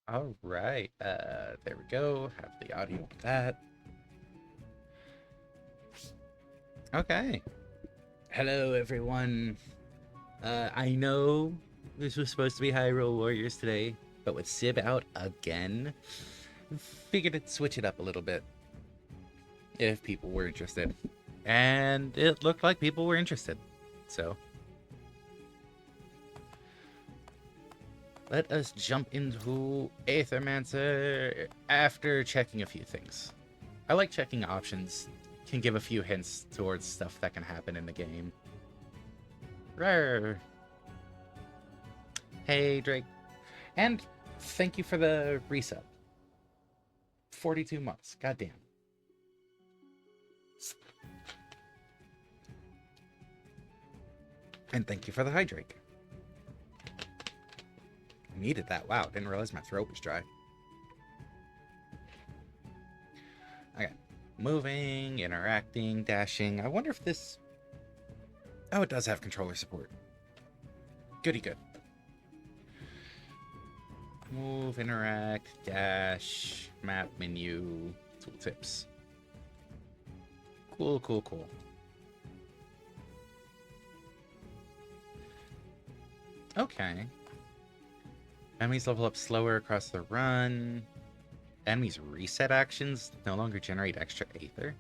All right, there we go. Have the audio of that. Okay. Hello, everyone. I know this was supposed to be Hyrule Warriors today, but with Sib out again, figured to switch it up a little bit if people were interested. And it looked like people were interested. So, let us jump into Aethermancer after checking a few things. I like checking options, can give a few hints towards stuff that can happen in the game. Rare. Hey, Drake. And thank you for the reset. 42 months. Goddamn. And thank you for the hydrate. Needed that. Wow, didn't realize my throat was dry. Okay. Moving, interacting, dashing. I wonder if this... Oh, it does have controller support. Goody good. Move, interact, dash, map, menu, tooltips. Cool, cool, cool. Okay. Enemies level up slower across the run. Enemies reset actions no longer generate extra Aether.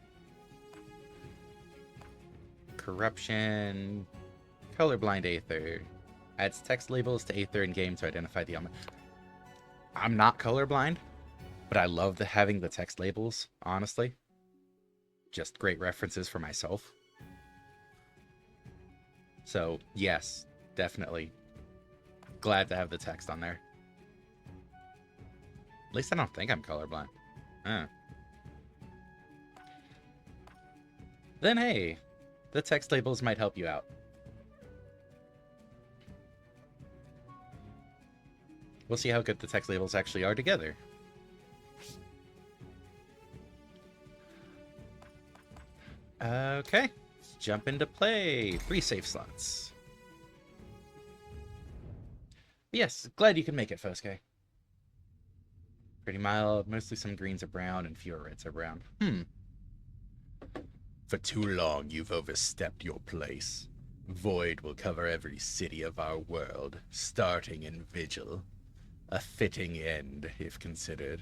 Corruption. Colorblind Aether. Adds text labels to Aether in game to identify the element. I'm not colorblind, but I love having the text labels, honestly. Just great references for myself. So, yes, definitely. Glad to have the text on there. least I don't think I'm colorblind. Huh. Then hey, the text labels might help you out. We'll see how good the text labels actually are together. Okay, let's jump into play. 3 save slots. Yes, glad you can make it, Fosuke. Pretty mild, mostly some greens are brown and fewer reds are brown. For too long you've overstepped your place. Void will cover every city of our world, starting in Vigil. A fitting end, if considered.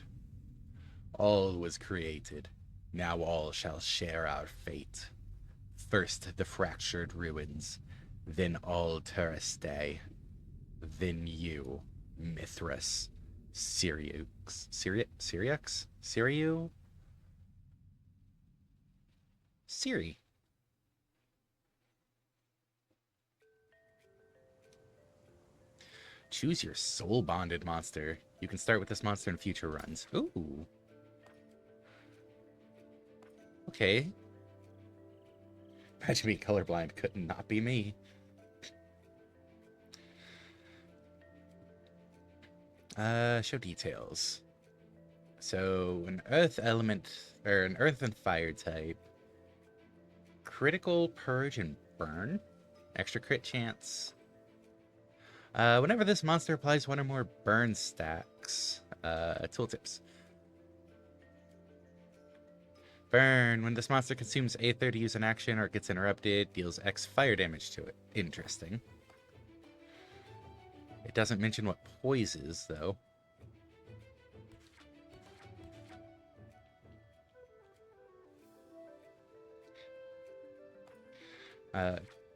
All was created. Now all shall share our fate. First the fractured ruins, then all Terrastay, then you, Mithras, Syriux, Syriu? Siri. Choose your soul-bonded monster. You can start with this monster in future runs. Ooh. Okay. Imagine being colorblind could not be me. Show details. So, an earth element, or an earth and fire type. Critical, purge, and burn. Extra crit chance. Whenever this monster applies one or more burn stacks, tooltips. Burn. When this monster consumes Aether to use an action or it gets interrupted, deals X fire damage to it. Interesting. It doesn't mention what poise is, though.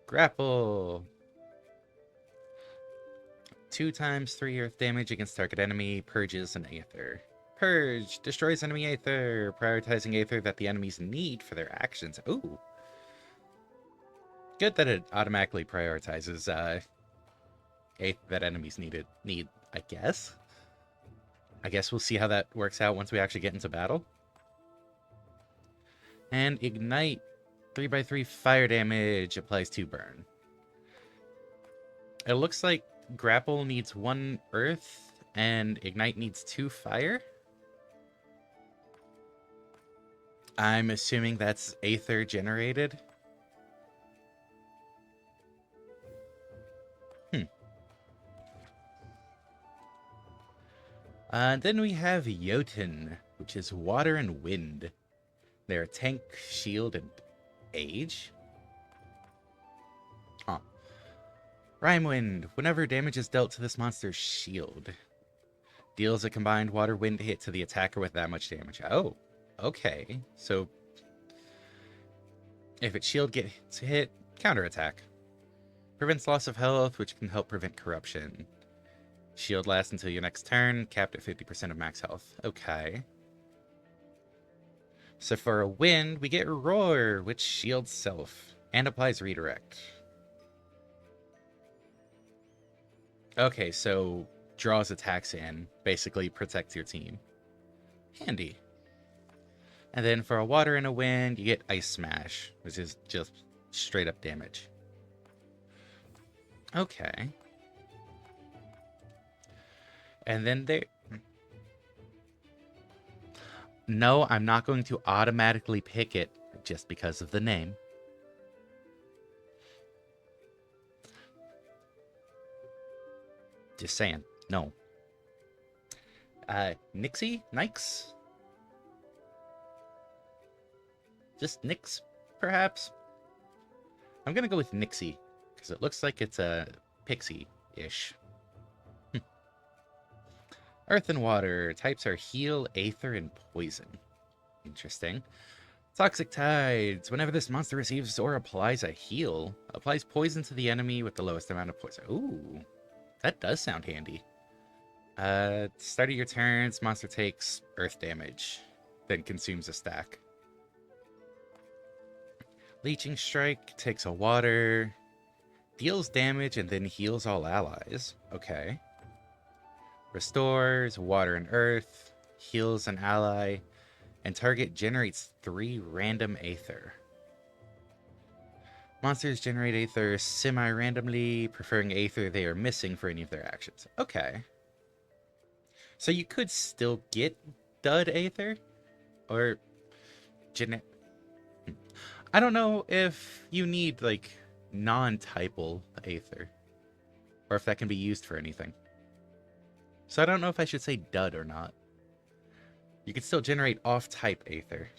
Grapple. 2 times 3 earth damage against target enemy, purges an Aether. Purge destroys enemy Aether, prioritizing Aether that the enemies need for their actions. Ooh. Good that it automatically prioritizes Aether that enemies need, I guess. I guess we'll see how that works out once we actually get into battle. And Ignite. 3x3 fire damage applies 2 burn. It looks like Grapple needs 1 earth and Ignite needs 2 fire. I'm assuming that's Aether generated. Then we have Jotun, which is water and wind. They're tank, shield, and age. Huh. Rhyme Wind. Whenever damage is dealt to this monster's shield, deals a combined water-wind hit to the attacker with that much damage. Oh, okay. So, if its shield gets hit, counterattack. Prevents loss of health, which can help prevent corruption. Shield lasts until your next turn, capped at 50% of max health. Okay. So for a wind, we get Roar, which shields self and applies redirect. Okay, so draws attacks in, basically protects your team. Handy. And then for a water and a wind, you get Ice Smash, which is just straight up damage. Okay. And then there... No, I'm not going to automatically pick it just because of the name. Just saying. No. Nixie? Nikes? Just Nix, perhaps? I'm gonna go with Nixie, because it looks like it's a pixie-ish. Earth and water. Types are heal, aether, and poison. Interesting. Toxic Tides. Whenever this monster receives or applies a heal, applies poison to the enemy with the lowest amount of poison. Ooh, that does sound handy. Start of your turns, monster takes earth damage, then consumes a stack. Leeching Strike takes a water, deals damage, and then heals all allies. Okay. Restores water and earth. heals an ally, and target generates 3 random Aether. Monsters generate Aether semi-randomly, preferring Aether they are missing for any of their actions. Okay. So you could still get dud Aether? Or I don't know if you need, like, non-typal Aether. Or if that can be used for anything. So I don't know if I should say dud or not. You can still generate off-type Aether.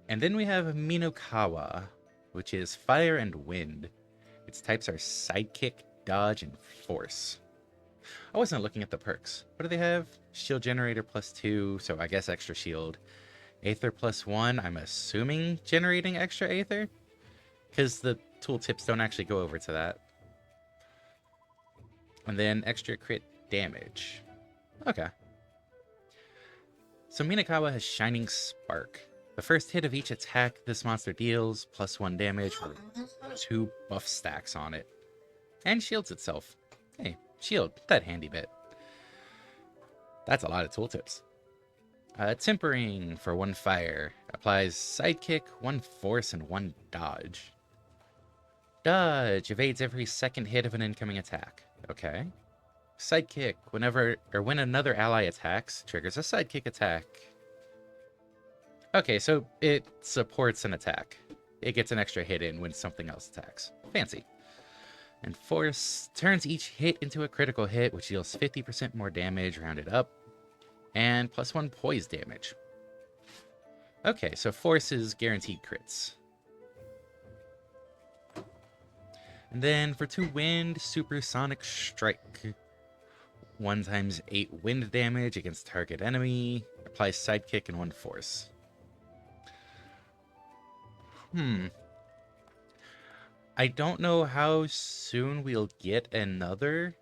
And then we have Minokawa, which is fire and wind. Its types are sidekick, dodge, and force. I wasn't looking at the perks. What do they have? Shield generator +2, so I guess extra shield. Aether +1, I'm assuming generating extra Aether? Because the tooltips don't actually go over to that. And then extra crit damage. Okay. So Minakawa has Shining Spark. The first hit of each attack this monster deals +1 damage with 2 buff stacks on it. And shields itself. Hey, shield, that handy bit. That's a lot of tooltips. Tempering for 1 fire. Applies sidekick, 1 force, and 1 dodge. Dodge evades every second hit of an incoming attack. Okay. Sidekick, when another ally attacks, triggers a sidekick attack. Okay, so it supports an attack. It gets an extra hit in when something else attacks. Fancy. And Force turns each hit into a critical hit, which deals 50% more damage, rounded up, and +1 poise damage. Okay, so Force is guaranteed crits. And then for 2 wind, Supersonic Strike. 1 × 8 wind damage against target enemy. Applies sidekick and 1 force. I don't know how soon we'll get another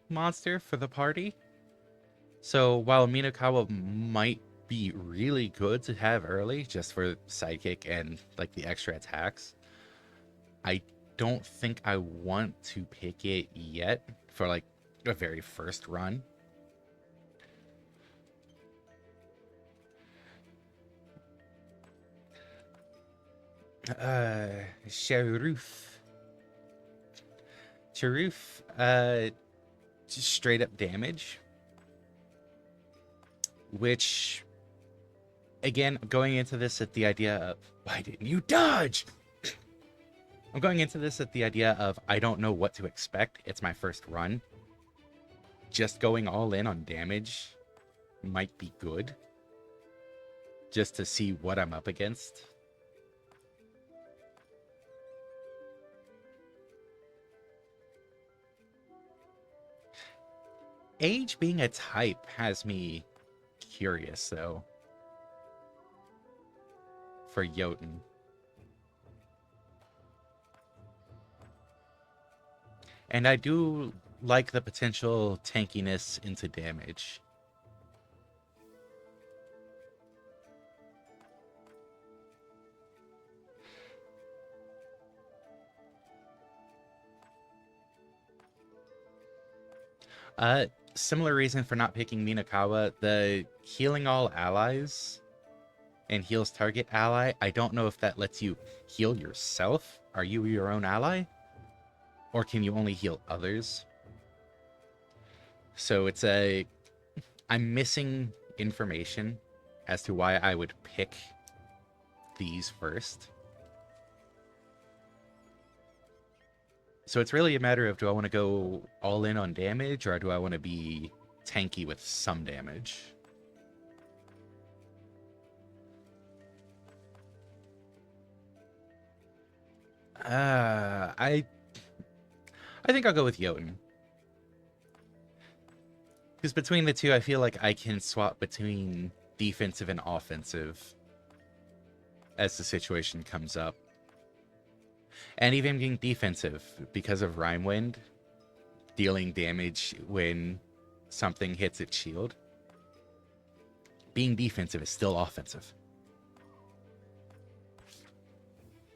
monster for the party. So while Minakawa might be really good to have early, just for sidekick and like the extra attacks, I don't think I want to pick it yet for like a very first run. Sharoof. Just straight up damage. Which, again, going into this at the idea of, why didn't you dodge? I'm going into this at the idea of, I don't know what to expect. It's my first run. Just going all in on damage might be good. Just to see what I'm up against. Age being a type has me curious, though. For Jotun. And I do like the potential tankiness into damage. Similar reason for not picking Minakawa, the healing all allies and heals target ally, I don't know if that lets you heal yourself. Are you your own ally? Or can you only heal others? So it's I'm missing information as to why I would pick these first. So it's really a matter of, do I want to go all in on damage, or do I want to be tanky with some damage? I think I'll go with Jotun. Because between the two, I feel like I can swap between defensive and offensive as the situation comes up. And even being defensive, because of Rime Wind, dealing damage when something hits its shield, being defensive is still offensive.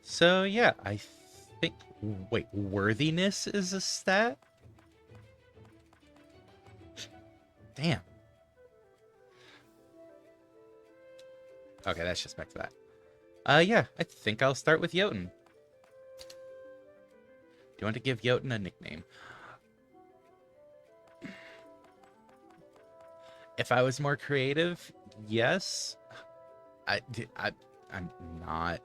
So yeah, I think... Wait, worthiness is a stat? Damn. Okay, that's just back to that. Yeah, I think I'll start with Jotun. Do you want to give Jotun a nickname? If I was more creative, yes. I'm not.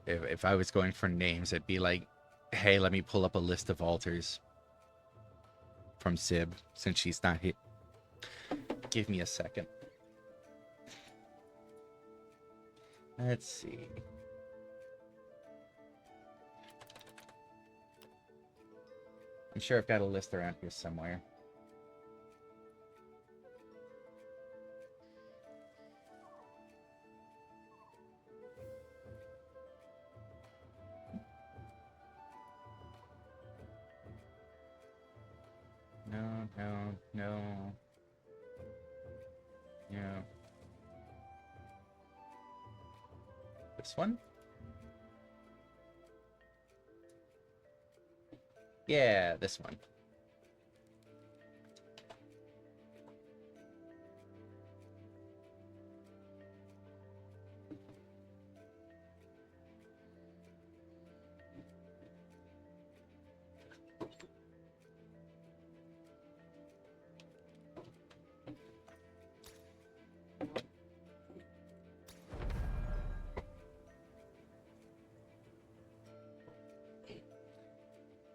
If I was going for names, it'd be like, hey, let me pull up a list of altars from Sib, since she's not here. Give me a second. Let's see. I'm sure I've got a list around here somewhere. No. Yeah. This one? Yeah, this one.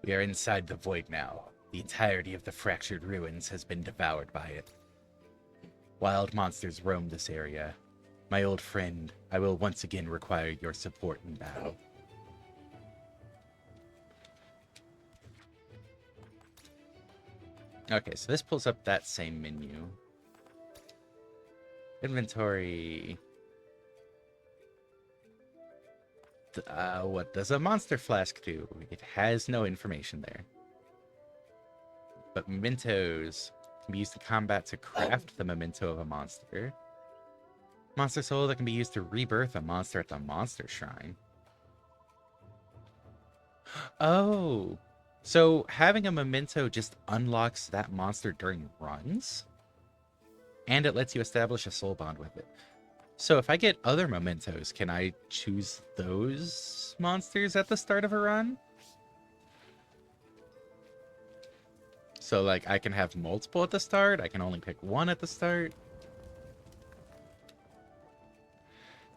We are inside the void now. The entirety of the fractured ruins has been devoured by it. Wild monsters roam this area. My old friend, I will once again require your support in battle. Okay, so this pulls up that same menu. Inventory. What does a monster flask do? It has no information there. But mementos can be used to combat to craft the memento of a monster. Monster soul that can be used to rebirth a monster at the monster shrine. Oh, so having a memento just unlocks that monster during runs? And it lets you establish a soul bond with it. So if I get other mementos, can I choose those monsters at the start of a run? So, like, I can have multiple at the start? I can only pick one at the start?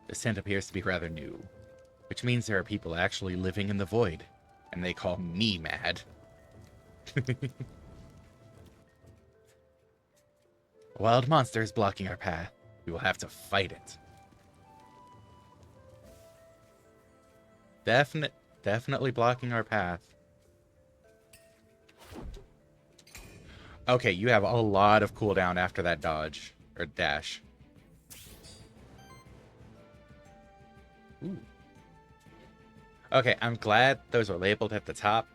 This tent appears to be rather new, which means there are people actually living in the void, and they call me mad. A wild monster is blocking our path. We will have to fight it. Definitely blocking our path. Okay, you have a lot of cooldown after that dodge. Or dash. Ooh. Okay, I'm glad those are labeled at the top.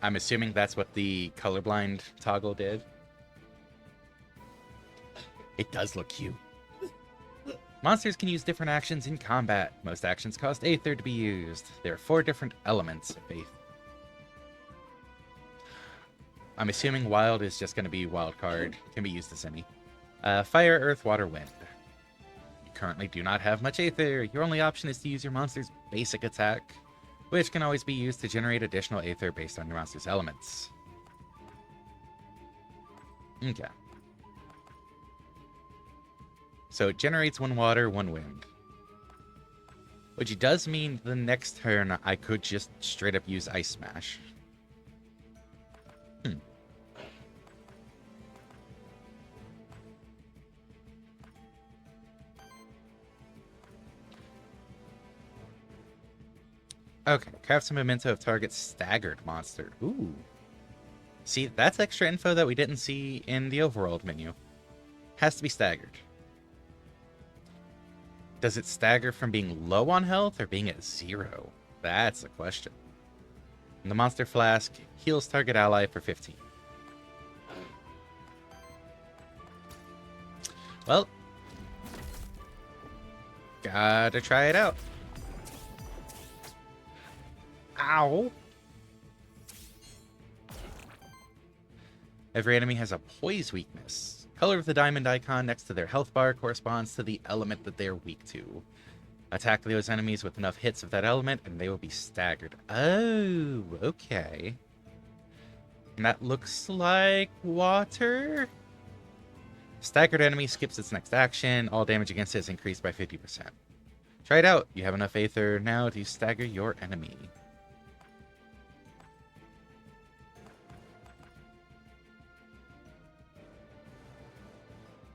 I'm assuming that's what the colorblind toggle did. It does look cute. Monsters can use different actions in combat. Most actions cost Aether to be used. There are 4 different elements of Aether. I'm assuming Wild is just going to be Wild card. Can be used as any. Fire, Earth, Water, Wind. You currently do not have much Aether. Your only option is to use your monster's basic attack, which can always be used to generate additional Aether based on your monster's elements. Okay. So it generates 1 water, 1 wind. Which does mean the next turn I could just straight up use Ice Smash. Okay, craft some memento of target staggered monster. Ooh. See, that's extra info that we didn't see in the overworld menu. Has to be staggered. Does it stagger from being low on health or being at 0? That's the question. And the monster flask heals target ally for 15. Well, gotta try it out. Ow. Every enemy has a poise weakness. Color of the diamond icon next to their health bar corresponds to the element that they're weak to. Attack those enemies with enough hits of that element, and they will be staggered. Oh, okay. And that looks like water? Staggered enemy skips its next action. All damage against it is increased by 50%. Try it out. You have enough Aether now to stagger your enemy.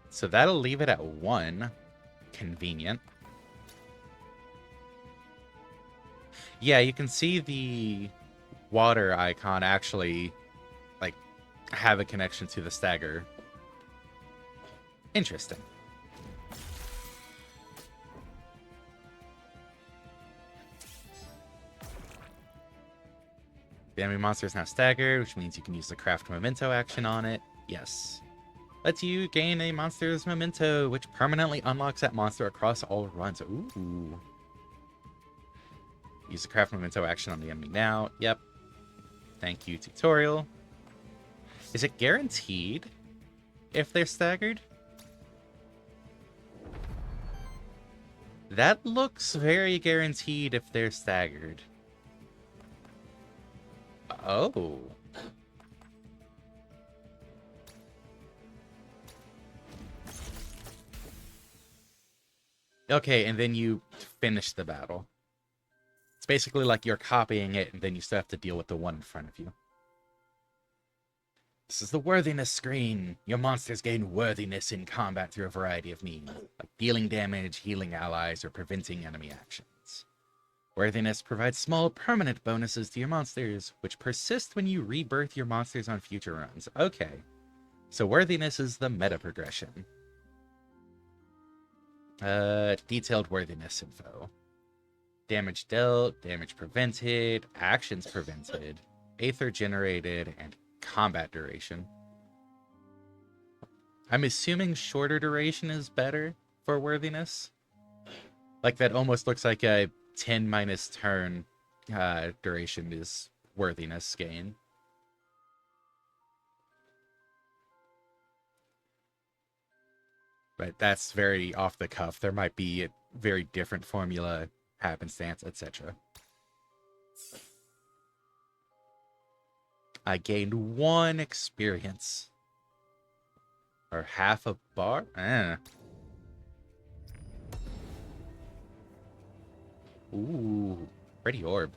So that'll leave it at 1. Convenient. Yeah, you can see the water icon actually, like, have a connection to the stagger. Interesting. The enemy monster is now staggered, which means you can use the craft memento action on it. Yes. Lets you gain a monster's memento, which permanently unlocks that monster across all runs. Ooh. Use the craft memento action on the enemy now. Yep. Thank you, tutorial. Is it guaranteed if they're staggered? That looks very guaranteed if they're staggered. Oh. Okay, and then you finish the battle. It's basically like you're copying it, and then you still have to deal with the one in front of you. This is the worthiness screen. Your monsters gain worthiness in combat through a variety of means, like dealing damage, healing allies, or preventing enemy actions. Worthiness provides small permanent bonuses to your monsters, which persist when you rebirth your monsters on future runs. Okay, so worthiness is the meta progression. Detailed worthiness info. Damage dealt, damage prevented, actions prevented, Aether generated, and combat duration. I'm assuming shorter duration is better for worthiness. Like, that almost looks like a 10 minus turn duration is worthiness gain. But that's very off the cuff. There might be a very different formula, happenstance, etc. I gained 1 experience. Or half a bar? Ooh, pretty orb.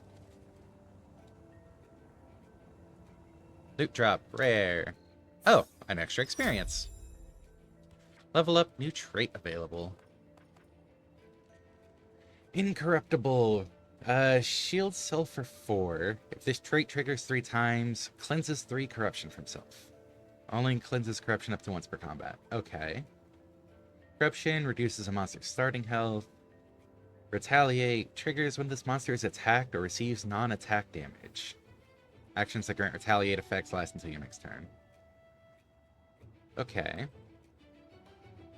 Loot drop, rare. Oh, an extra experience. Level up, new trait available. Incorruptible. Shield self for 4. If this trait triggers 3 times, cleanses 3 corruption from self. Only cleanses corruption up to once per combat. Okay. Corruption reduces a monster's starting health. Retaliate triggers when this monster is attacked or receives non-attack damage. Actions that grant retaliate effects last until your next turn. Okay.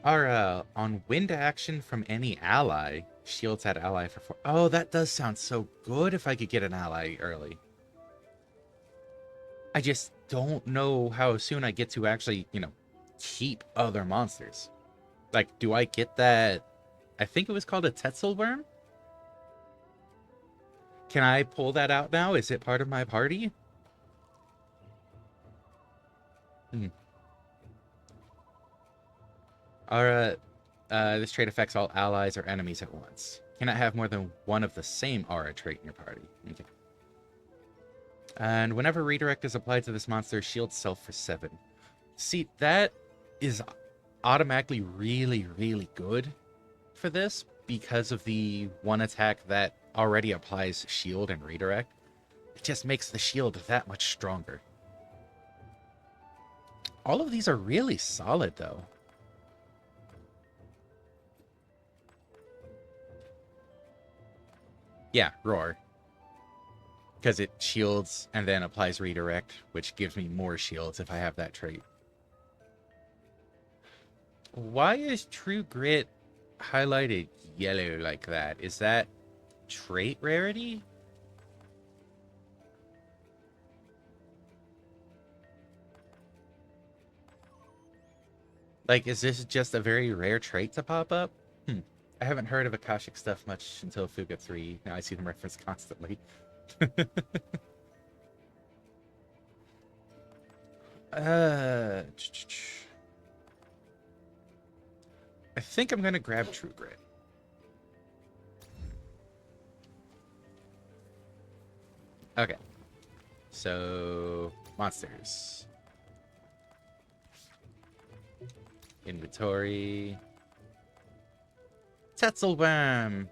On wind action from any ally, shields that ally for 4. Oh, that does sound so good if I could get an ally early. I just don't know how soon I get to actually, keep other monsters. Like, do I get that? I think it was called a Tetzel worm? Can I pull that out now? Is it part of my party? Alright. This trait affects all allies or enemies at once. Cannot have more than one of the same aura trait in your party. Okay. And whenever redirect is applied to this monster, shield self for 7. See, that is automatically really, really good for this because of the one attack that already applies shield and redirect. It just makes the shield that much stronger. All of these are really solid, though. Yeah, roar. Because it shields and then applies redirect, which gives me more shields if I have that trait. Why is True Grit highlighted yellow like that? Is that trait rarity? Like, is this just a very rare trait to pop up? I haven't heard of Akashic stuff much until Fuga 3. Now I see them referenced constantly. I think I'm gonna grab True Grit. Okay. So, monsters. Inventory. Tetzelworm.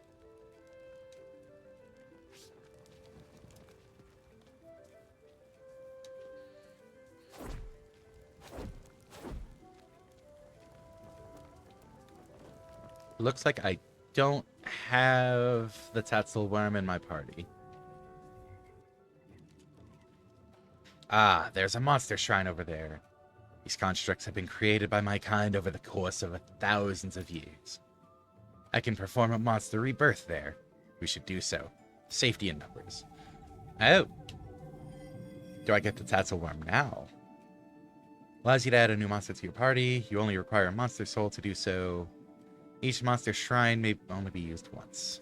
Looks like I don't have the Tetzelworm in my party. Ah, there's a monster shrine over there. These constructs have been created by my kind over the course of thousands of years. I can perform a monster rebirth there. We should do so. Safety in numbers. Oh. Do I get the Tatzelworm now? Allows you to add a new monster to your party. You only require a monster soul to do so. Each monster shrine may only be used once.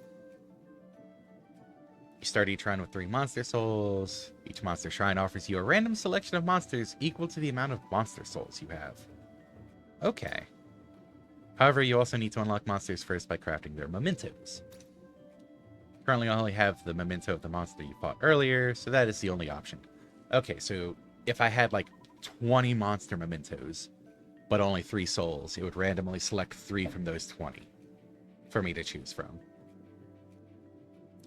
You start each run with 3 monster souls. Each monster shrine offers you a random selection of monsters equal to the amount of monster souls you have. Okay. However, you also need to unlock monsters first by crafting their mementos. Currently, I only have the memento of the monster you fought earlier, so that is the only option. Okay, so if I had like 20 monster mementos, but only 3 souls, it would randomly select 3 from those 20 for me to choose from.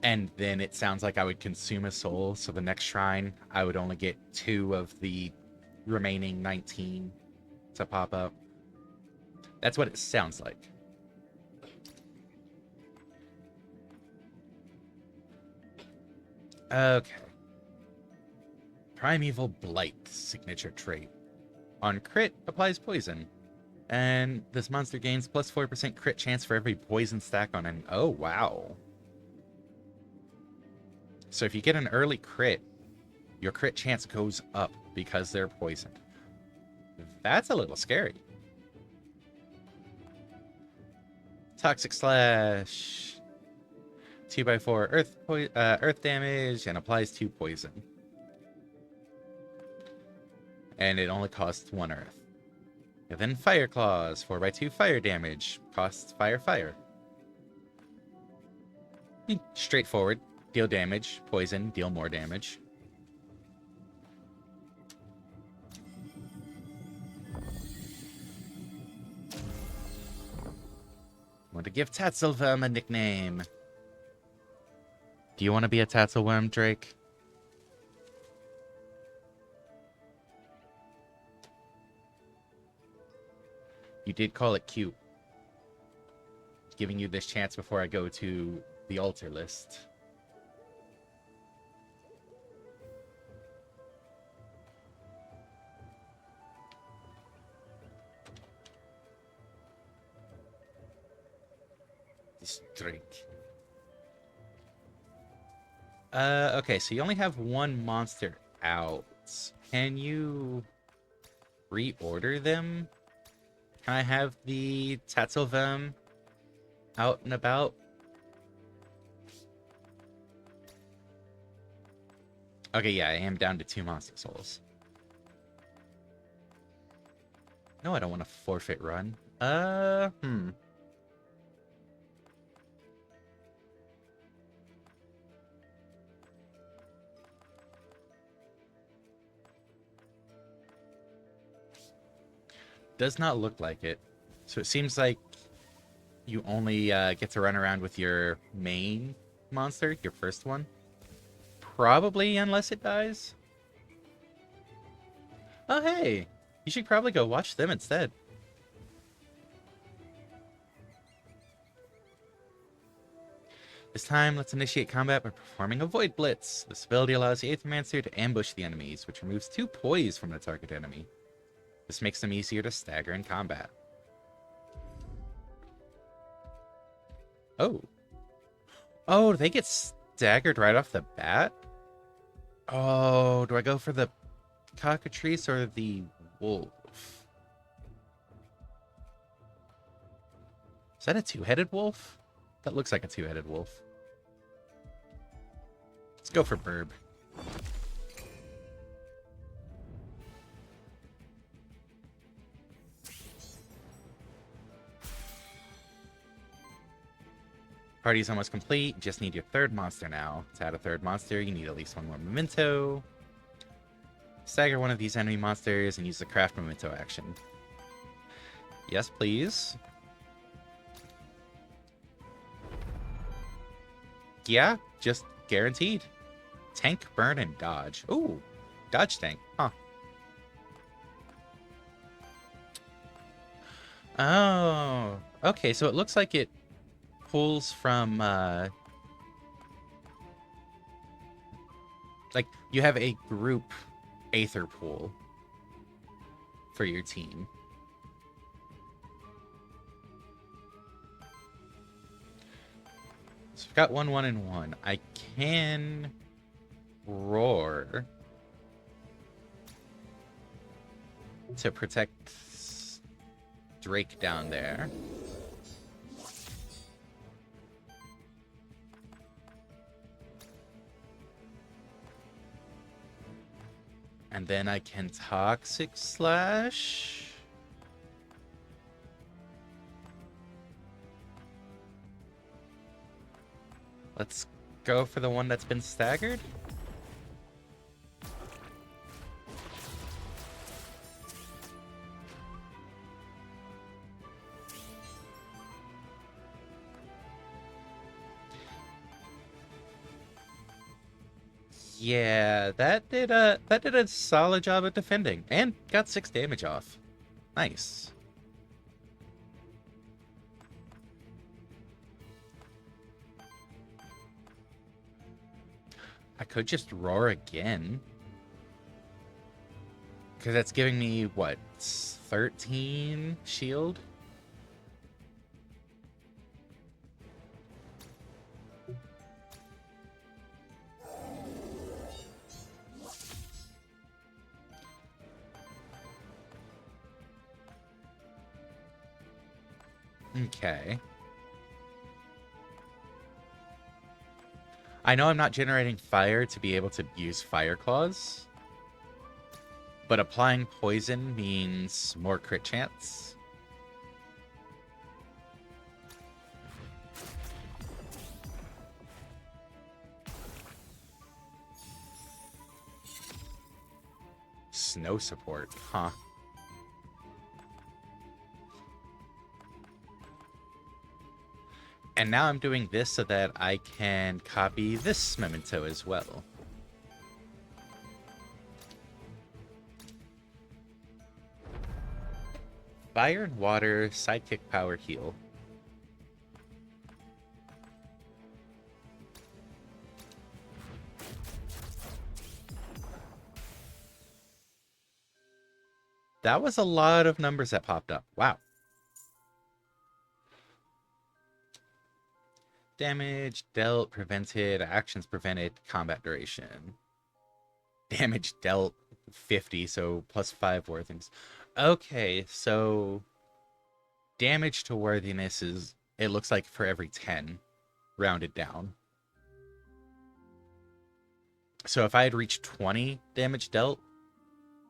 And then it sounds like I would consume a soul, so the next shrine, I would only get 2 of the remaining 19 to pop up. That's what it sounds like. Okay. Primeval Blight, signature trait. On crit, applies poison. And this monster gains plus 4% crit chance for every poison stack on an... Oh, wow. So if you get an early crit, your crit chance goes up because they're poisoned. That's a little scary. Toxic Slash. 2x4 earth damage and applies 2 poison. And it only costs 1 earth. And then Fire Claws, 4x2 fire damage, costs fire. Straightforward. Deal damage, poison, deal more damage. Want to give Tatzelworm a nickname. Do you want to be a Tatzelworm, Drake? You did call it cute. Giving you this chance before I go to the altar list. This drink. Okay, so you only have 1 monster out. Can you reorder them? Can I have the Tatzelworm out and about? Okay, yeah, I am down to 2 monster souls. No, I don't want to forfeit run. Does not look like it. So it seems like you only get to run around with your main monster, your first one. Probably, unless it dies. Oh, hey! You should probably go watch them instead. This time, let's initiate combat by performing a Void Blitz. This ability allows the Aethermancer to ambush the enemies, which removes 2 poise from the target enemy. This makes them easier to stagger in combat. Oh. Oh, they get staggered right off the bat? Oh, do I go for the cockatrice or the wolf? Is that a two-headed wolf? That looks like a two-headed wolf. Let's go for Burb. Party's almost complete. Just need your third monster now. To add a third monster, you need at least one more memento. Stagger one of these enemy monsters and use the craft memento action. Yes, please. Yeah, just guaranteed. Tank, burn, and dodge. Ooh, dodge tank. Huh. Oh, okay. So it looks like it pulls from, like, you have a group Aether pool for your team. So we've got 1, 1, and 1. I can roar to protect Drake down there. And then I can Toxic Slash. Let's go for the one that's been staggered. Yeah, that did a solid job at defending and got 6 damage off. Nice. I could just roar again. Because that's giving me, what, 13 shield? Okay. I know I'm not generating fire to be able to use Fire Claws, but applying poison means more crit chance. Snow support, huh? And now I'm doing this so that I can copy this memento as well. Fire and water, sidekick power heal. That was a lot of numbers that popped up. Wow. Damage dealt, prevented, actions prevented, combat duration. Damage dealt 50, so plus 5 worthiness. Okay, so damage to worthiness is, it looks like for every 10, rounded down. So if I had reached 20 damage dealt,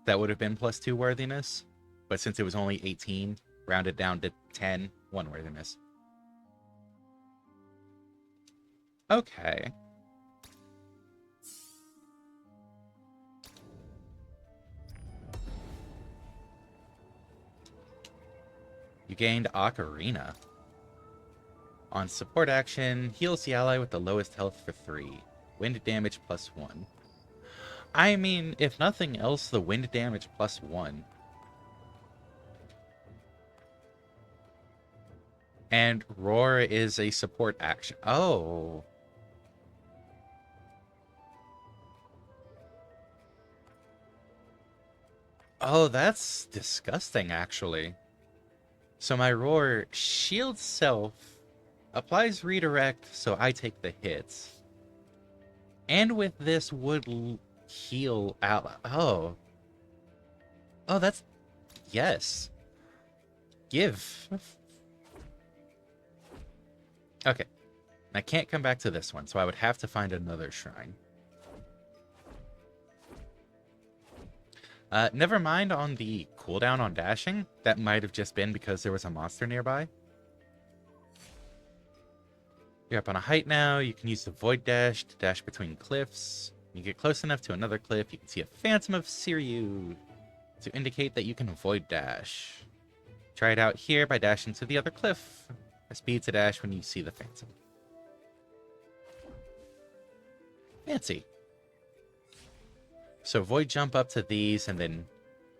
that would have been plus 2 worthiness. But since it was only 18, rounded down to 10, 1 worthiness. Okay. You gained Ocarina. On support action, heals the ally with the lowest health for 3. Wind damage plus 1. I mean, if nothing else, the wind damage plus 1. And Roar is a support action. Oh. Oh, that's disgusting, actually. So my Roar shields self, applies redirect, so I take the hits. And with this would heal out. Oh. Oh, that's... Yes. Give. Okay. I can't come back to this one, so I would have to find another shrine. Never mind on the cooldown on dashing. That might have just been because there was a monster nearby. You're up on a height now. You can use the Void Dash to dash between cliffs. When you get close enough to another cliff, you can see a Phantom of Siriu to indicate that you can Void Dash. Try it out here by dashing to the other cliff. A speed to dash when you see the Phantom. Fancy. So Void jump up to these and then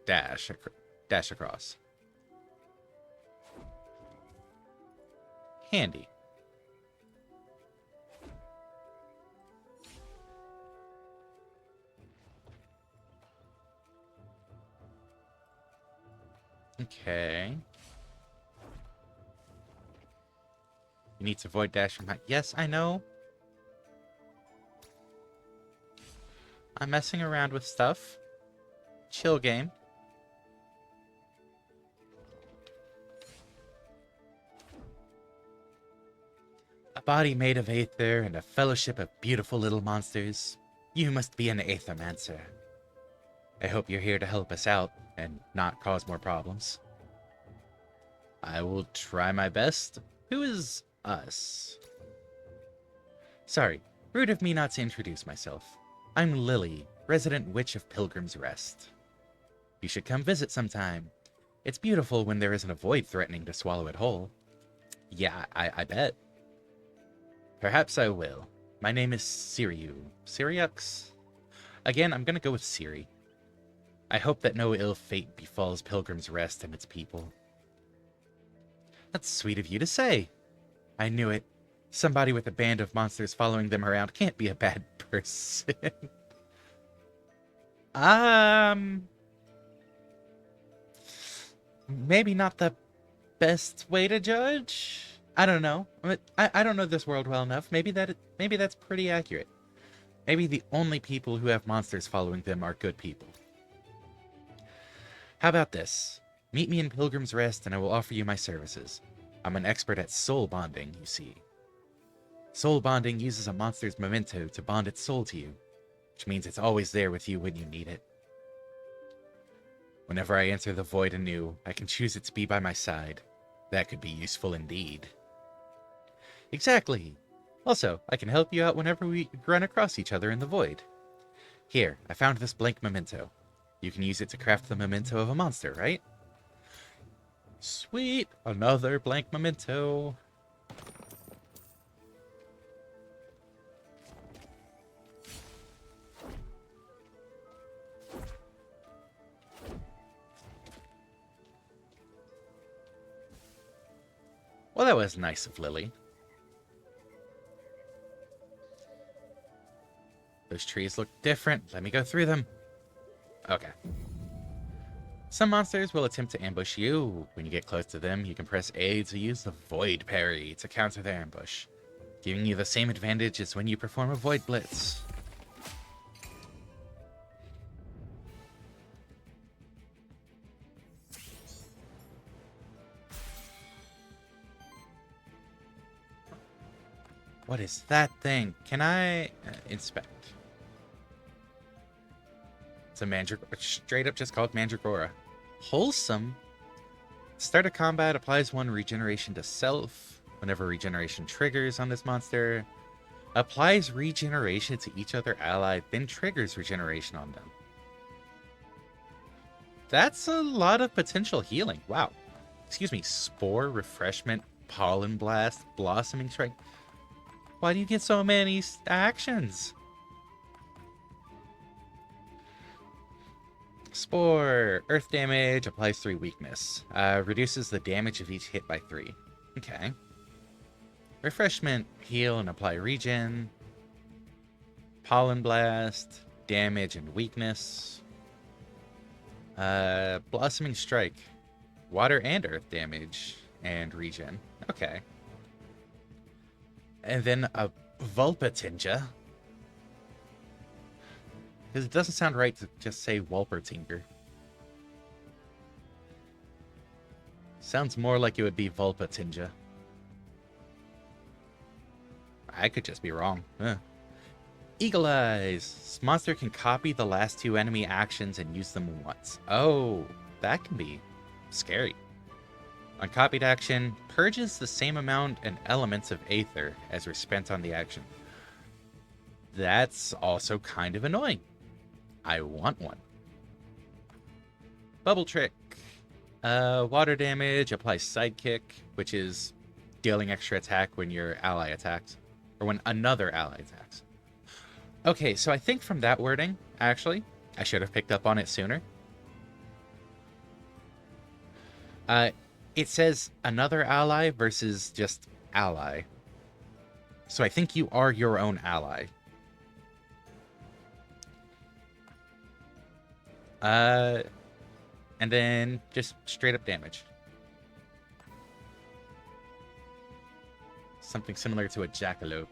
dash across. Handy. Okay. You need to Void dash from... Yes, I know. I'm messing around with stuff. Chill game. A body made of Aether and a fellowship of beautiful little monsters. You must be an Aethermancer. I hope you're here to help us out and not cause more problems. I will try my best. Who is us? Sorry, rude of me not to introduce myself. I'm Lily, resident witch of Pilgrim's Rest. You should come visit sometime. It's beautiful when there isn't a void threatening to swallow it whole. Yeah, I bet. Perhaps I will. My name is Siriu. Siriux? Again, I'm gonna go with Siri. I hope that no ill fate befalls Pilgrim's Rest and its people. That's sweet of you to say. I knew it. Somebody with a band of monsters following them around can't be a bad person. Maybe not the best way to judge. I don't know. I don't know this world well enough. Maybe that's pretty accurate. Maybe the only people who have monsters following them are good people. How about this? Meet me in Pilgrim's Rest and I will offer you my services. I'm an expert at soul bonding, you see. Soul bonding uses a monster's memento to bond its soul to you, which means it's always there with you when you need it. Whenever I enter the void anew, I can choose it to be by my side. That could be useful indeed. Exactly. Also, I can help you out whenever we run across each other in the void. Here, I found this blank memento. You can use it to craft the memento of a monster, right? Sweet! Another blank memento. Well, that was nice of Lily. Those trees look different. Let me go through them. Okay. Some monsters will attempt to ambush you. When you get close to them, you can press A to use the Void Parry to counter their ambush, giving you the same advantage as when you perform a Void Blitz. What is that thing? Can I inspect? It's a Mandragora, straight up just called Mandragora. Wholesome. Start of combat applies 1 regeneration to self. Whenever regeneration triggers on this monster, applies regeneration to each other ally, then triggers regeneration on them. That's a lot of potential healing. Wow. Excuse me. Spore, Refreshment, Pollen Blast, Blossoming Strike. Why do you get so many actions? Spore. Earth damage. Applies 3 weakness. Reduces the damage of each hit by 3. Okay. Refreshment. Heal and apply regen. Pollen Blast. Damage and weakness. Blossoming Strike. Water and earth damage. And regen. Okay. And then a Vulpatinja. Because it doesn't sound right to just say Wulpertinker. Sounds more like it would be Vulpatinja. I could just be wrong. Eagle Eyes. This monster can copy the last two enemy actions and use them once. Oh, that can be scary. Uncopied action purges the same amount and elements of Aether as were spent on the action. That's also kind of annoying. I want one. Bubble Trick. Water damage applies Sidekick, which is dealing extra attack when your ally attacks, or when another ally attacks. Okay, so I think from that wording, actually, I should have picked up on it sooner. It says another ally versus just ally. So I think you are your own ally. And then just straight up damage. Something similar to a jackalope.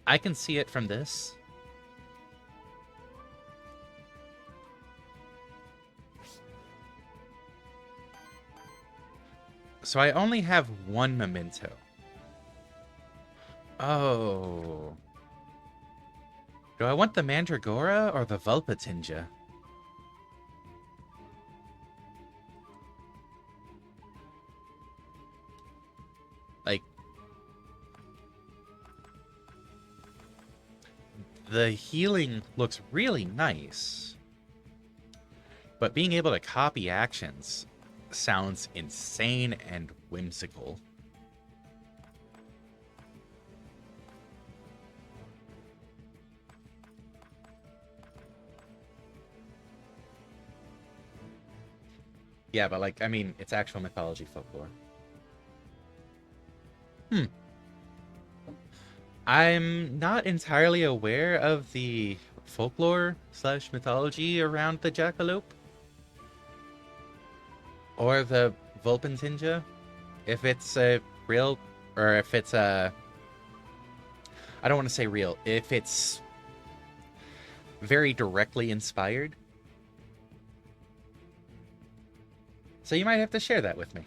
I can see it from this. So I only have one memento. Oh. Do I want the Mandragora or the Vulpatinja? Like, the healing looks really nice, but being able to copy actions sounds insane and whimsical. Yeah, but like, I mean, it's actual mythology folklore. I'm not entirely aware of the folklore / mythology around the jackalope or the Vulpatinja. If it's a real, or if it's a, I don't want to say real, if it's very directly inspired. So you might have to share that with me.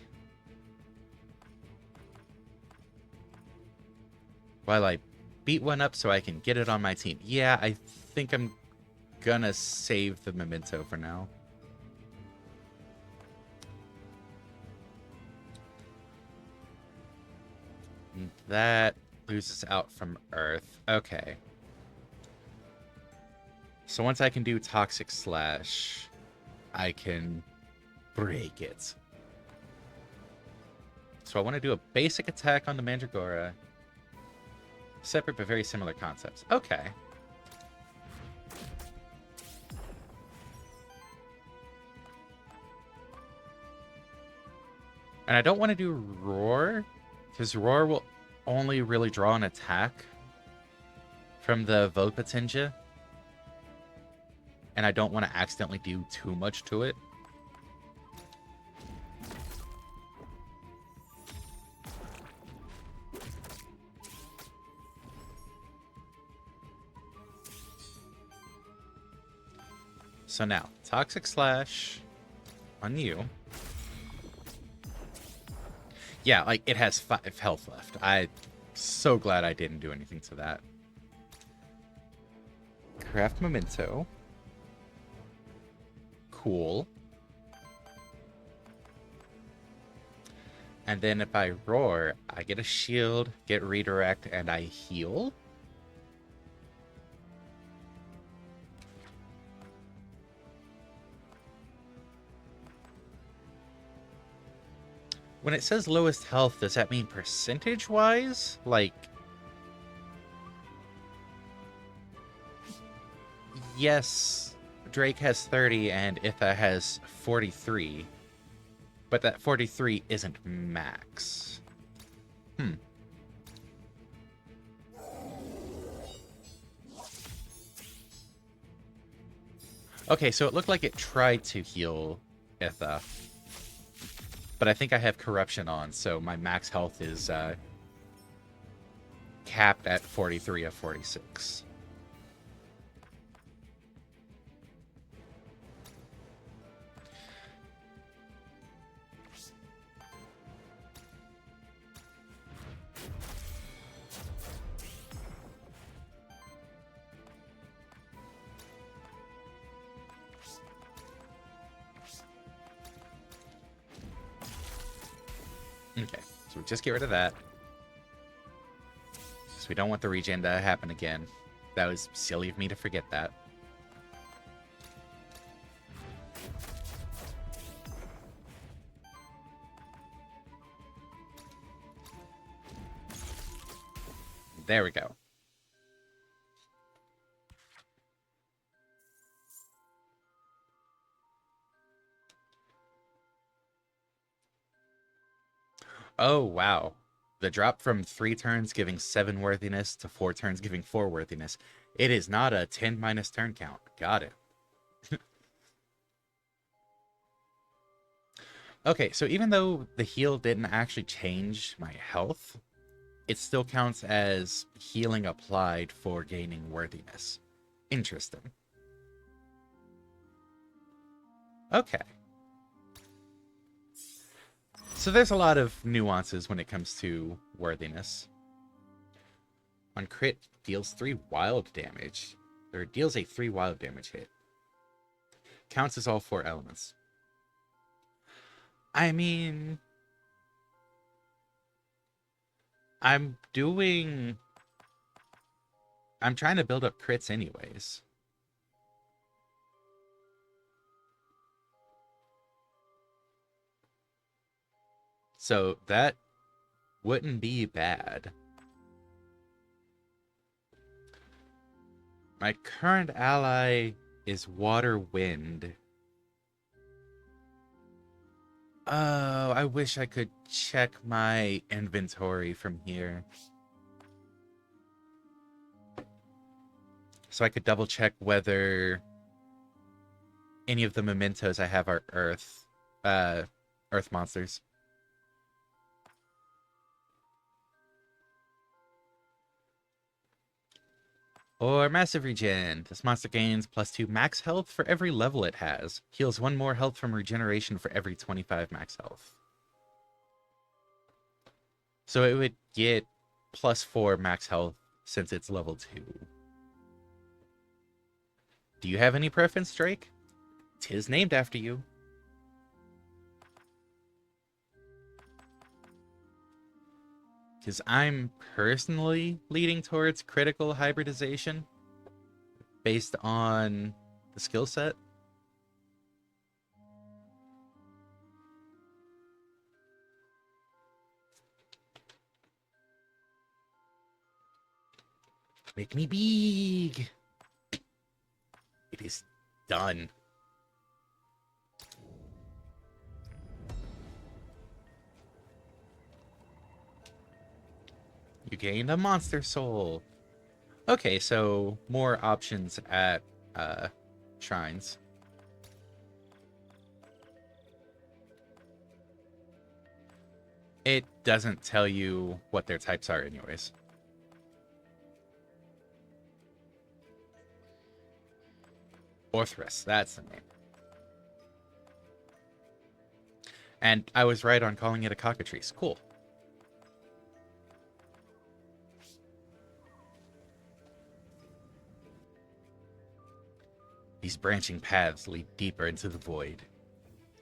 While I beat one up so I can get it on my team. Yeah, I think I'm gonna save the memento for now. That loses out from Earth. Okay. So once I can do Toxic Slash, I can break it. So I want to do a basic attack on the Mandragora. Separate but very similar concepts. Okay. And I don't want to do Roar, because Roar will only really draw an attack from the Vulpatinja. And I don't want to accidentally do too much to it. So now, Toxic Slash on you. Yeah, like, it has 5 health left. I'm so glad I didn't do anything to that. Craft Memento. Cool. And then if I roar, I get a shield, get redirect, and I heal. When it says lowest health, does that mean percentage-wise? Like, yes, Drake has 30 and Itha has 43, but that 43 isn't max. Okay, so it looked like it tried to heal Itha. But I think I have Corruption on, so my max health is capped at 43 of 46. So we just get rid of that. So we don't want the regen to happen again. That was silly of me to forget that. There we go. Oh, wow. The drop from 3 turns giving 7 worthiness to 4 turns giving 4 worthiness. It is not a 10 minus turn count. Got it. Okay, so even though the heal didn't actually change my health, it still counts as healing applied for gaining worthiness. Interesting. Okay. So there's a lot of nuances when it comes to worthiness. On crit, deals 3 wild damage. Or deals a 3 wild damage hit. Counts as all 4 elements. I mean... I'm trying to build up crits anyways. So that wouldn't be bad. My current ally is Water Wind. Oh, I wish I could check my inventory from here. So I could double check whether any of the mementos I have are Earth monsters. Or Massive Regen. This monster gains +2 max health for every level it has. Heals 1 more health from regeneration for every 25 max health. So it would get +4 max health since it's level 2. Do you have any preference, Drake? 'Tis named after you. Because I'm personally leading towards critical hybridization based on the skill set. Make me big. It is done. You gained a monster soul. Okay, so more options at shrines. It doesn't tell you what their types are anyways. Orthrus, that's the name. And I was right on calling it a cockatrice. Cool. These branching paths lead deeper into the void.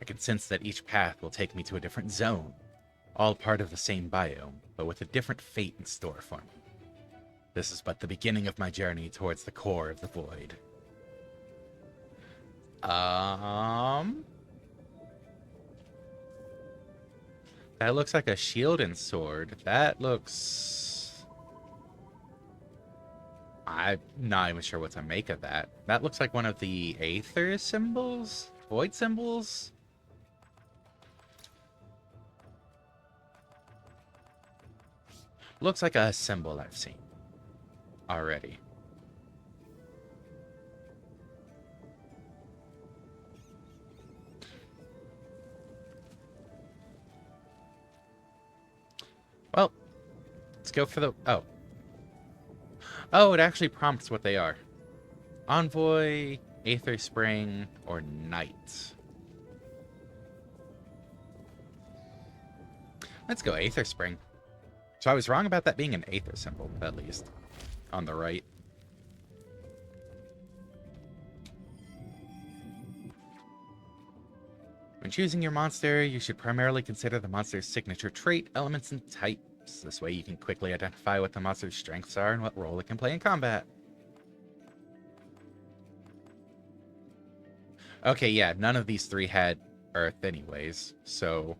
I can sense that each path will take me to a different zone, all part of the same biome, but with a different fate in store for me. This is but the beginning of my journey towards the core of the void. That looks like a shield and sword. That looks... I'm not even sure what to make of that. That looks like one of the Aether symbols? Void symbols? Looks like a symbol I've seen already. Well, let's go for the... Oh. Oh, it actually prompts what they are. Envoy, Aether Spring, or Knight. Let's go Aether Spring. So I was wrong about that being an Aether symbol, at least. On the right. When choosing your monster, you should primarily consider the monster's signature trait, elements, and types. This way you can quickly identify what the monster's strengths are and what role it can play in combat. Okay, yeah, none of these three had Earth anyways, so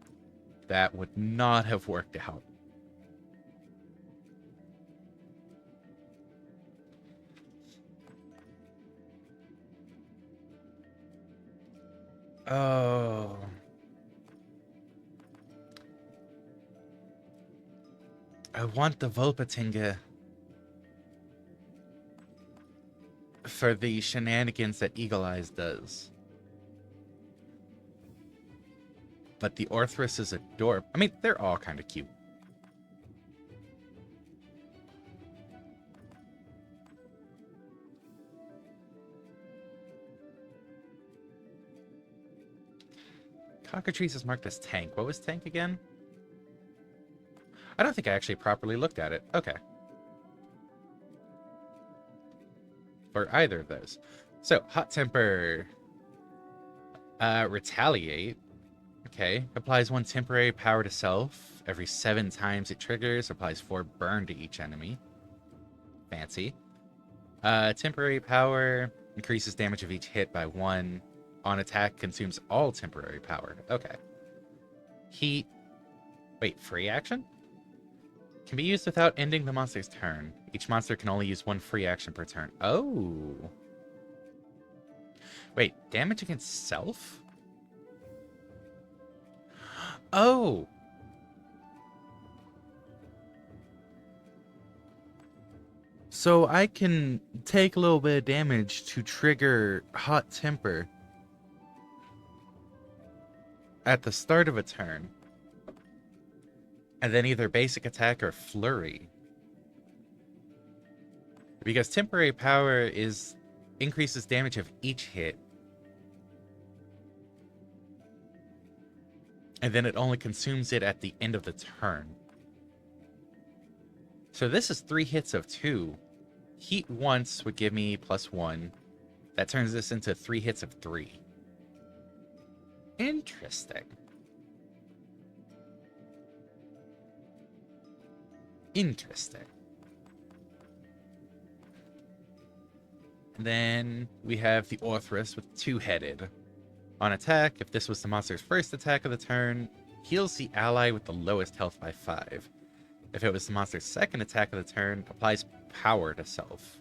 that would not have worked out. Oh. I want the Volpatinga for the shenanigans that Eagle Eyes does. But the Orthrus is adorable. I mean, they're all kind of cute. Cockatrice is marked as tank. What was tank again? I don't think I actually properly looked at it. Okay. For either of those. So, Hot Temper. Retaliate. Okay. Applies 1 temporary power to self. Every 7 times it triggers, applies 4 burn to each enemy. Fancy. Temporary power increases damage of each hit by 1. On attack, consumes all temporary power. Okay. Heat. Wait, free action? Can be used without ending the monster's turn. Each monster can only use 1 free action per turn. Oh. Wait, damage against self? Oh. So I can take a little bit of damage to trigger Hot Temper at the start of a turn. And then either basic attack or flurry. Because temporary power increases damage of each hit. And then it only consumes it at the end of the turn. So this is 3 hits of 2. Heat once would give me +1. That turns this into 3 hits of 3. Interesting. Interesting. And then we have the Orthrus with 2-headed. On attack, if this was the monster's first attack of the turn, heals the ally with the lowest health by 5. If it was the monster's second attack of the turn, applies power to self.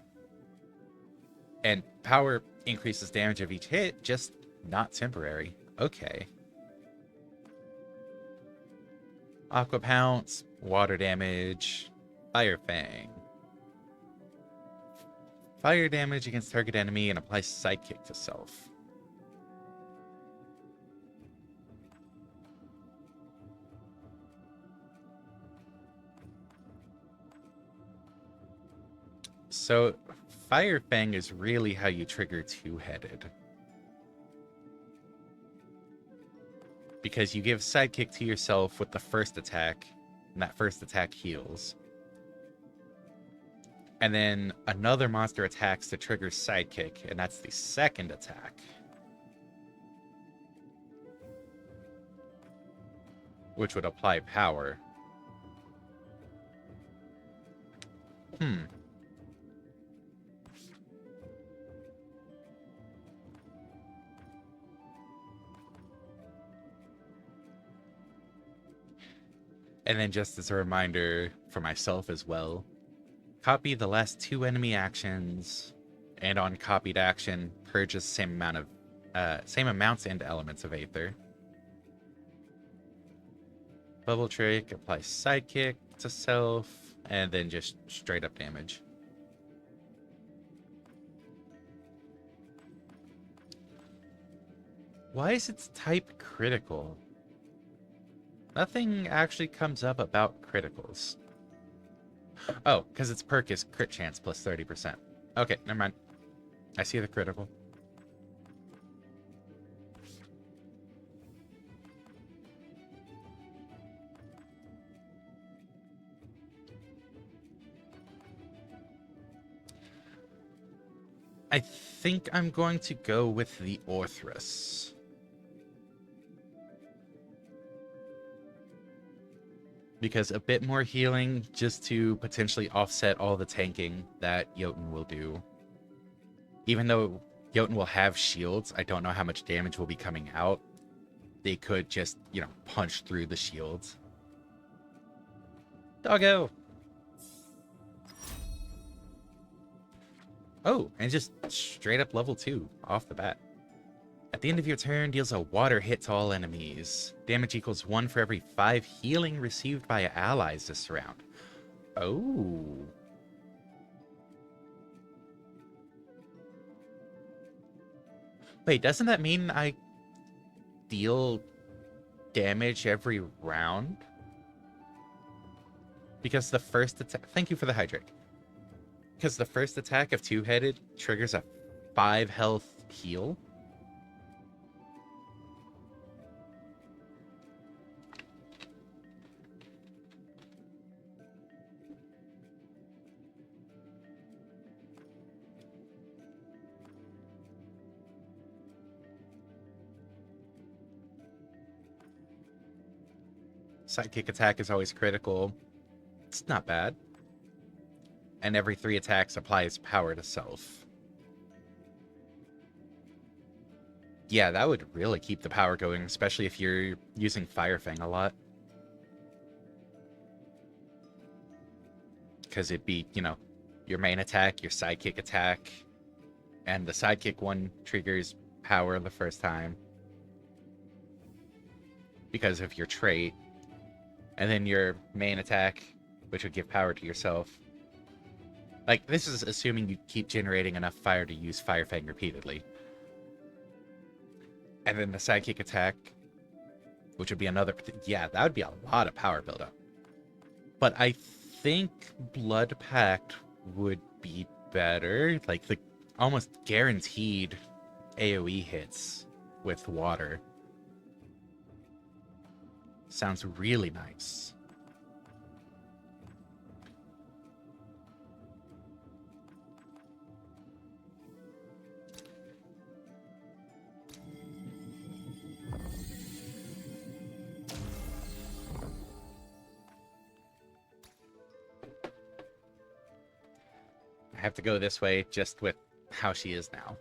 And power increases damage of each hit, just not temporary. Okay. Aqua Pounce, water damage, Fire Fang. Fire damage against target enemy and applies Sidekick to self. So, Fire Fang is really how you trigger 2-headed. Because you give Sidekick to yourself with the first attack, and that first attack heals. And then another monster attacks to trigger Sidekick, and that's the second attack. Which would apply power. And then just as a reminder for myself as well, copy the last 2 enemy actions, and on copied action, purges same amounts and elements of Aether. Bubble Trick, applies Sidekick to self, and then just straight up damage. Why is its type critical? Nothing actually comes up about criticals. Oh, because its perk is crit chance plus 30%. Okay, never mind. I see the critical. I think I'm going to go with the Orthrus. because a bit more healing just to potentially offset all the tanking that Jotun will do. Even though Jotun will have shields, I don't know how much damage will be coming out. They could just, you know, punch through the shields. Doggo! Oh, and just straight up level 2 off the bat. At the end of your turn, deals a water hit to all enemies. Damage equals 1 for every 5 healing received by allies this round. Oh. Wait, doesn't that mean I deal damage every round? Because the first attack... Thank you for the hydrate. Because the first attack of two-headed triggers a 5 health heal. Sidekick attack is always critical. It's not bad. And every 3 attacks applies power to self. Yeah, that would really keep the power going, especially if you're using Fire Fang a lot. Because it'd be, you know, your main attack, your sidekick attack, and the sidekick one triggers power the first time because of your trait. And then your main attack, which would give power to yourself. Like, this is assuming you keep generating enough fire to use Fire Fang repeatedly. And then the sidekick attack, which would be another... Yeah, that would be a lot of power buildup. But I think Blood Pact would be better. Like, the almost guaranteed AoE hits with water. Sounds really nice. I have to go this way just with how she is now.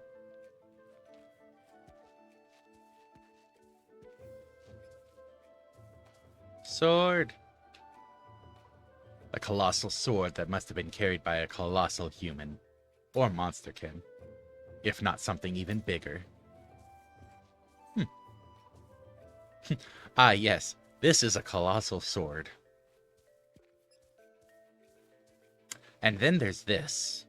Sword! A colossal sword that must have been carried by a colossal human. Or monsterkin. If not something even bigger. Ah, yes. This is a colossal sword. And then there's this.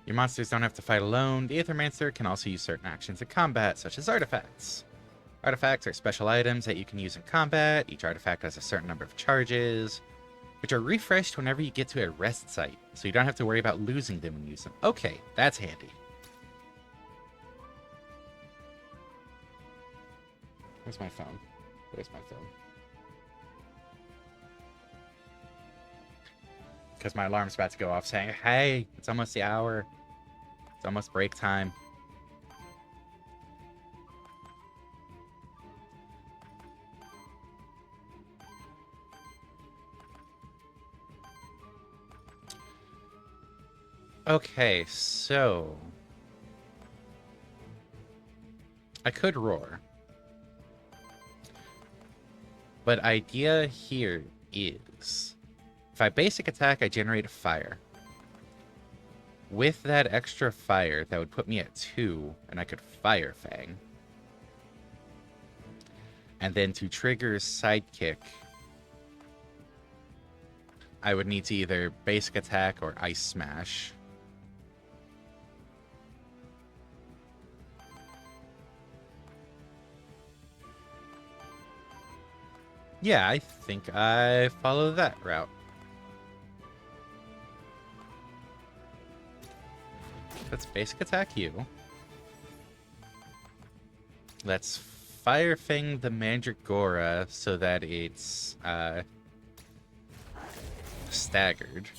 Your monsters don't have to fight alone. The Aethermancer can also use certain actions in combat, such as artifacts. Artifacts are special items that you can use in combat. Each artifact has a certain number of charges, which are refreshed whenever you get to a rest site, so you don't have to worry about losing them when you use them. Okay, that's handy. Where's my phone? Where's my phone? Because my alarm's about to go off saying, hey, it's almost the hour. It's almost break time. Okay, so... I could roar. But idea here is... If I basic attack, I generate a fire. With that extra fire, that would put me at 2, and I could Fire Fang. And then to trigger Sidekick, I would need to either basic attack or Ice Smash. Yeah, I think I follow that route. Let's basic attack you. Let's Fire Fang the Mandragora so that it's staggered.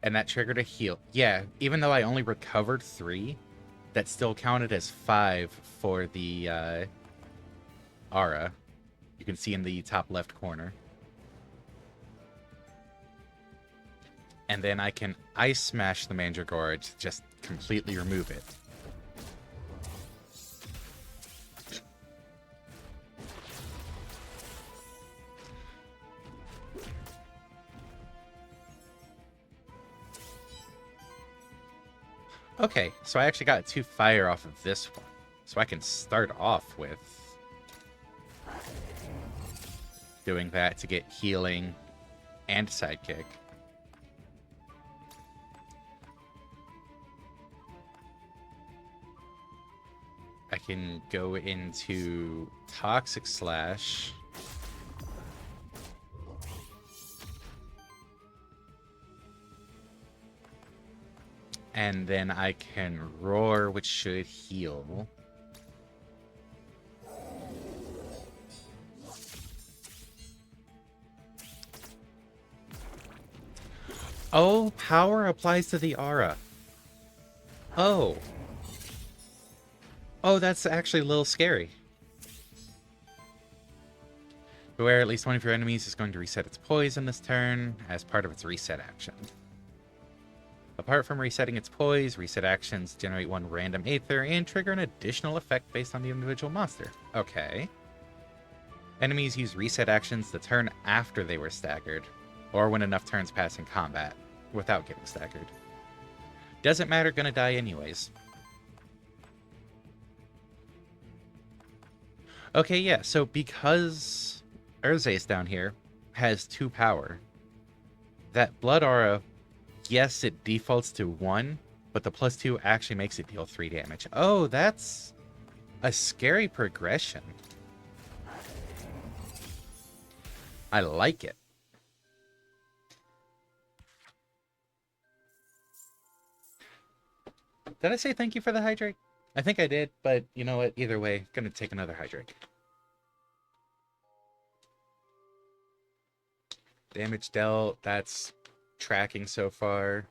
And that triggered a heal. Yeah, even though I only recovered 3, that still counted as 5 for the aura. You can see in the top left corner. And then I can Ice Smash the Mandragora to just completely remove it. Okay, so I actually got 2 fire off of this one. So I can start off with doing that to get healing and sidekick. I can go into Toxic Slash. And then I can Roar, which should heal. Oh, power applies to the aura. Oh. Oh, that's actually a little scary. Beware, at least one of your enemies is going to reset its poison this turn as part of its reset action. Apart from resetting its poise, reset actions generate 1 random Aether and trigger an additional effect based on the individual monster. Okay. Enemies use reset actions the turn after they were staggered, or when enough turns pass in combat, without getting staggered. Doesn't matter, gonna die anyways. Okay, yeah, so because Urza's down here has 2 power, that Blood Aura, yes, it defaults to 1, but the +2 actually makes it deal 3 damage. Oh, that's a scary progression. I like it. Did I say thank you for the hydrate? I think I did, but you know what? Either way, gonna take another hydrate. Damage dealt, that's tracking so far.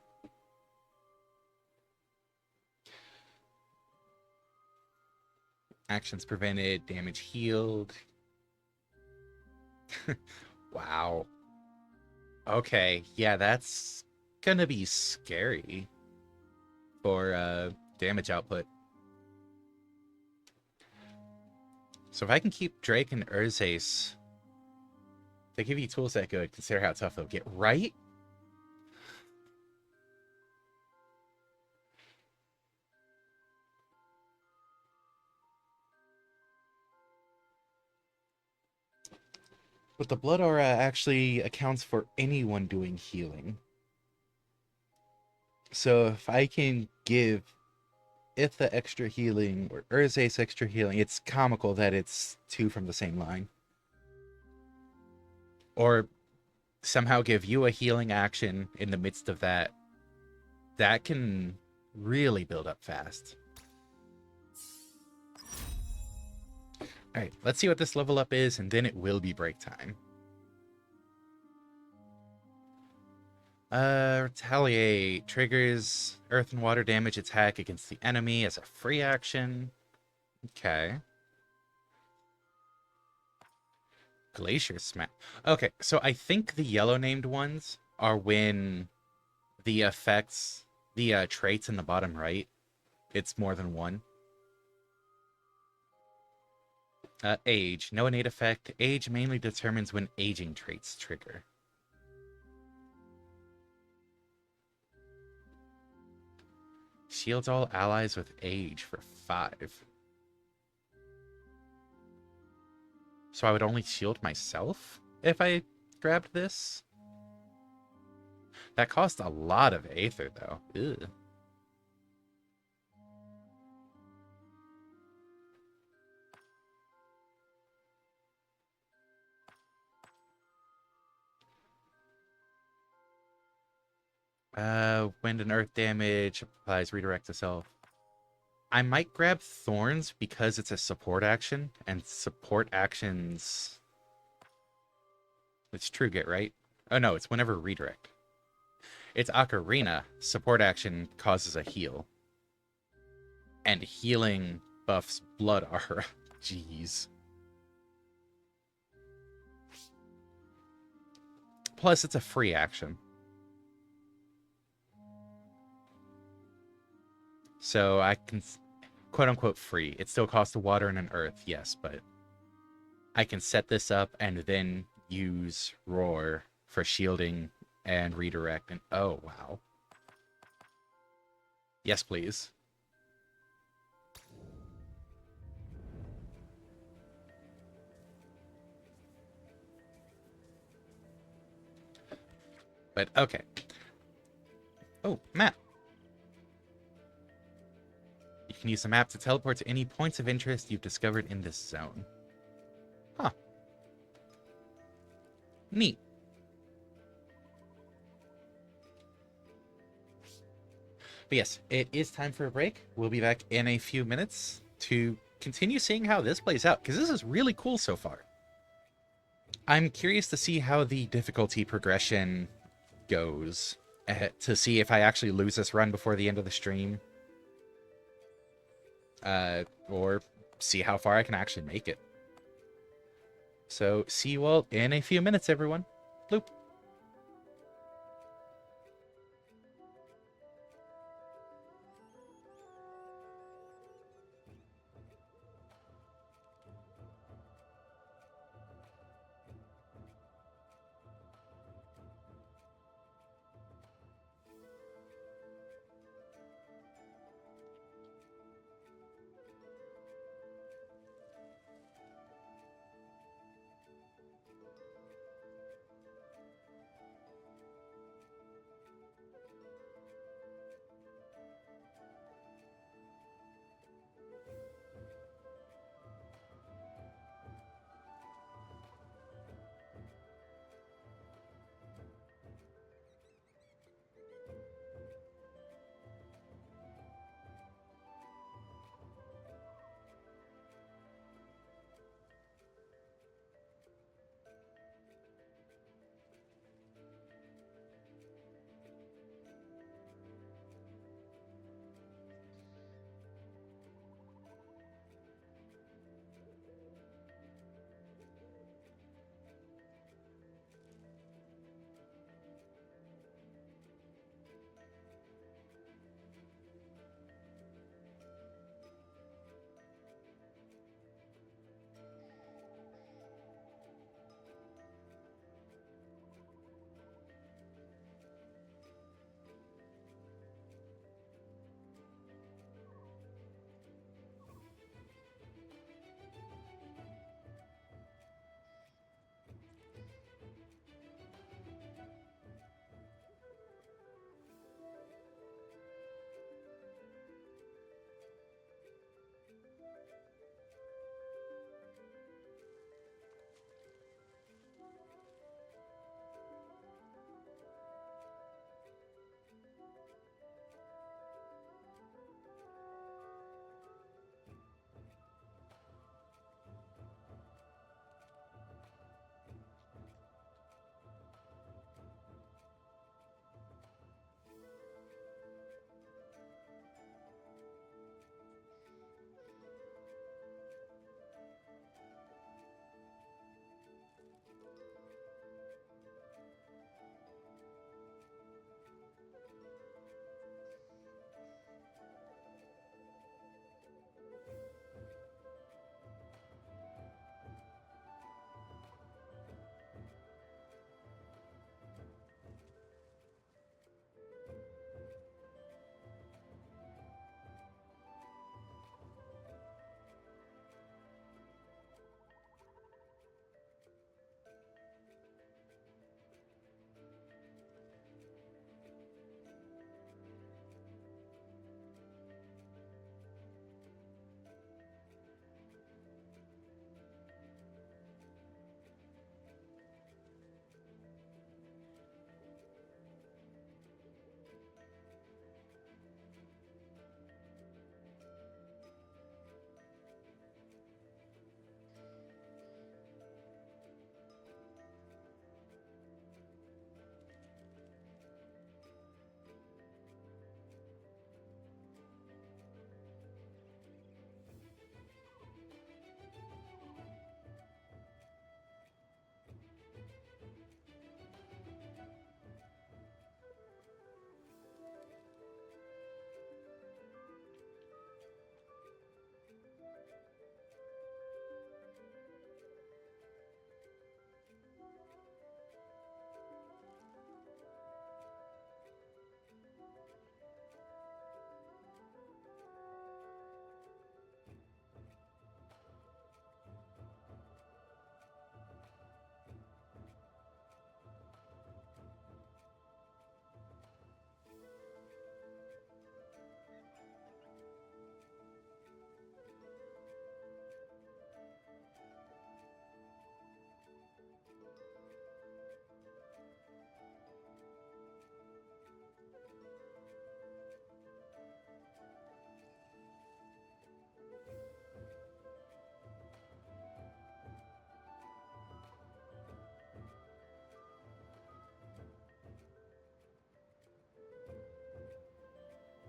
Actions prevented, damage healed. Wow. Okay, yeah, that's gonna be scary for damage output. So if I can keep Drake and Urzace, they give you tools that good, consider how tough they'll get, right? But the Blood Aura actually accounts for anyone doing healing. So if I can give Itha extra healing or Urzace extra healing, it's comical that it's 2 from the same line. Or somehow give you a healing action in the midst of that. That can really build up fast. Alright, let's see what this level up is, and then it will be break time. Retaliate. Triggers earth and water damage attack against the enemy as a free action. Okay. Glacier Smash. Okay, so I think the yellow named ones are when the effects, the traits in the bottom right, it's more than 1. Age. No innate effect. Age mainly determines when aging traits trigger. Shields all allies with age for 5. So I would only shield myself if I grabbed this? That cost a lot of Aether, though. Ew. Wind and earth damage applies redirect to self. I might grab Thorns because it's a support action, and support actions... It's True Grit, right? Oh no, it's whenever redirect. It's Ocarina. Support action causes a heal. And healing buffs Blood Aura. Jeez. Plus, it's a free action. So I can, quote unquote, free. It still costs a water and an earth, yes, but I can set this up and then use Roar for shielding and redirect. And oh, wow. Yes, please. But okay. Oh, map. You can use the map to teleport to any points of interest you've discovered in this zone. Huh. Neat. But yes, it is time for a break. We'll be back in a few minutes to continue seeing how this plays out, because this is really cool so far. I'm curious to see how the difficulty progression goes, to see if I actually lose this run before the end of the stream. Or see how far I can actually make it. So, see you all in a few minutes, everyone. Bloop.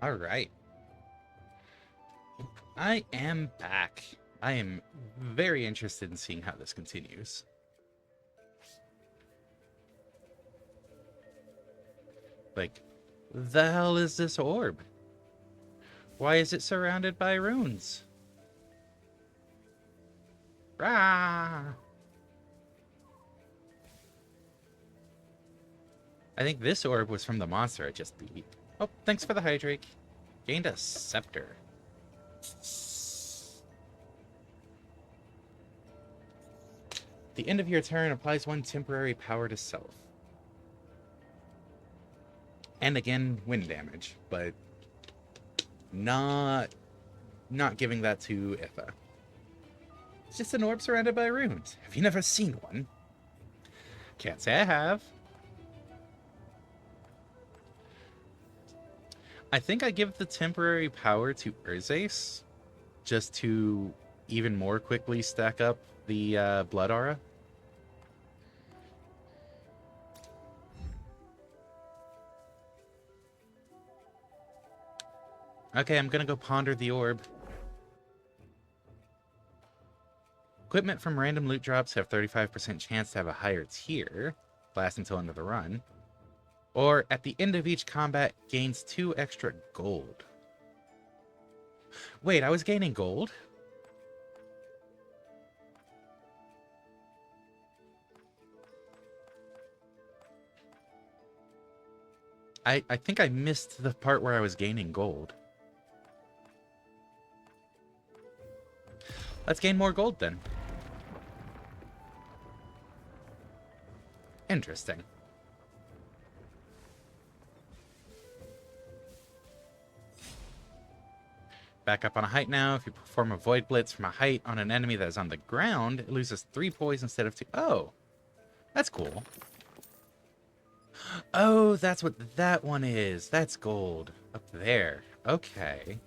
All right. I am back. I am very interested in seeing how this continues. Like, the hell is this orb? Why is it surrounded by runes? Rah! I think this orb was from the monster I just beat. Oh, thanks for the hydrate. Gained a scepter. The end of your turn applies one temporary power to self. And again, wind damage, but not giving that to Itha. It's just an orb surrounded by runes. Have you never seen one? Can't say I have. I think I give the temporary power to Urzace, just to even more quickly stack up the blood aura. Okay, I'm gonna go ponder the orb. Equipment from random loot drops have 35% chance to have a higher tier. Last until end of the run. Or at the end of each combat gains 2 extra gold. Wait, I was gaining gold? I think I missed the part where I was gaining gold. Let's gain more gold then. Interesting. Back up on a height now. If you perform a Void Blitz from a height on an enemy that is on the ground, it loses 3 poise instead of 2. Oh, that's cool. Oh, that's what that one is. That's gold. Up there. Okay.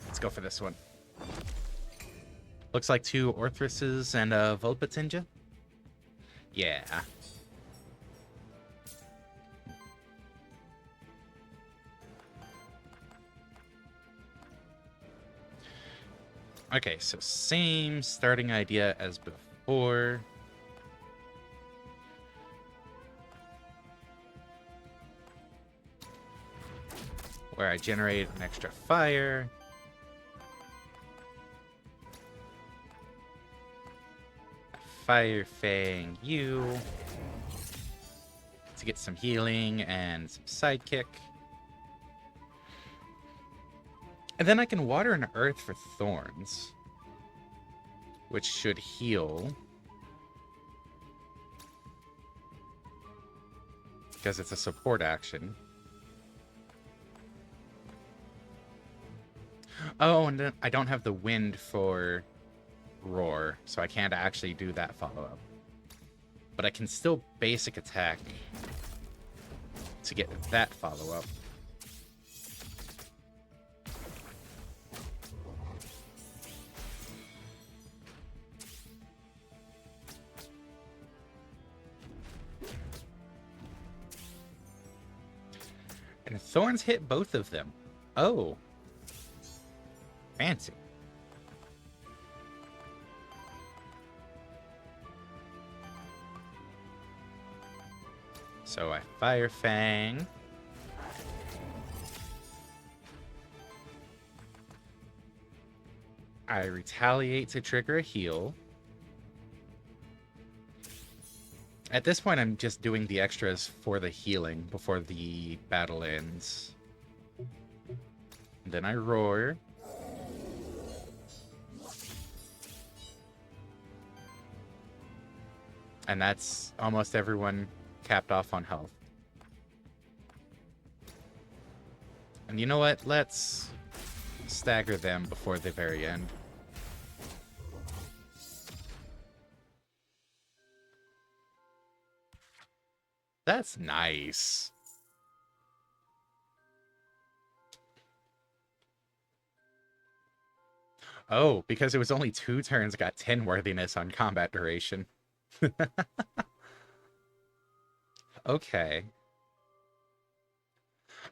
Let's go for this one. Looks like 2 Orthruses and a Volpatinja. Yeah. Okay, so same starting idea as before. Where I generate an extra fire. Fire Fang you to get some healing and some sidekick. And then I can water an earth for thorns, which should heal. Because it's a support action. Oh, and then I don't have the wind for roar, so I can't actually do that follow-up. But I can still basic attack to get that follow-up. And thorns hit both of them. Oh. Fancy. So I Fire Fang. I retaliate to trigger a heal. At this point, I'm just doing the extras for the healing before the battle ends. And then I roar. And that's almost everyone capped off on health. And you know what? Let's stagger them before the very end. That's nice. Oh, because it was only 2 turns, got 10 worthiness on combat duration. Okay.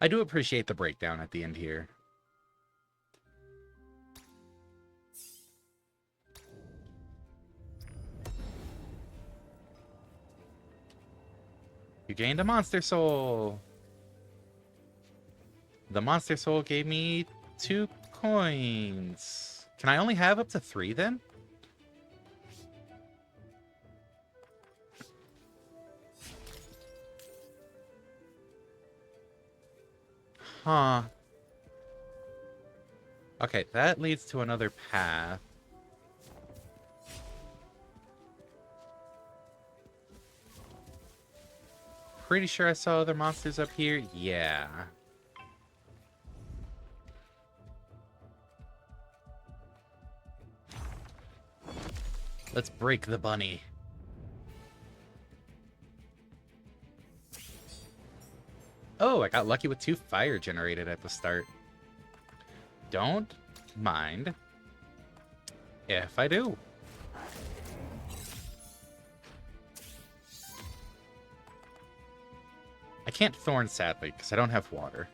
I do appreciate the breakdown at the end here. You gained a monster soul. The monster soul gave me 2 coins. Can I only have up to 3 then? Huh. Okay, that leads to another path. Pretty sure I saw other monsters up here. Yeah. Let's break the bunny. Oh, I got lucky with 2 fire generated at the start. Don't mind if I do. I can't thorn, sadly, because I don't have water.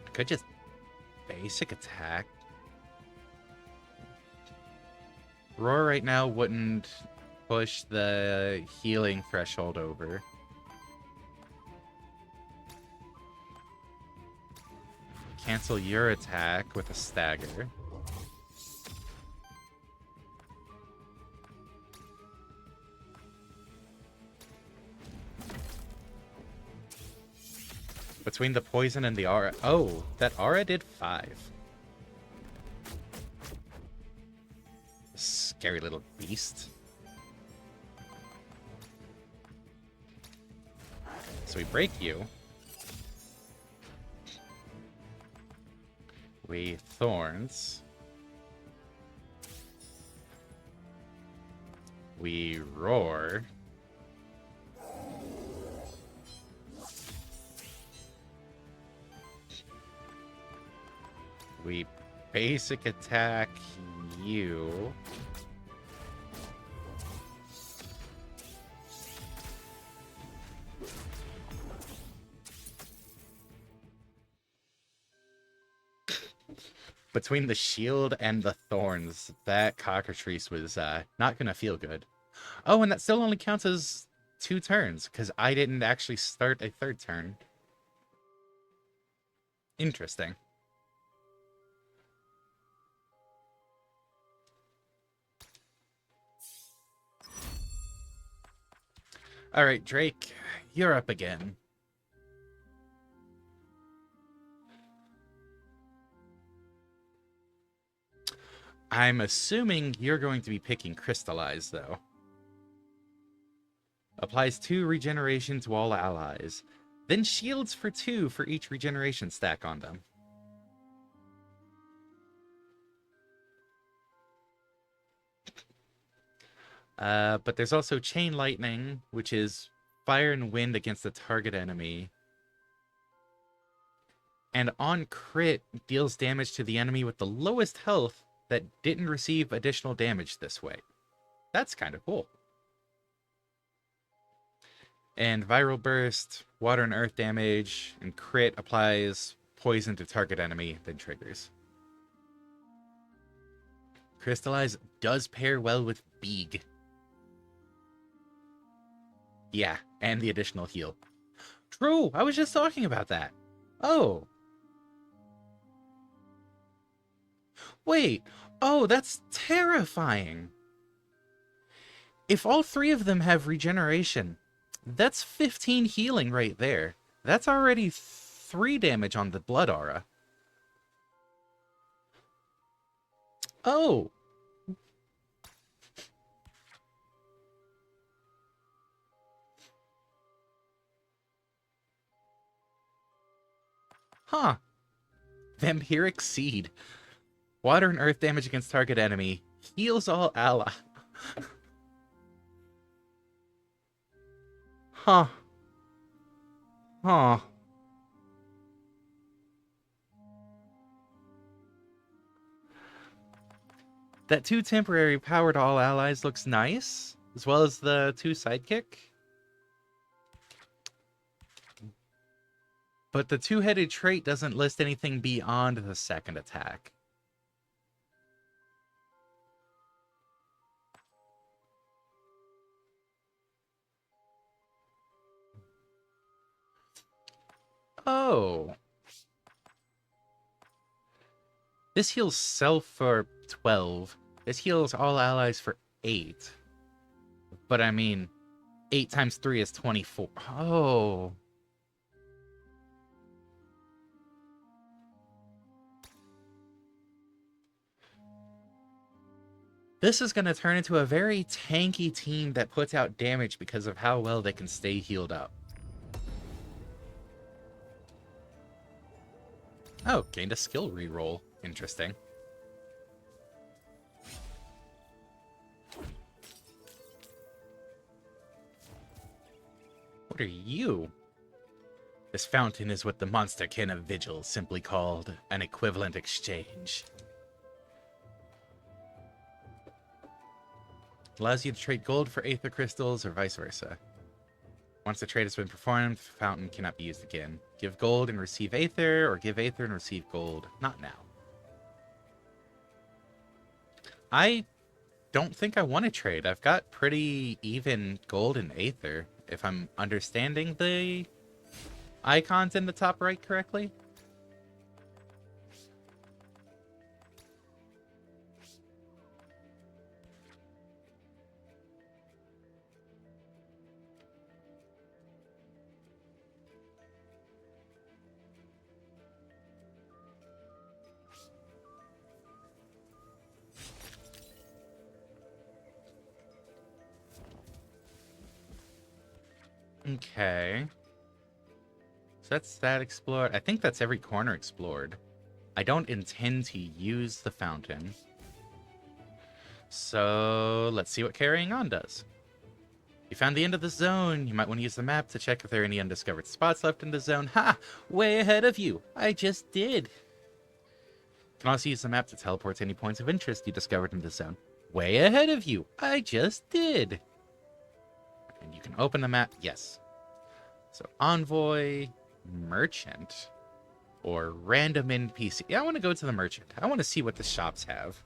I could just basic attack. Roar right now wouldn't push the healing threshold over. Cancel your attack with a stagger. Between the poison and the aura. Oh, that aura did 5. Scary little beast. So we break you. We thorns. We roar. We basic attack you. Between the shield and the thorns, that cockatrice was not gonna feel good. Oh, and that still only counts as 2 turns, because I didn't actually start a 3rd turn. Interesting. All right, Drake, you're up again. I'm assuming you're going to be picking Crystallize, though. Applies 2 regeneration to all allies. Then shields for 2 for each regeneration stack on them. But there's also Chain Lightning, which is fire and wind against the target enemy. And on crit, deals damage to the enemy with the lowest health that didn't receive additional damage this way. That's kind of cool. And Viral Burst, water and earth damage, and crit applies poison to target enemy, then triggers. Crystallize does pair well with Beeg. Yeah, and the additional heal. True, I was just talking about that. Oh. Wait. Oh, that's terrifying. If all 3 of them have regeneration, that's 15 healing right there. That's already 3 damage on the blood aura. Oh. Huh. Vampiric Seed. Water and earth damage against target enemy. Heals all ally. Huh. Huh. That 2 temporary power to all allies looks nice, as well as the 2 sidekick. But the 2-headed trait doesn't list anything beyond the second attack. Oh. This heals self for 12. This heals all allies for 8. But I mean, 8 times 3 is 24. Oh. This is going to turn into a very tanky team that puts out damage because of how well they can stay healed up. Oh, gained a skill reroll. Interesting. What are you? This fountain is what the monster kin of Vigil simply called an equivalent exchange. Allows you to trade gold for Aether crystals or vice versa. Once the trade has been performed, the fountain cannot be used again. Give gold and receive Aether, or give Aether and receive gold. Not now. I don't think I want to trade. I've got pretty even gold and Aether, if I'm understanding the icons in the top right correctly. Okay. So that's that explored. I think that's every corner explored. I don't intend to use the fountain. So let's see what carrying on does. You found the end of the zone. You might want to use the map to check if there are any undiscovered spots left in the zone. Ha! Way ahead of you. I just did. You can also use the map to teleport to any points of interest you discovered in the zone. Way ahead of you. I just did. And you can open the map. Yes. So envoy, merchant, or random NPC. Yeah, I want to go to the merchant. I want to see what the shops have.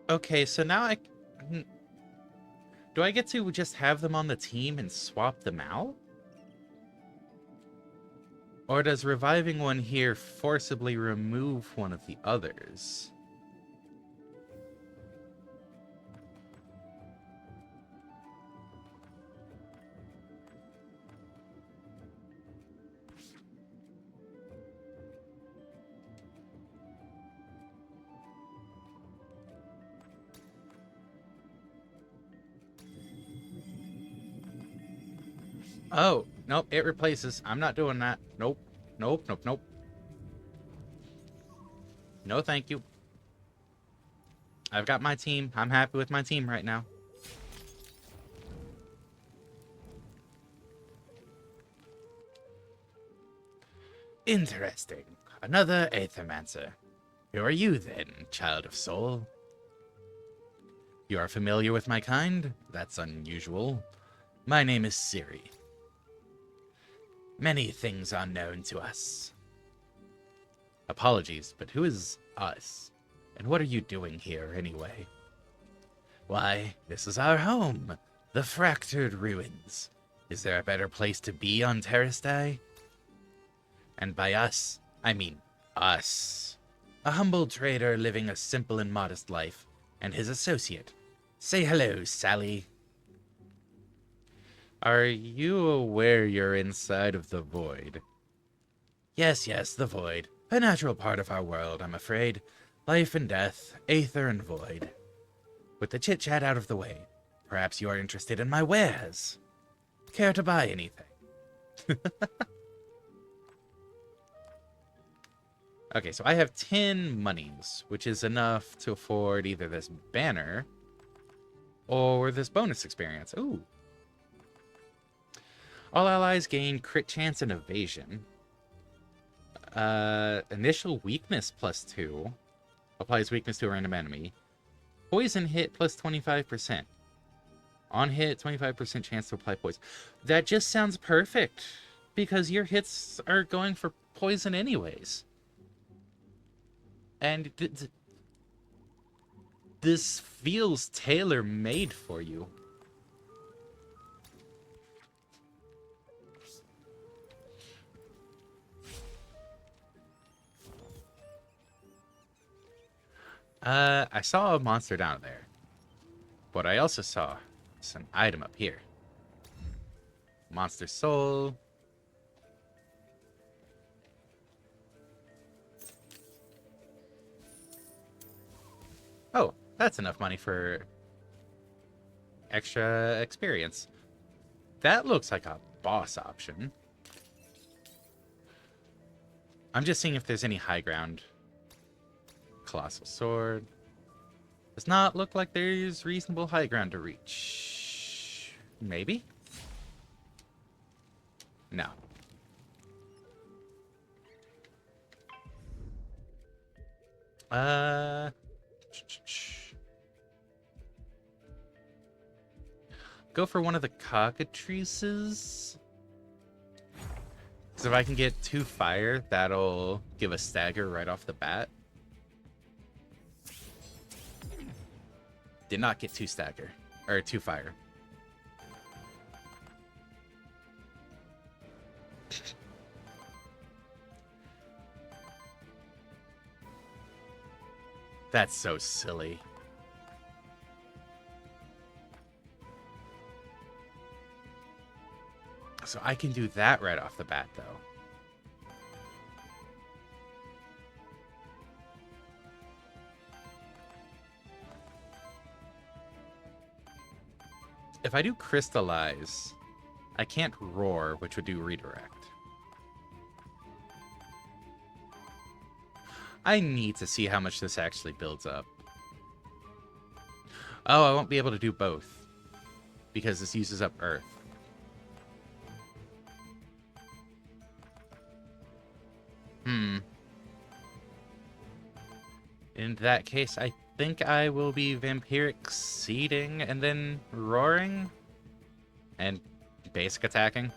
Okay, so now do I get to just have them on the team and swap them out? Or does reviving one here forcibly remove one of the others? Oh, nope, it replaces. I'm not doing that. Nope, nope, nope, nope. No, thank you. I've got my team. I'm happy with my team right now. Interesting. Another Aethermancer. Who are you then, child of soul? You are familiar with my kind? That's unusual. My name is Siri. Many things are known to us. Apologies, but who is us? And what are you doing here, anyway? Why, this is our home, the Fractured Ruins. Is there a better place to be on Terrastai? And by us, I mean us. A humble trader living a simple and modest life, and his associate. Say hello, Sally. Are you aware you're inside of the Void? Yes, yes, the Void. A natural part of our world, I'm afraid. Life and death, Aether and Void. With the chit-chat out of the way, perhaps you are interested in my wares. Care to buy anything? Okay, so I have 10 monies, which is enough to afford either this banner or this bonus experience. Ooh. All allies gain crit chance and evasion. Initial weakness +2. Applies weakness to a random enemy. Poison hit plus 25%. On hit, 25% chance to apply poison. That just sounds perfect, because your hits are going for poison anyways. And this feels tailor-made for you. I saw a monster down there. But I also saw some item up here. Monster soul. Oh, that's enough money for extra experience. That looks like a boss option. I'm just seeing if there's any high ground. Colossal sword. Does not look like there's reasonable high ground to reach. Maybe? No. Go for one of the cockatrices. Because if I can get 2 fire, that'll give a stagger right off the bat. Did not get 2 stagger. Or 2 fire. That's so silly. So I can do that right off the bat, though. If I do crystallize, I can't roar, which would do redirect. I need to see how much this actually builds up. Oh, I won't be able to do both, because this uses up earth. In that case, I think I will be vampiric seeding and then roaring and basic attacking.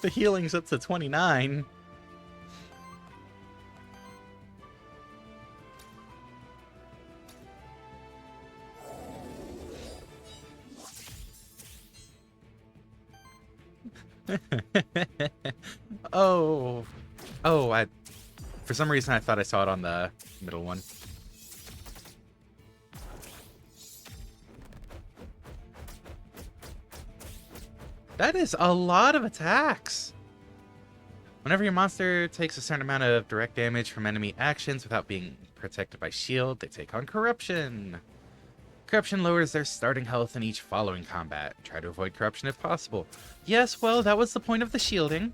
The healing's up to 29. Oh, for some reason I thought I saw it on the middle one. That is a lot of attacks. Whenever your monster takes a certain amount of direct damage from enemy actions without being protected by shield, they take on corruption. Corruption lowers their starting health in each following combat. Try to avoid corruption if possible. Yes, well, that was the point of the shielding.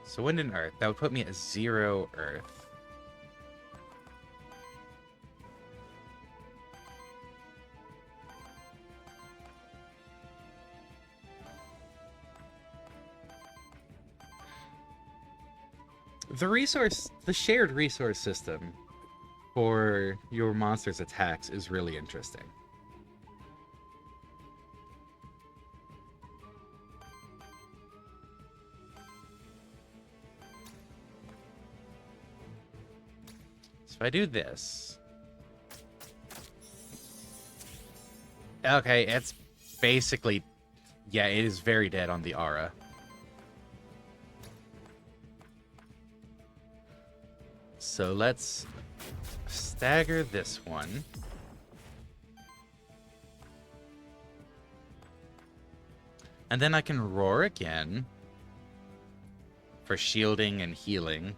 So wind and earth. That would put me at 0 earth. The shared resource system for your monster's attacks is really interesting. So if I do this, Okay, it's basically... Yeah, it is very dead on the aura. So let's stagger this one. And then I can roar again for shielding and healing.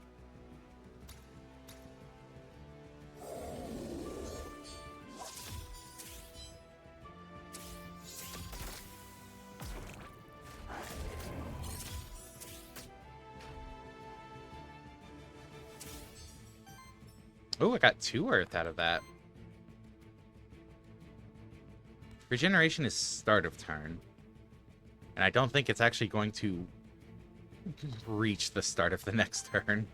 Oh, I got 2 earth out of that. Regeneration is start of turn. And I don't think it's actually going to reach the start of the next turn.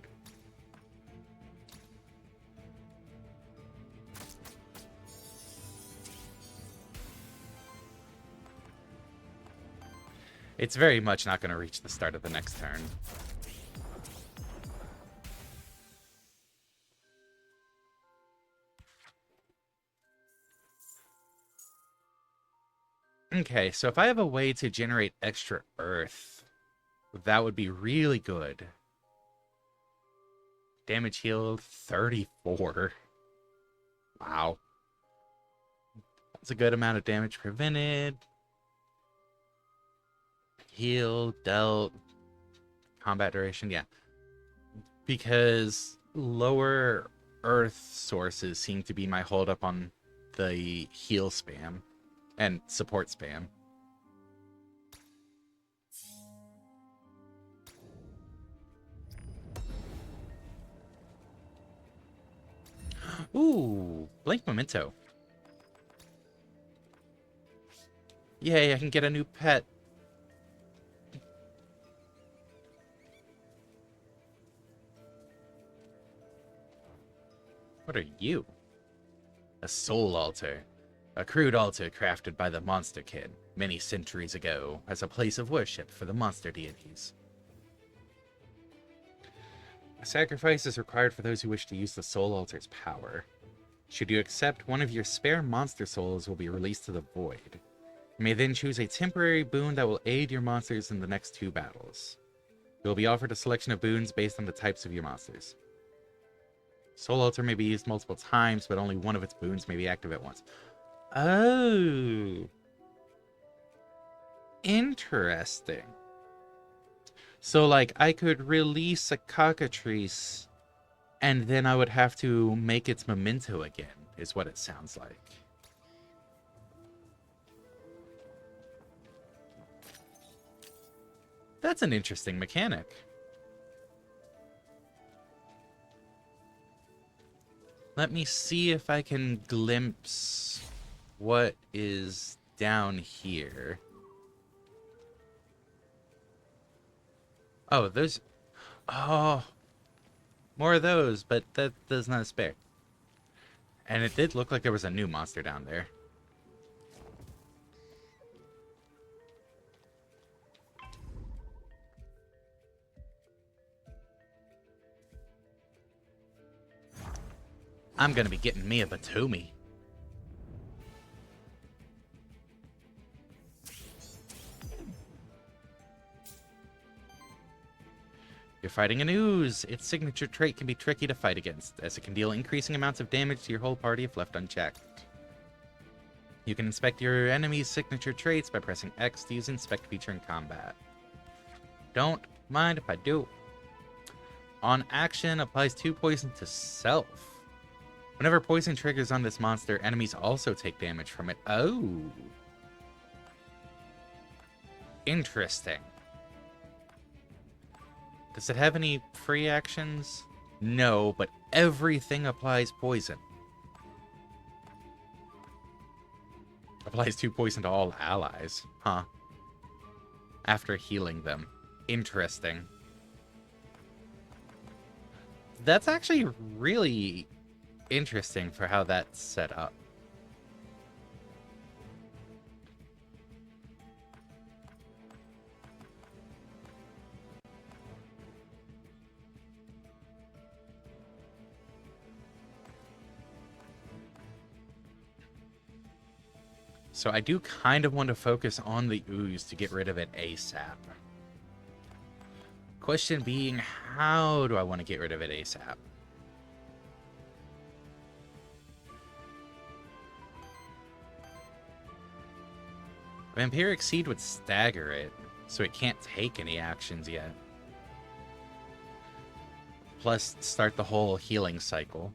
It's very much not going to reach the start of the next turn. Okay, so if I have a way to generate extra earth, that would be really good. Damage healed 34. Wow. That's a good amount of damage prevented. Heal, dealt, combat duration, yeah. Because lower earth sources seem to be my holdup on the heal spam and support spam. Ooh, blank memento. Yay, I can get a new pet. What are you? A soul altar. A crude altar crafted by the Monster Kid many centuries ago as a place of worship for the monster deities. A sacrifice is required for those who wish to use the soul altar's power. Should you accept, one of your spare monster souls will be released to the void. You may then choose a temporary boon that will aid your monsters in the next 2 battles. You will be offered a selection of boons based on the types of your monsters. Soul Altar may be used multiple times, but only one of its boons may be active at once. Oh. Interesting. So, like, I could release a cockatrice, and then I would have to make its memento again, is what it sounds like. That's an interesting mechanic. Let me see if I can glimpse what is down here. Oh, those... Oh, more of those, but that does not spare. And it did look like there was a new monster down there. I'm gonna be getting me a Batumi. You're fighting an ooze. Its signature trait can be tricky to fight against, as it can deal increasing amounts of damage to your whole party if left unchecked. You can inspect your enemy's signature traits by pressing X to use Inspect feature in combat. Don't mind if I do. On action, applies 2 poison to self. Whenever poison triggers on this monster, enemies also take damage from it. Oh. Interesting. Does it have any free actions? No, but everything applies poison. Applies 2 poison to all allies. Huh. After healing them. Interesting. That's actually really interesting for how that's set up. So I do kind of want to focus on the ooze to get rid of it ASAP. Question being, how do I want to get rid of it ASAP? Vampiric Seed would stagger it, so it can't take any actions yet. Plus, start the whole healing cycle.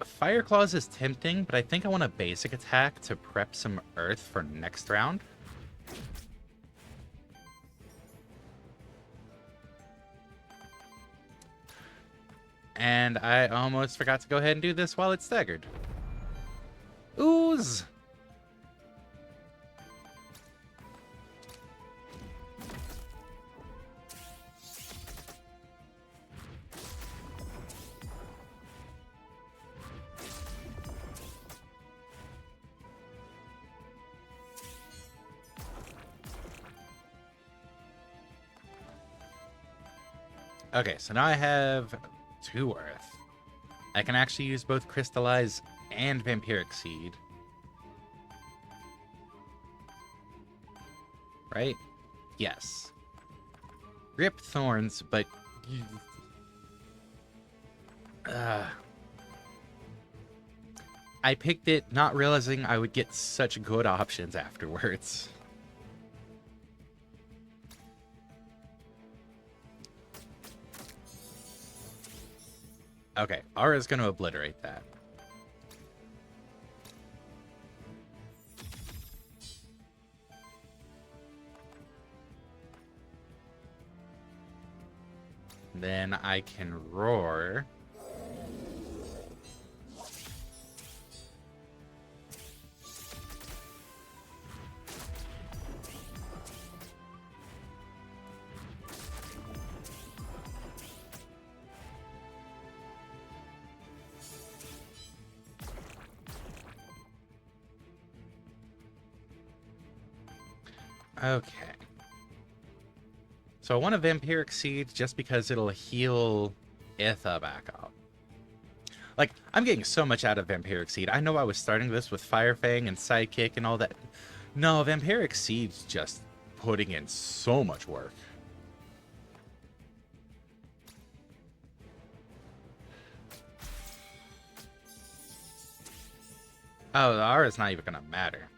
Fire Claws is tempting, but I think I want a basic attack to prep some earth for next round. And I almost forgot to go ahead and do this while it's staggered. Ooze! Okay, so now I have 2 earth. I can actually use both Crystallize and Vampiric Seed. Right? Yes. Rip Thorns, but... I picked it not realizing I would get such good options afterwards. Okay, Aura's going to obliterate that. Then I can roar. Okay. So I want a Vampiric Seed just because it'll heal Itha back up. Like, I'm getting so much out of Vampiric Seed. I know I was starting this with Fire Fang and Sidekick and all that. No, Vampiric Seed's just putting in so much work. Oh, the Aura's not even gonna matter.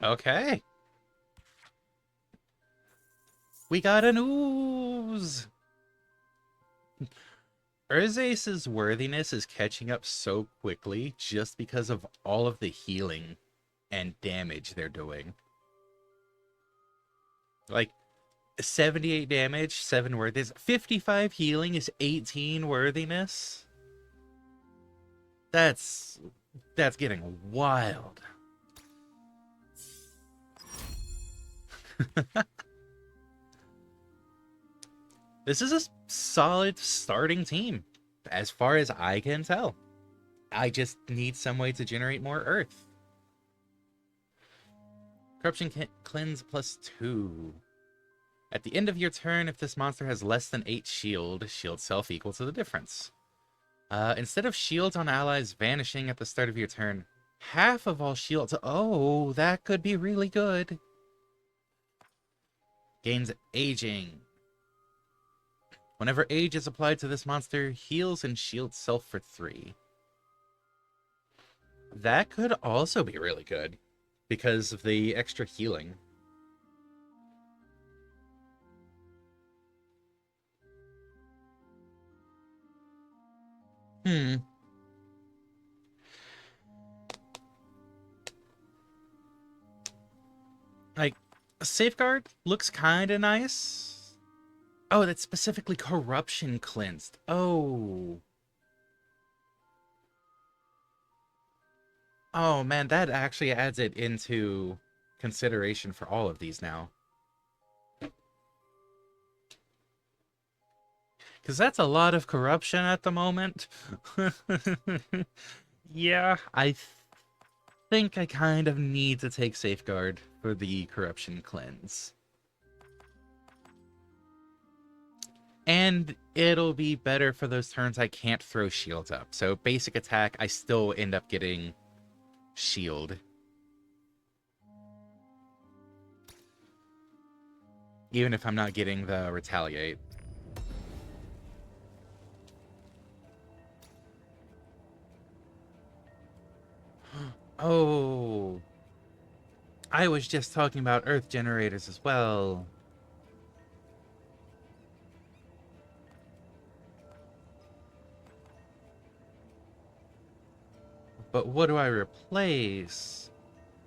Okay. We got an ooze! Urzace's worthiness is catching up so quickly just because of all of the healing and damage they're doing. Like, 78 damage, 7 worthiness. 55 healing is 18 worthiness. That's getting wild. This is a solid starting team, as far as I can tell. I just need some way to generate more earth. Corruption Cleanse +2. At the end of your turn, if this monster has less than 8 shield self equal to the difference. Instead of shields on allies vanishing at the start of your turn, half of all shields... Oh, that could be really good. Gains aging. Whenever age is applied to this monster, heals and shields self for 3. That could also be really good because of the extra healing. Like, Safeguard looks kind of nice. Oh, that's specifically Corruption Cleansed. Oh. Oh, man, that actually adds it into consideration for all of these now. Because that's a lot of corruption at the moment. Yeah, I think I kind of need to take Safeguard for the corruption cleanse. And it'll be better for those turns I can't throw shields up. So basic attack, I still end up getting shield. Even if I'm not getting the retaliate. Oh, I was just talking about earth generators as well. But what do I replace?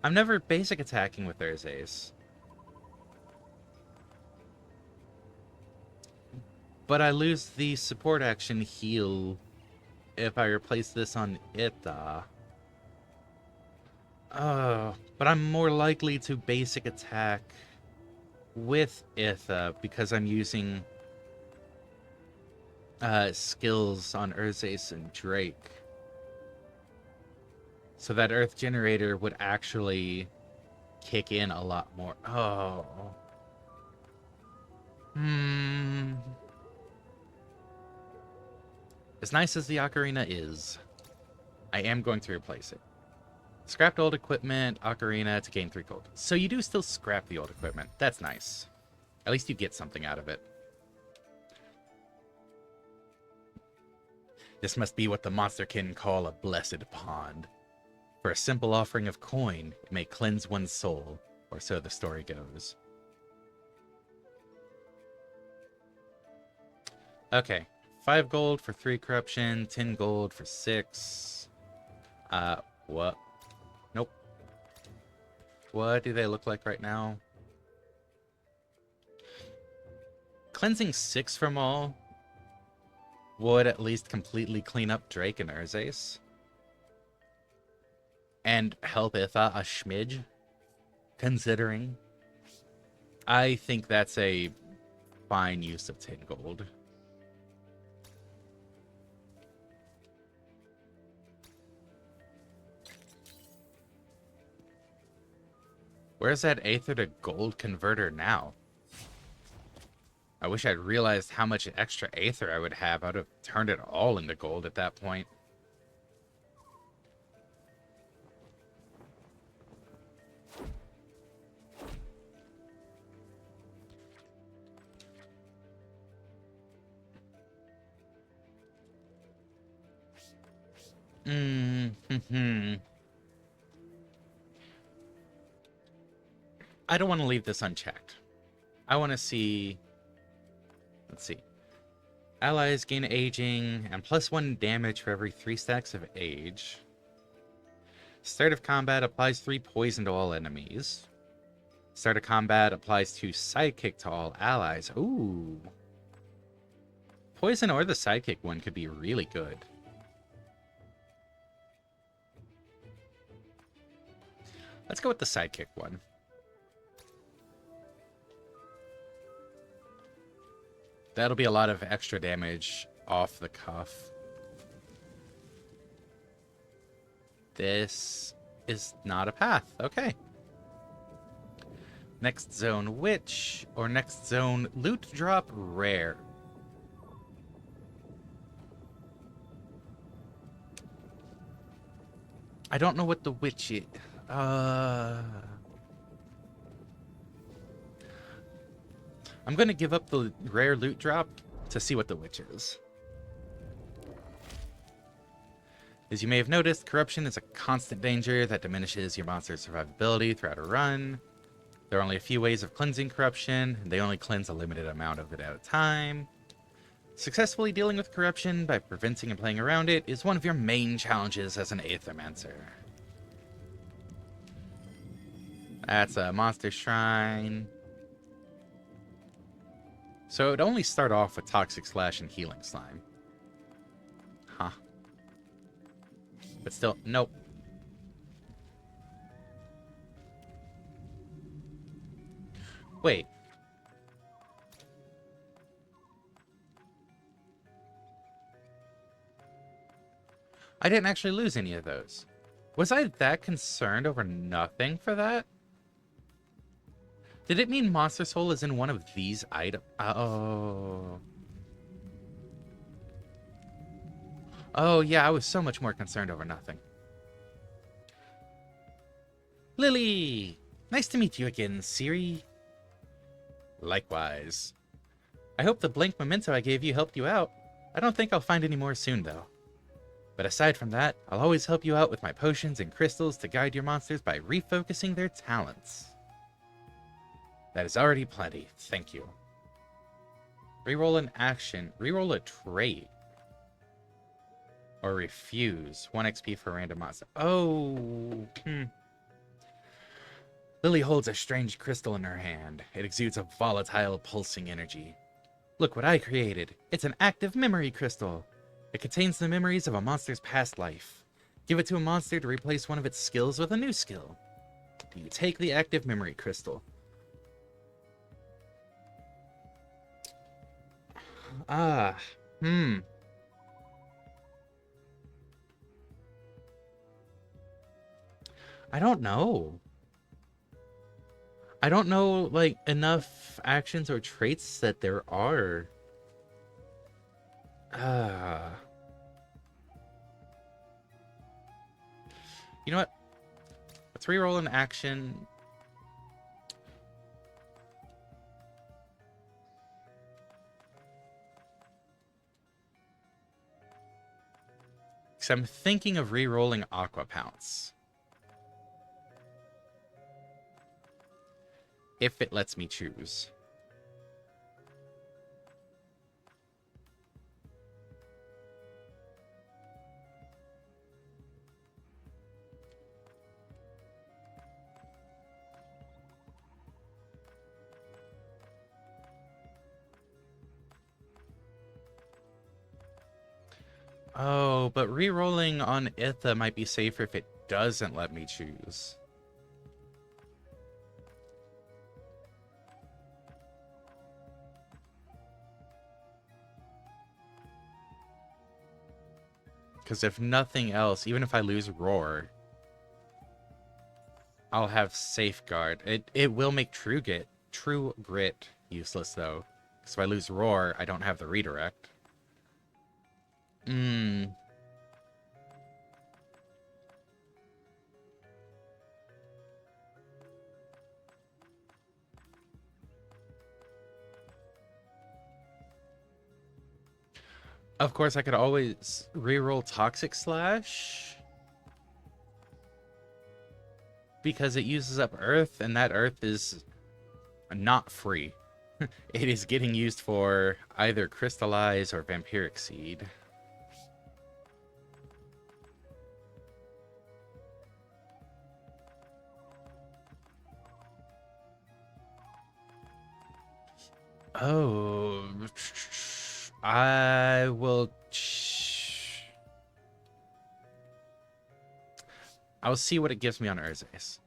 I'm never basic attacking with Thursdays. But I lose the support action heal if I replace this on Itha. But I'm more likely to basic attack with Itha because I'm using skills on Urzace and Drake. So that Earth Generator would actually kick in a lot more. Oh. As nice as the Ocarina is, I am going to replace it. Scrapped old equipment, Ocarina to gain 3 gold. So you do still scrap the old equipment. That's nice. At least you get something out of it. This must be what the monsterkin call a blessed pond. For a simple offering of coin, it may cleanse one's soul, or so the story goes. Okay, 5 gold for 3 corruption, 10 gold for 6. What? Nope. What do they look like right now? Cleansing 6 from all would at least completely clean up Drake and Urzace. And help Itha a smidge, considering. I think that's a fine use of 10 gold. Where's that Aether to gold converter now? I wish I'd realized how much extra Aether I would have. I would have turned it all into gold at that point. I don't want to leave this unchecked. I want to see... Let's see. Allies gain aging and +1 damage for every 3 stacks of age. Start of combat applies 3 poison to all enemies. Start of combat applies 2 sidekick to all allies. Ooh. Poison or the sidekick one could be really good. Let's go with the sidekick one. That'll be a lot of extra damage off the cuff. This is not a path. Okay. Next zone witch, or next zone loot drop rare. I don't know what the witch is. I'm going to give up the rare loot drop to see what the witch is. As you may have noticed, corruption is a constant danger that diminishes your monster's survivability throughout a run. There are only a few ways of cleansing corruption, and they only cleanse a limited amount of it at a time. Successfully dealing with corruption by preventing and playing around it is one of your main challenges as an Aethermancer. That's a monster shrine. So it would only start off with Toxic Slash and Healing Slime. Huh. But still, nope. Wait. I didn't actually lose any of those. Was I that concerned over nothing for that? Did it mean Monster Soul is in one of these items? Oh. Oh, yeah, I was so much more concerned over nothing. Lily! Nice to meet you again, Siri. Likewise. I hope the blank memento I gave you helped you out. I don't think I'll find any more soon, though. But aside from that, I'll always help you out with my potions and crystals to guide your monsters by refocusing their talents. That is already plenty, thank you. Reroll an action. Reroll a trait. Or refuse. 1 XP for random monster. Oh, Lily holds a strange crystal in her hand. It exudes a volatile, pulsing energy. Look what I created. It's an active memory crystal. It contains the memories of a monster's past life. Give it to a monster to replace one of its skills with a new skill. Do you take the active memory crystal? I don't know. I don't know, like, enough actions or traits that there are. You know what? Let's reroll an action. Because I'm thinking of rerolling Aqua Pounce. If it lets me choose. Oh, but re-rolling on Itha might be safer if it doesn't let me choose. Because if nothing else, even if I lose Roar, I'll have Safeguard. It will make True Grit useless, though. Because if I lose Roar, I don't have the redirect. Of course, I could always reroll Toxic Slash. Because it uses up Earth, and that Earth is not free. It is getting used for either Crystallize or Vampiric Seed. Oh, I will. I'll see what it gives me on Urza's.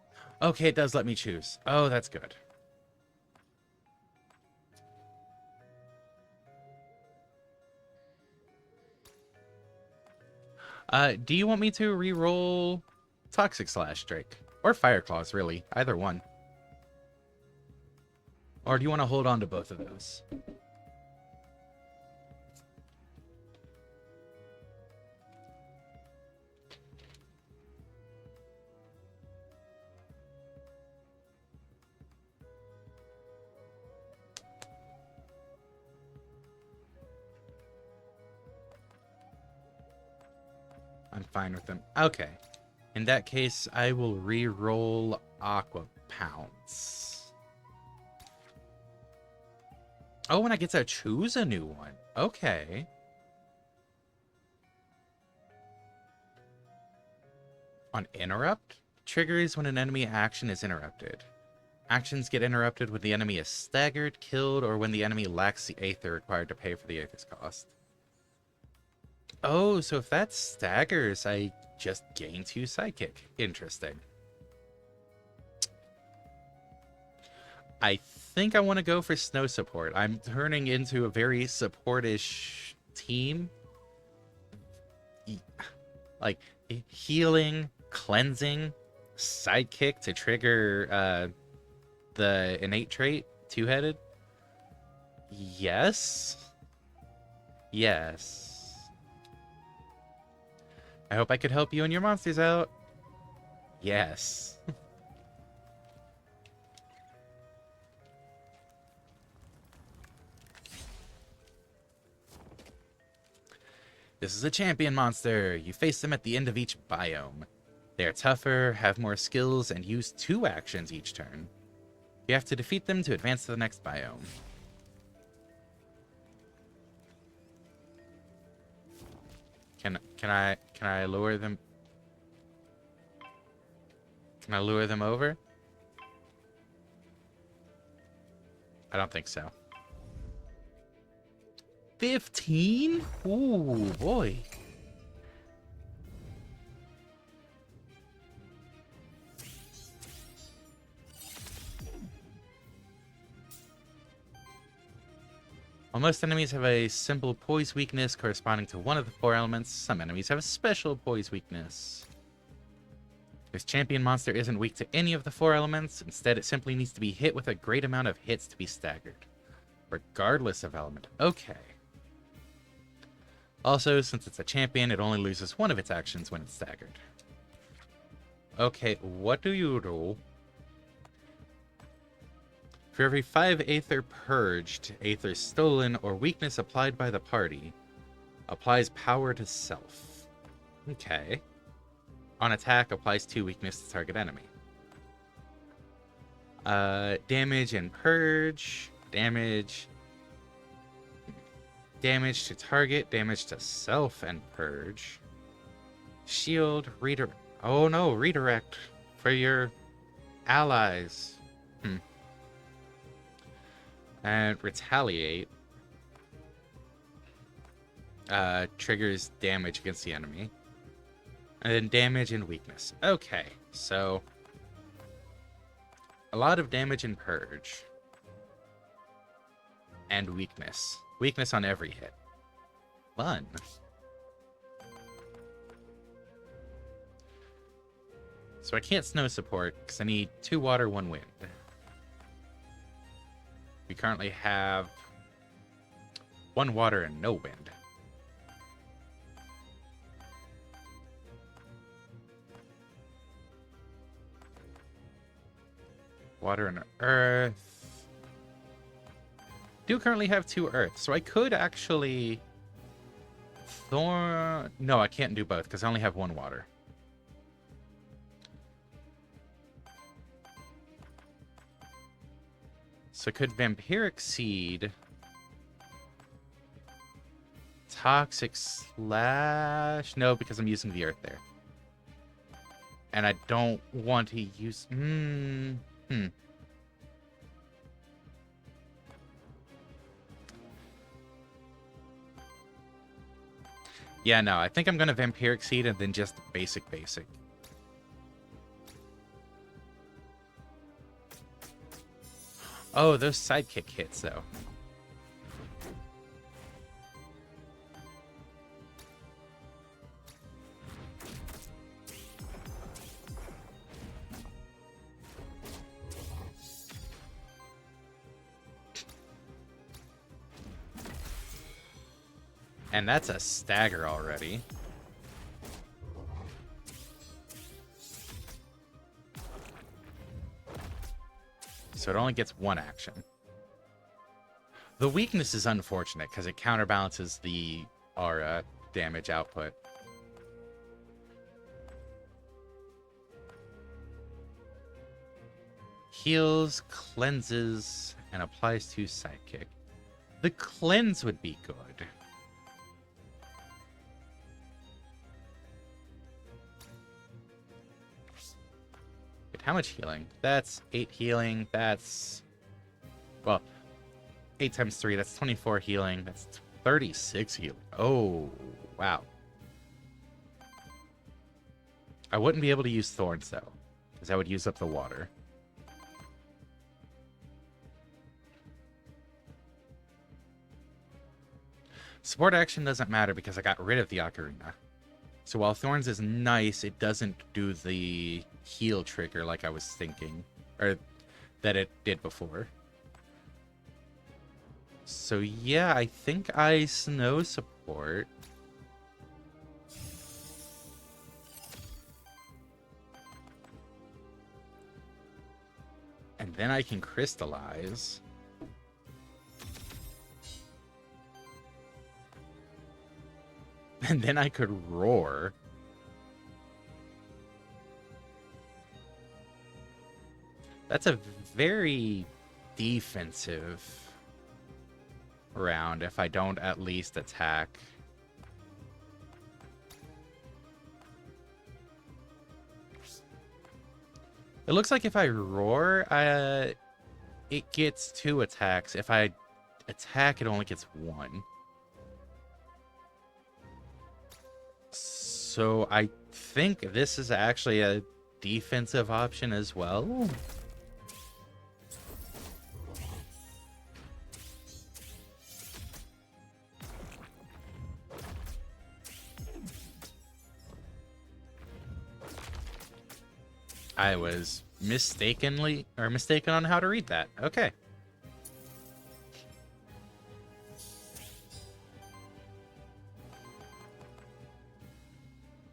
Okay, it does let me choose. Oh, that's good. Do you want me to re-roll Toxic Slash, Drake? Or Fire Claws, really. Either one. Or do you want to hold on to both of those? I'm fine with them. Okay. In that case, I will re-roll Aqua Pounce. Oh, and I get to choose a new one. Okay. On Interrupt? Triggers when an enemy action is interrupted. Actions get interrupted when the enemy is staggered, killed, or when the enemy lacks the Aether required to pay for the Aether's cost. Oh, so if that staggers, I just gain 2 Psychic. Interesting. I think I want to go for snow support. I'm turning into a very supportish team. Like healing, cleansing, sidekick to trigger the innate trait, two-headed. Yes. Yes. I hope I could help you and your monsters out. Yes. This is a champion monster. You face them at the end of each biome. They are tougher, have more skills, and use 2 actions each turn. You have to defeat them to advance to the next biome. Can I lure them? Can I lure them over? I don't think so. 15? Ooh, boy. While most enemies have a simple poise weakness corresponding to one of the 4 elements, some enemies have a special poise weakness. This champion monster isn't weak to any of the 4 elements. Instead, it simply needs to be hit with a great amount of hits to be staggered, regardless of element. Okay. Also, since it's a champion, it only loses 1 of its actions when it's staggered. Okay, what do you do? For every 5 Aether purged, Aether stolen, or weakness applied by the party, applies power to self. Okay. On attack, applies 2 weakness to target enemy. Damage and purge. Damage to target, damage to self and purge. Shield, redirect. Oh no, redirect for your allies. And retaliate. Triggers damage against the enemy. And then damage and weakness. Okay, so a lot of damage and purge. And weakness. Weakness on every hit. Fun. So I can't snow support because I need 2 water, 1 wind. We currently have 1 water and no wind. Water and earth. Do currently have 2 earth, so I could actually Thorn. No, I can't do both because I only have 1 water. So could Vampiric Seed, Toxic Slash? No, because I'm using the earth there. And I don't want to use... Yeah, no, I think I'm going to Vampiric Seed and then just basic. Oh, those sidekick hits, though. And that's a stagger already. So it only gets 1 action. The weakness is unfortunate because it counterbalances the aura damage output. Heals, cleanses, and applies to sidekick. The cleanse would be good. How much healing? That's 8 healing. That's... Well, 8 times 3. That's 24 healing. That's 36 healing. Oh, wow. I wouldn't be able to use Thorns, though, because I would use up the water. Support action doesn't matter because I got rid of the Ocarina. So while Thorns is nice, it doesn't do the heal trigger like I was thinking. Or that it did before. So yeah, I think I snow support. And then I can crystallize. And then I could roar. That's a very defensive round if I don't at least attack. It looks like if I roar, it gets 2 attacks. If I attack, it only gets 1. So I think this is actually a defensive option as well. I was mistaken on how to read that. Okay.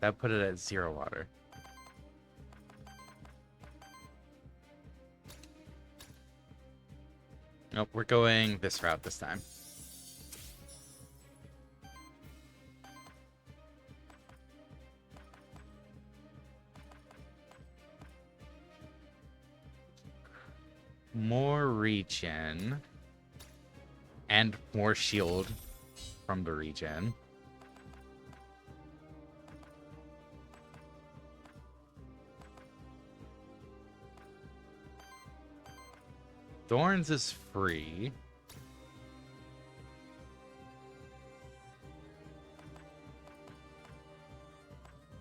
That put it at 0 water. Nope, we're going this route this time. More regen. And more shield from the regen. Thorns is free.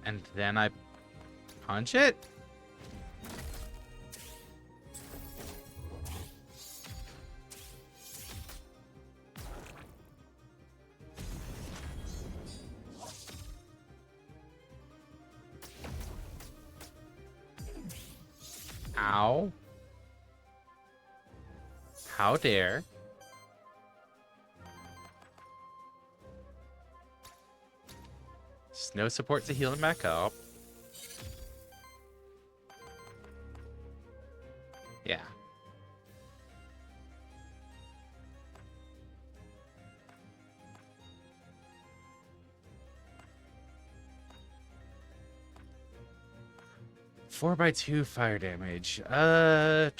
And then I punch it? Ow. How dare. Snow support to heal him back up. Yeah. Four by 2 fire damage. I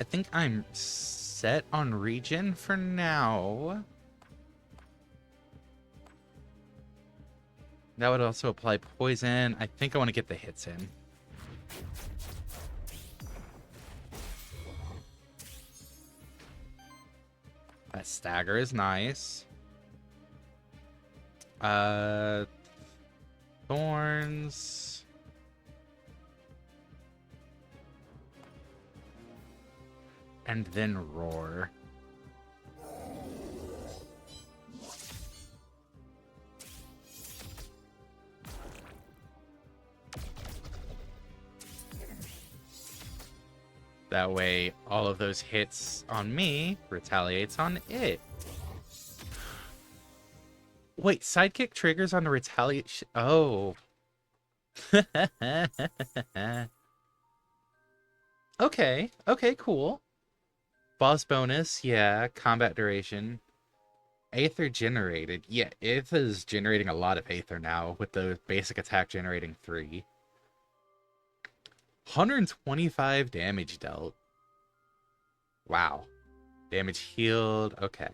think I'm set on regen for now. That would also apply poison. I think I want to get the hits in. That stagger is nice. Thorns. And then roar. That way, all of those hits on me retaliates on it. Wait, sidekick triggers on the retaliation. Oh. Okay. Okay, cool. Boss bonus, yeah. Combat duration. Aether generated. Yeah, Aether is generating a lot of Aether now with the basic attack generating 3. 125 damage dealt. Wow. Damage healed. Okay.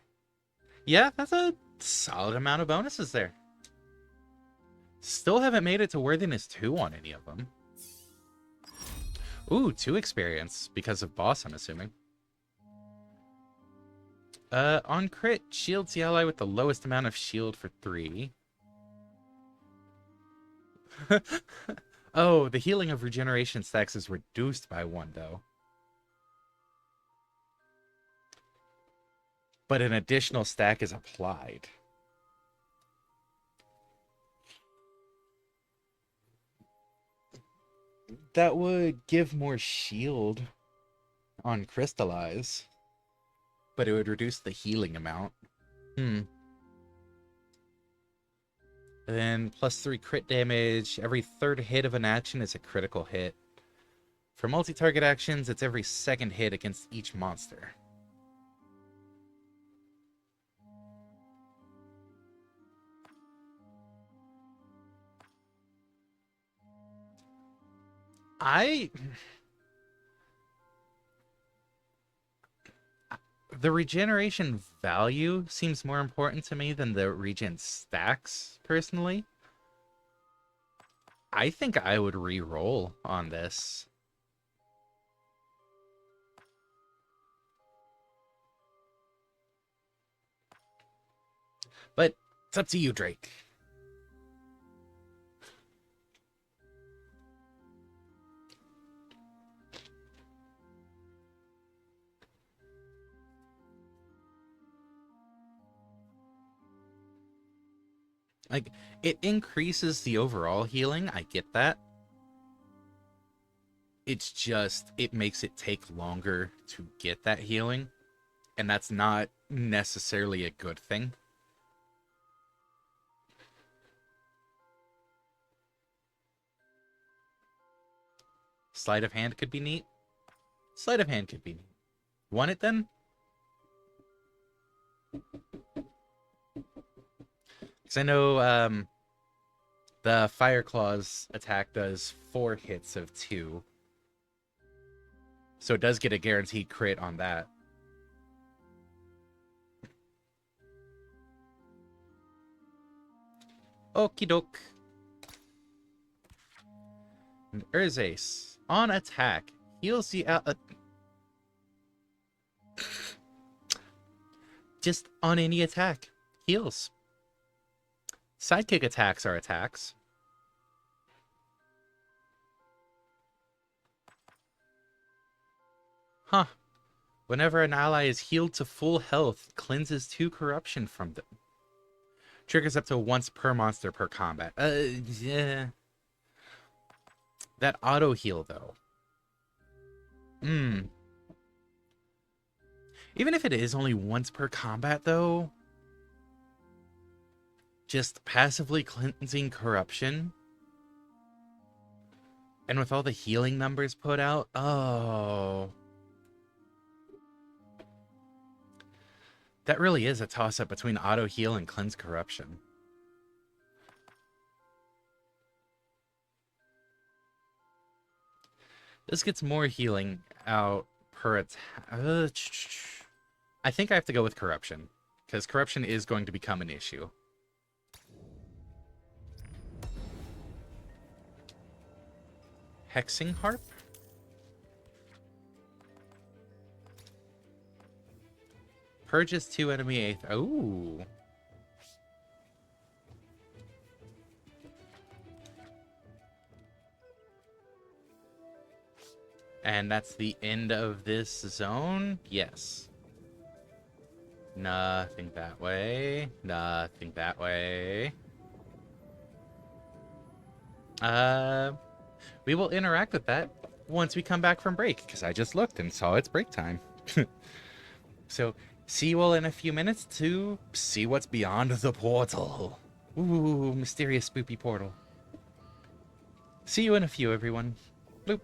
Yeah, that's a solid amount of bonuses there. Still haven't made it to Worthiness 2 on any of them. Ooh, 2 experience because of boss, I'm assuming. On crit, shields the ally with the lowest amount of shield for 3. Oh, the healing of regeneration stacks is reduced by 1, though. but an additional stack is applied. That would give more shield on crystallize, but it would reduce the healing amount. Then +3 crit damage. Every third hit of an action is a critical hit. For multi-target actions, it's every second hit against each monster. The regeneration value seems more important to me than the regen stacks, personally. I think I would re-roll on this. But it's up to you, Drake. Like, it increases the overall healing, I get that. It's just, it makes it take longer to get that healing, and that's not necessarily a good thing. Sleight of hand could be neat. Sleight of hand could be neat. Want it then? Because I know the Fire Claw's attack does 4 hits of 2. So it does get a guaranteed crit on that. Okie doke. And Urzace, on attack, heals the just on any attack, heals. Sidekick attacks are attacks. Huh. Whenever an ally is healed to full health, cleanses 2 corruption from them. Triggers up to once per monster per combat. Yeah. That auto heal, though. Even if it is only once per combat, though, just passively cleansing corruption, and with all the healing numbers put out, oh, that really is a toss-up between auto heal and cleanse corruption. This gets more healing out per attack. I think I have to go with corruption, because corruption is going to become an issue. Hexing Harp? Purges 2 enemy Aethers. Ooh. And that's the end of this zone? Yes. Nothing that way. Nothing that way. We will interact with that once we come back from break, because I just looked and saw it's break time. So, see you all in a few minutes to see what's beyond the portal. Ooh, mysterious spoopy portal. See you in a few, everyone. Bloop.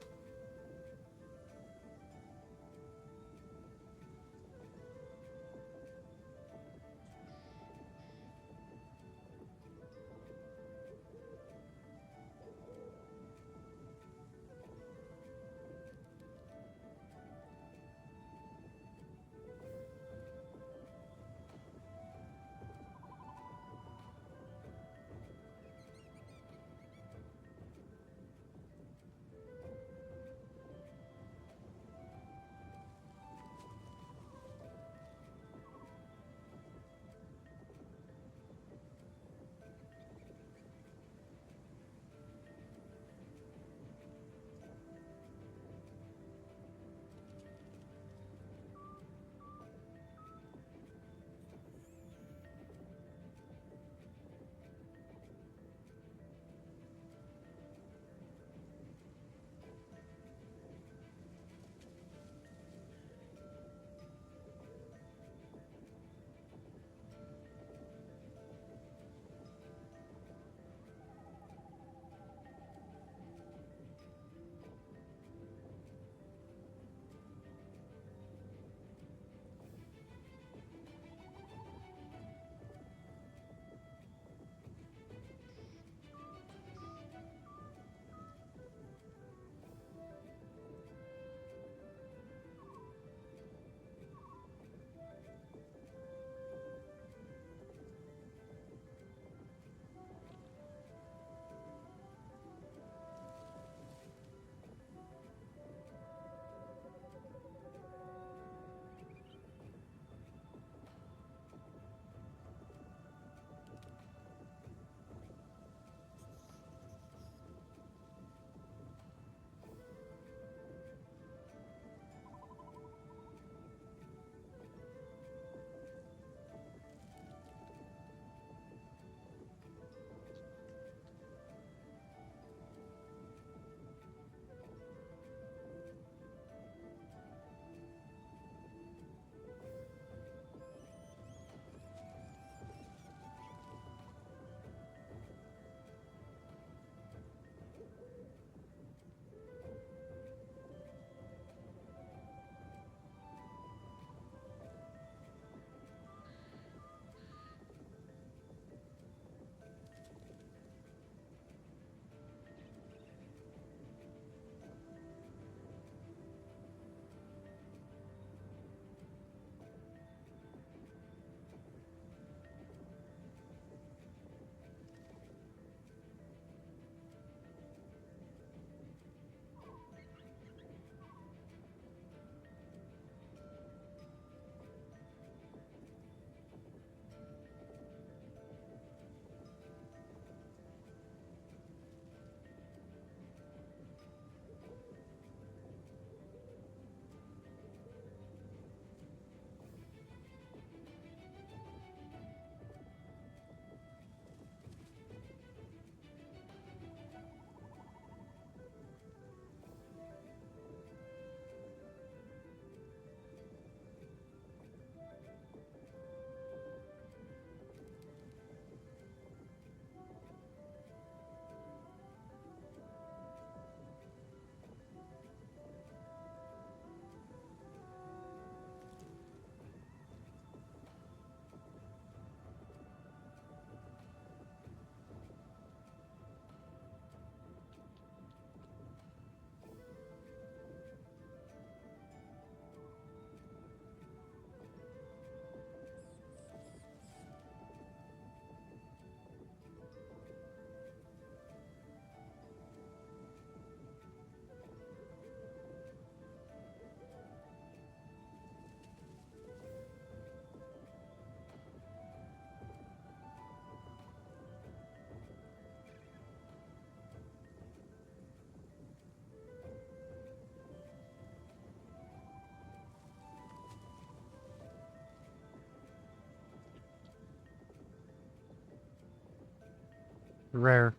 rare.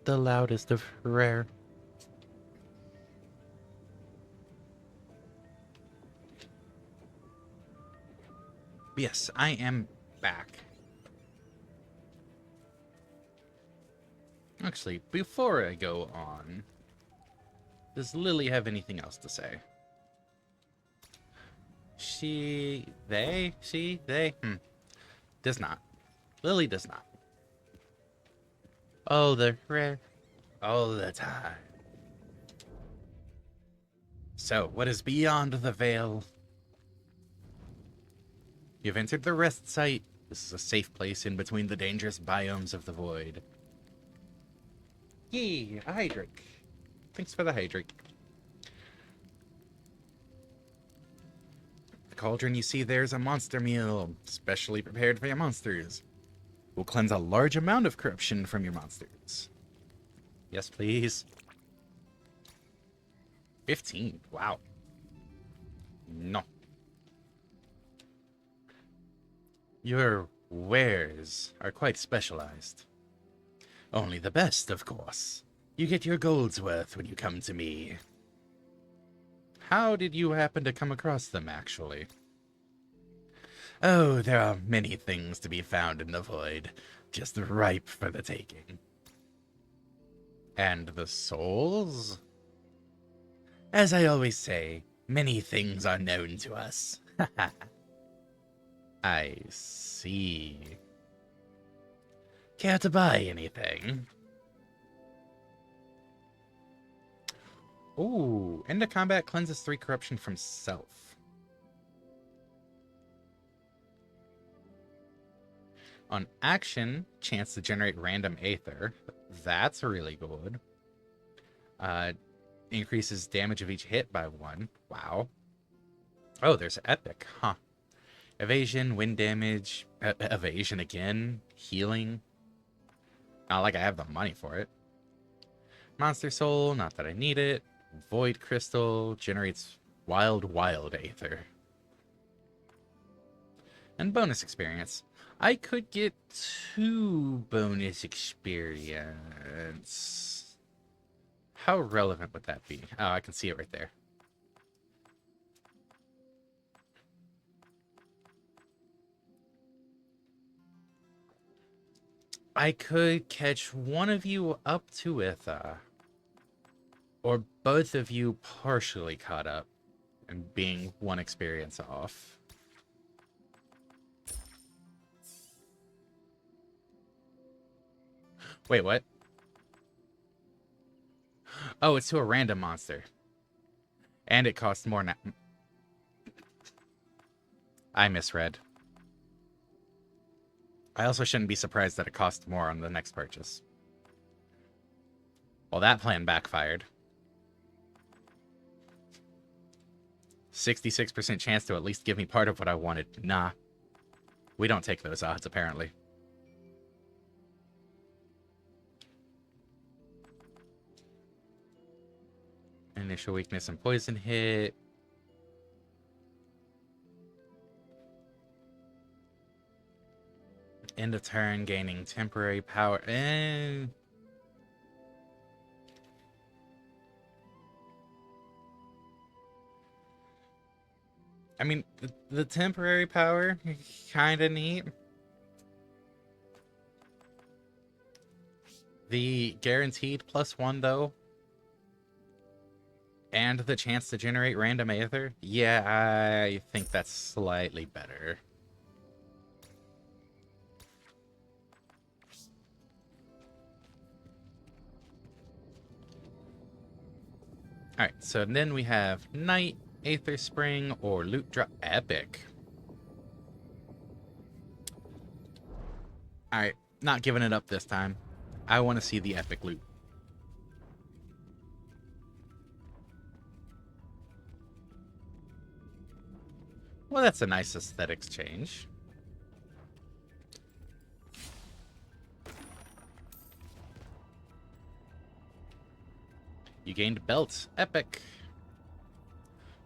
The loudest of rare. Yes, I am back. Actually, before I go on, does Lily have anything else to say? They? Does not. Lily does not. Oh, the rare. All the time. So, what is beyond the veil? You've entered the rest site. This is a safe place in between the dangerous biomes of the void. Yee, a hydrate. Thanks for the hydrate. The cauldron you see there is a monster meal, specially prepared for your monsters. Will cleanse a large amount of corruption from your monsters. Yes, please. 15. Wow. No. Your wares are quite specialized. Only the best, of course. You get your gold's worth when you come to me. How did you happen to come across them, actually? Oh, there are many things to be found in the void, just ripe for the taking. And the souls? As I always say, many things are known to us. I see. Care to buy anything? Ooh, end of combat cleanses 3 corruption from self. On action, chance to generate random Aether. That's really good. Increases damage of each hit by 1. Wow. Oh, there's epic, huh? Evasion, wind damage, evasion again, healing. Not like I have the money for it. Monster soul, not that I need it. Void crystal generates wild Aether. And bonus experience. I could get 2 bonus experience. How relevant would that be? Oh, I can see it right there. I could catch one of you up to Itha. Or both of you partially caught up and being 1 experience off. Wait, what? Oh, it's to a random monster. And it costs more now. I misread. I also shouldn't be surprised that it costs more on the next purchase. Well, that plan backfired. 66% chance to at least give me part of what I wanted. Nah. We don't take those odds, apparently. Initial weakness and poison hit. End of turn, gaining temporary power. I mean, the temporary power, kind of neat. The guaranteed +1, though, and the chance to generate random Aether, yeah, I think that's slightly better. Alright, so then we have Night, Aether Spring, or Loot Drop. Epic. Alright, not giving it up this time. I want to see the epic loot. Well, that's a nice aesthetics change. You gained belts. Epic.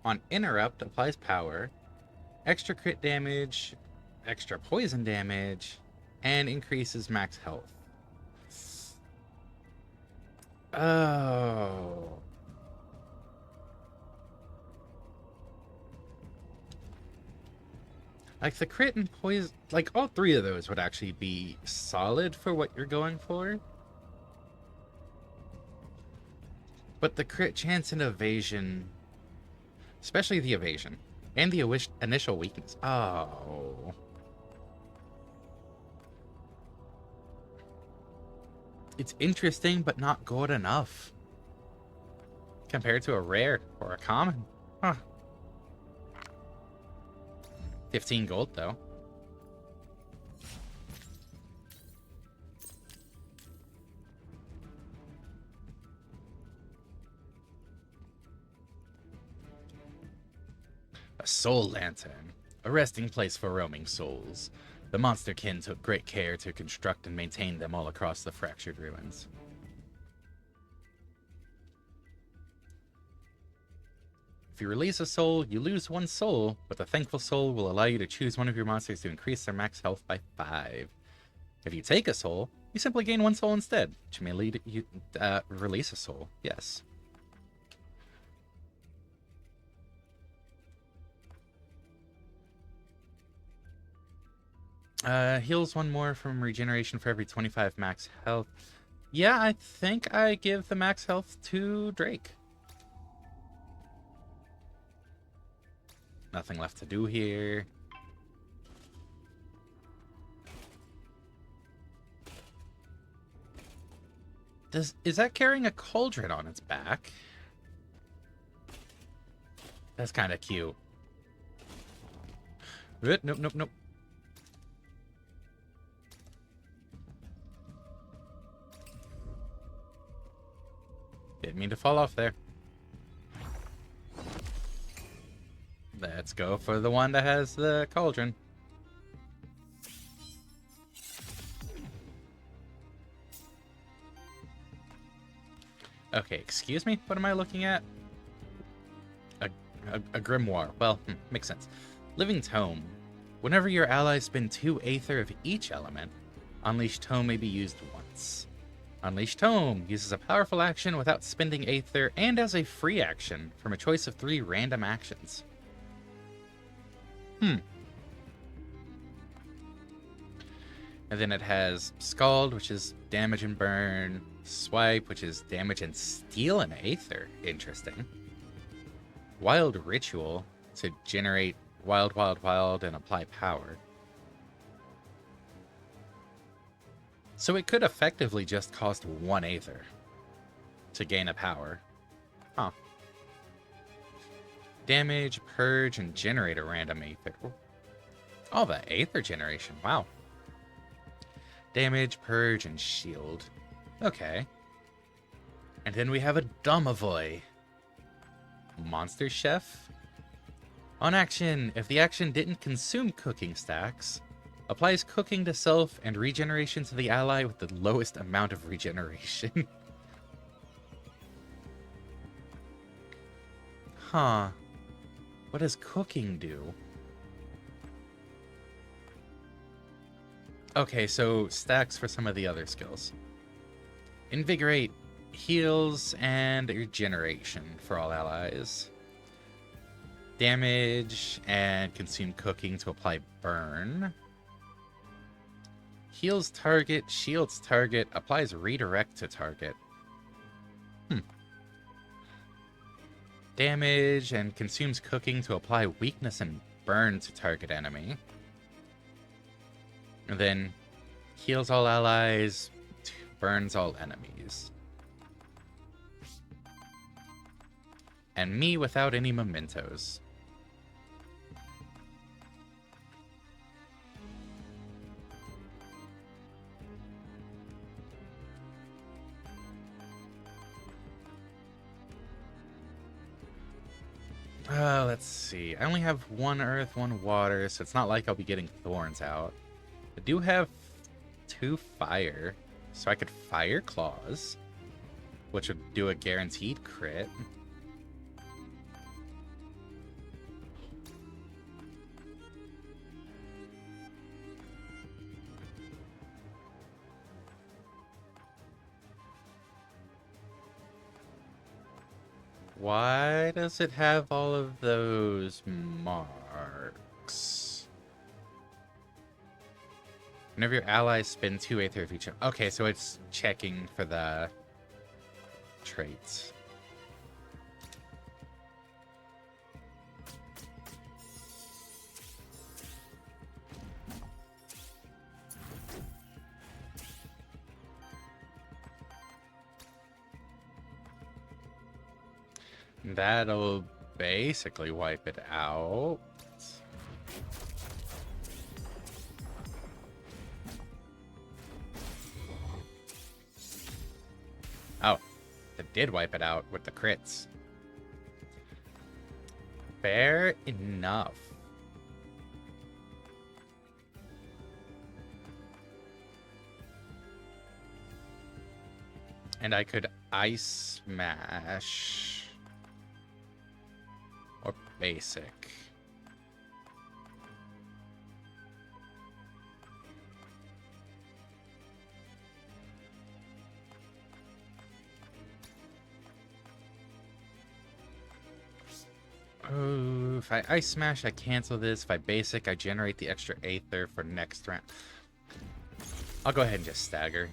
On interrupt, applies power. Extra crit damage. Extra poison damage. and increases max health. Oh. Like the crit and poison, like all three of those would actually be solid for what you're going for. But the crit chance and evasion, especially the evasion, and the initial weakness. Oh. It's interesting, but not good enough. Compared to a rare or a common. Huh. 15 gold, though. A soul lantern. A resting place for roaming souls. The monsterkin took great care to construct and maintain them all across the fractured ruins. If you release a soul, you lose one soul, but the thankful soul will allow you to choose one of your monsters to increase their max health by 5. If you take a soul, you simply gain one soul instead, which may lead you release a soul. Yes. Heals one more from regeneration for every 25 max health. Yeah, I think I give the max health to Drake. Nothing left to do here. Is that carrying a cauldron on its back? That's kind of cute. Nope, nope, nope. Didn't mean to fall off there. Let's go for the one that has the cauldron. Okay, excuse me? What am I looking at? A grimoire. Well, makes sense. Living Tome. Whenever your allies spend 2 Aether of each element, Unleash Tome may be used once. Unleash Tome uses a powerful action without spending Aether and as a free action from a choice of 3 random actions. And then it has Scald, which is damage and burn. Swipe, which is damage and steal an Aether. Interesting. Wild Ritual to generate wild, and apply power. So it could effectively just cost 1 Aether to gain a power. Huh. Damage, purge, and generate a random Aether. Oh, the Aether generation. Wow. Damage, purge, and shield. Okay. And then we have a Domovoy. Monster Chef. On action, if the action didn't consume cooking stacks, applies cooking to self and regeneration to the ally with the lowest amount of regeneration. Huh. What does cooking do? Okay, so stacks for some of the other skills. Invigorate heals and regeneration for all allies. Damage and consume cooking to apply burn. Heals target, shields target, applies redirect to target. Damage and consumes cooking to apply weakness and burn to target enemy. And then heals all allies, burns all enemies. And me without any mementos. Let's see. I only have 1 earth, 1 water, so it's not like I'll be getting thorns out. I do have 2 fire, so I could fire claws, which would do a guaranteed crit. Why does it have all of those marks? Whenever your allies spend 2 Aether of each... Okay, so it's checking for the traits. That'll basically wipe it out. Oh, it did wipe it out with the crits. Fair enough. And I could Ice Smash. Or Basic. Oh, if I Ice Smash, I cancel this. If I Basic, I generate the extra Aether for next round. I'll go ahead and just stagger.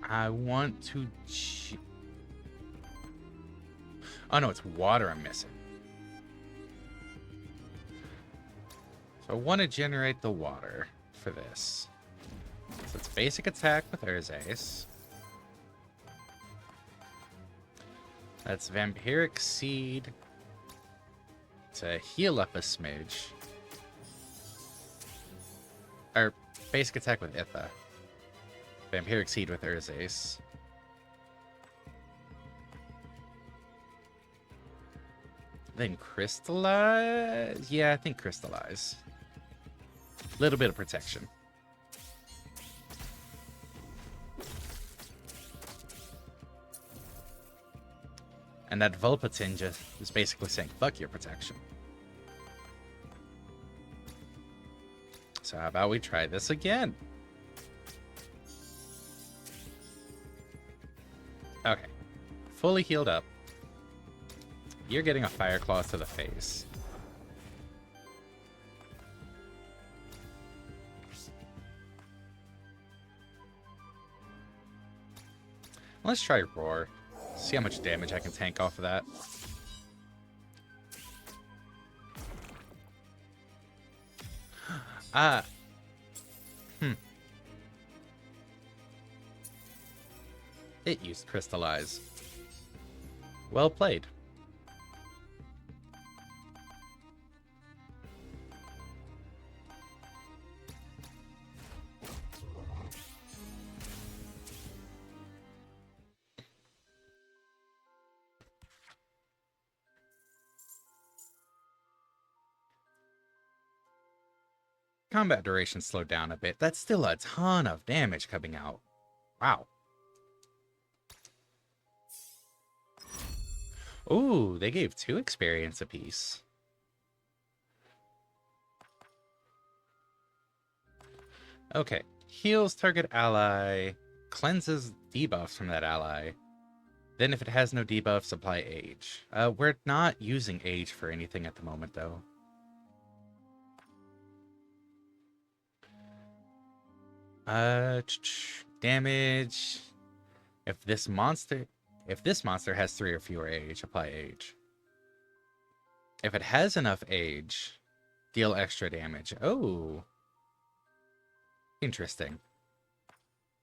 I want to... Oh, no, it's water I'm missing. So I want to generate the water for this. So it's basic attack with Urzace. That's Vampiric Seed to heal up a smidge. Or basic attack with Itha. Vampiric Seed with Urzace. Then Crystallize? Yeah, I think Crystallize. Little bit of protection. And that Vulpatin just is basically saying, fuck your protection. So how about we try this again? Okay. Fully healed up. You're getting a Fire Claw to the face. Let's try Roar. See how much damage I can tank off of that. It used Crystallize. Well played. Combat duration slowed down a bit. That's still a ton of damage coming out. Wow. Ooh, they gave 2 experience apiece. Okay. Heals target ally. Cleanses debuffs from that ally. Then if it has no debuffs, apply Age. We're not using Age for anything at the moment, though. Damage. If this monster has 3 or fewer Age, apply Age. If it has enough Age, deal extra damage. Oh. Interesting.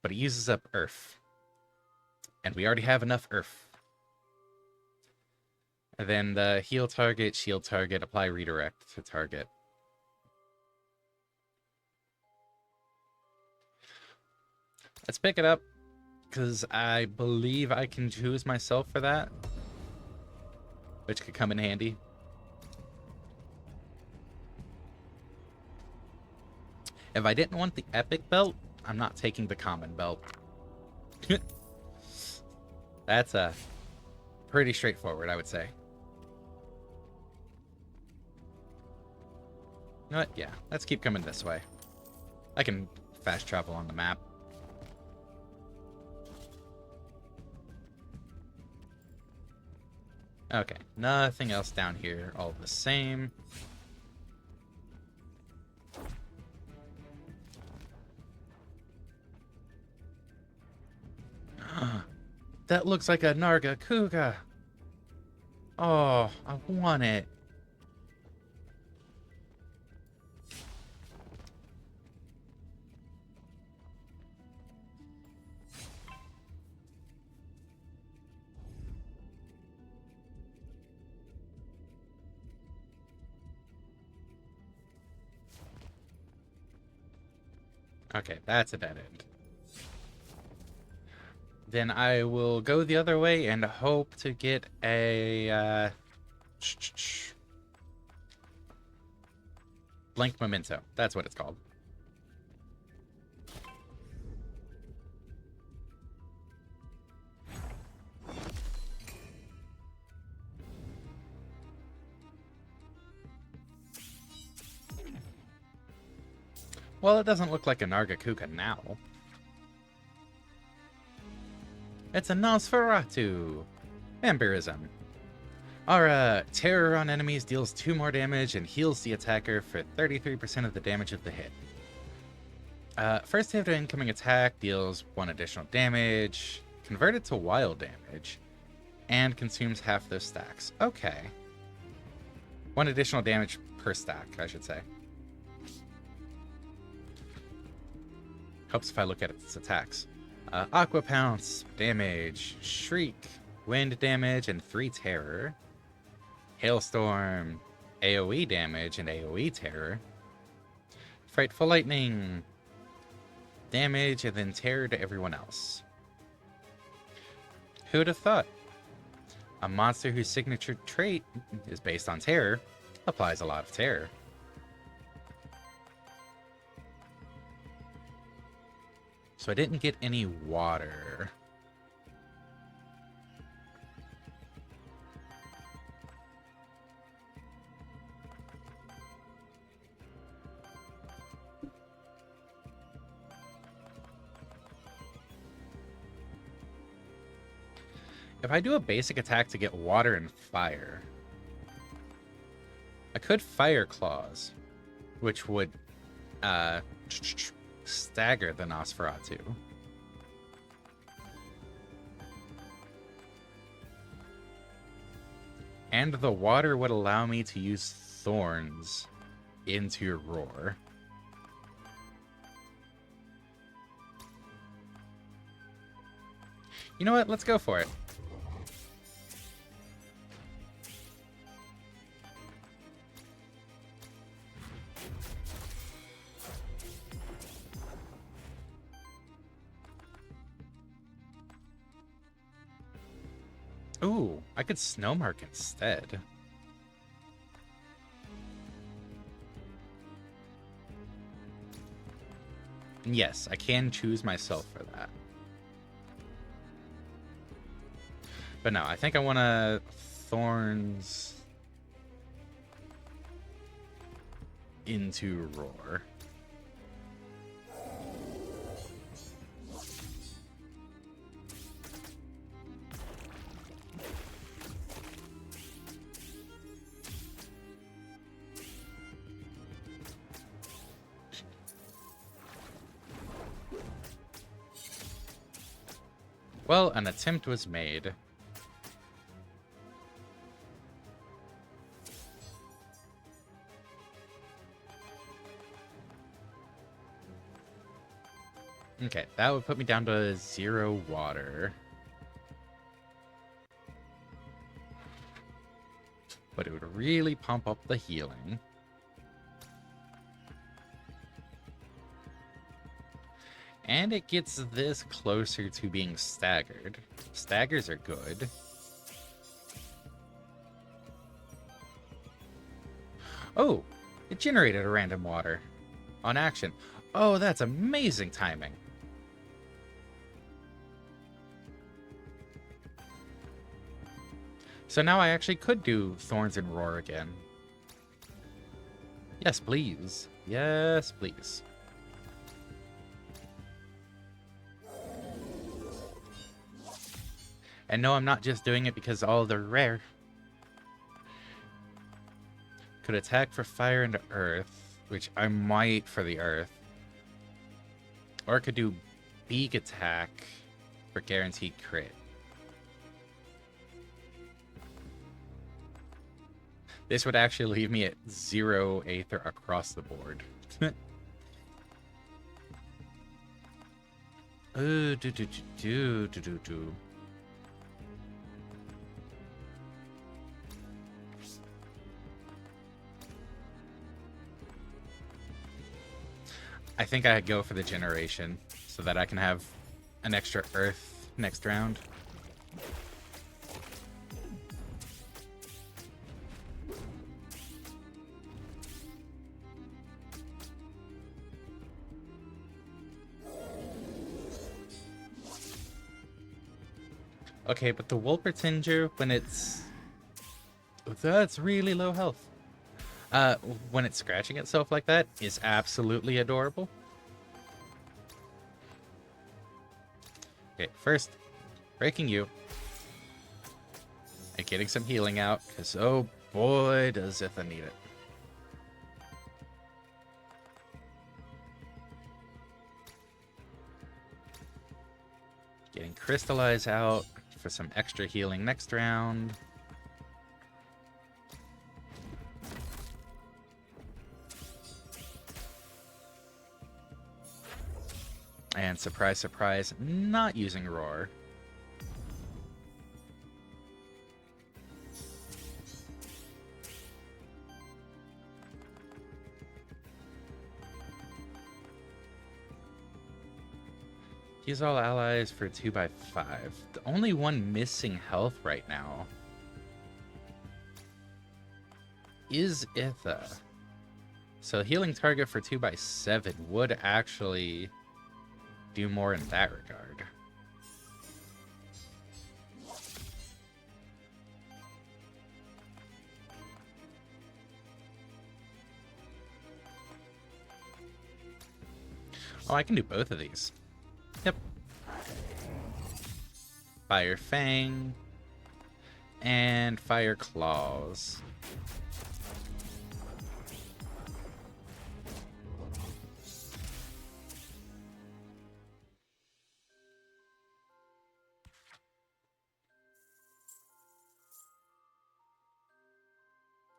But it uses up Earth. And we already have enough Earth. And then the heal target, shield target, apply redirect to target. Let's pick it up, because I believe I can choose myself for that, which could come in handy. If I didn't want the epic belt, I'm not taking the common belt. That's pretty straightforward, I would say. You know what? Yeah, let's keep coming this way. I can fast travel on the map. Okay, nothing else down here. All the same. That looks like a Narga Kuga. Oh, I want it. Okay, that's a dead end. Then I will go the other way and hope to get a blank memento. That's what it's called. Well, it doesn't look like a Nargacuga now. It's a Nosferatu! Vampirism. Our terror on enemies deals 2 more damage and heals the attacker for 33% of the damage of the hit. First hit of incoming attack deals 1 additional damage, converted to wild damage, and consumes half those stacks. Okay. 1 additional damage per stack, I should say. Helps if I look at its attacks. Aqua Pounce, damage, Shriek, wind damage, and 3 terror. Hailstorm, AoE damage and AoE terror. Frightful Lightning, damage and then terror to everyone else. Who'd have thought? A monster whose signature trait is based on terror applies a lot of terror. So I didn't get any water. If I do a basic attack to get water and fire, I could Fire Claws, which would stagger the Nosferatu. And the water would allow me to use Thorns into your Roar. You know what? Let's go for it. Ooh, I could Snowmark instead. Yes, I can choose myself for that. But no, I think I want to Thorns into Roar. Well, an attempt was made. Okay, that would put me down to 0 water. But it would really pump up the healing. And it gets this closer to being staggered. Staggers are good. Oh, it generated a random water on action. Oh, that's amazing timing. So now I actually could do Thorns and Roar again. Yes, please. Yes, please. And no, I'm not just doing it because all they're rare. Could attack for fire and earth, which I might for the earth. Or I could do beak attack for guaranteed crit. This would actually leave me at 0 Aether across the board. I think I'd go for the generation so that I can have an extra earth next round. Okay, but the Wolpertinger, when it's... That's really low health. When it's scratching itself like that, is absolutely adorable. Okay, first, breaking you. And getting some healing out, because oh boy, does Itha need it. Getting Crystallize out for some extra healing next round. And surprise, surprise, not using Roar. Use all allies for 2x5. The only one missing health right now is Itha. So healing target for 2x7 would actually do more in that regard. Oh, I can do both of these. Yep. Fire Fang and Fire Claws.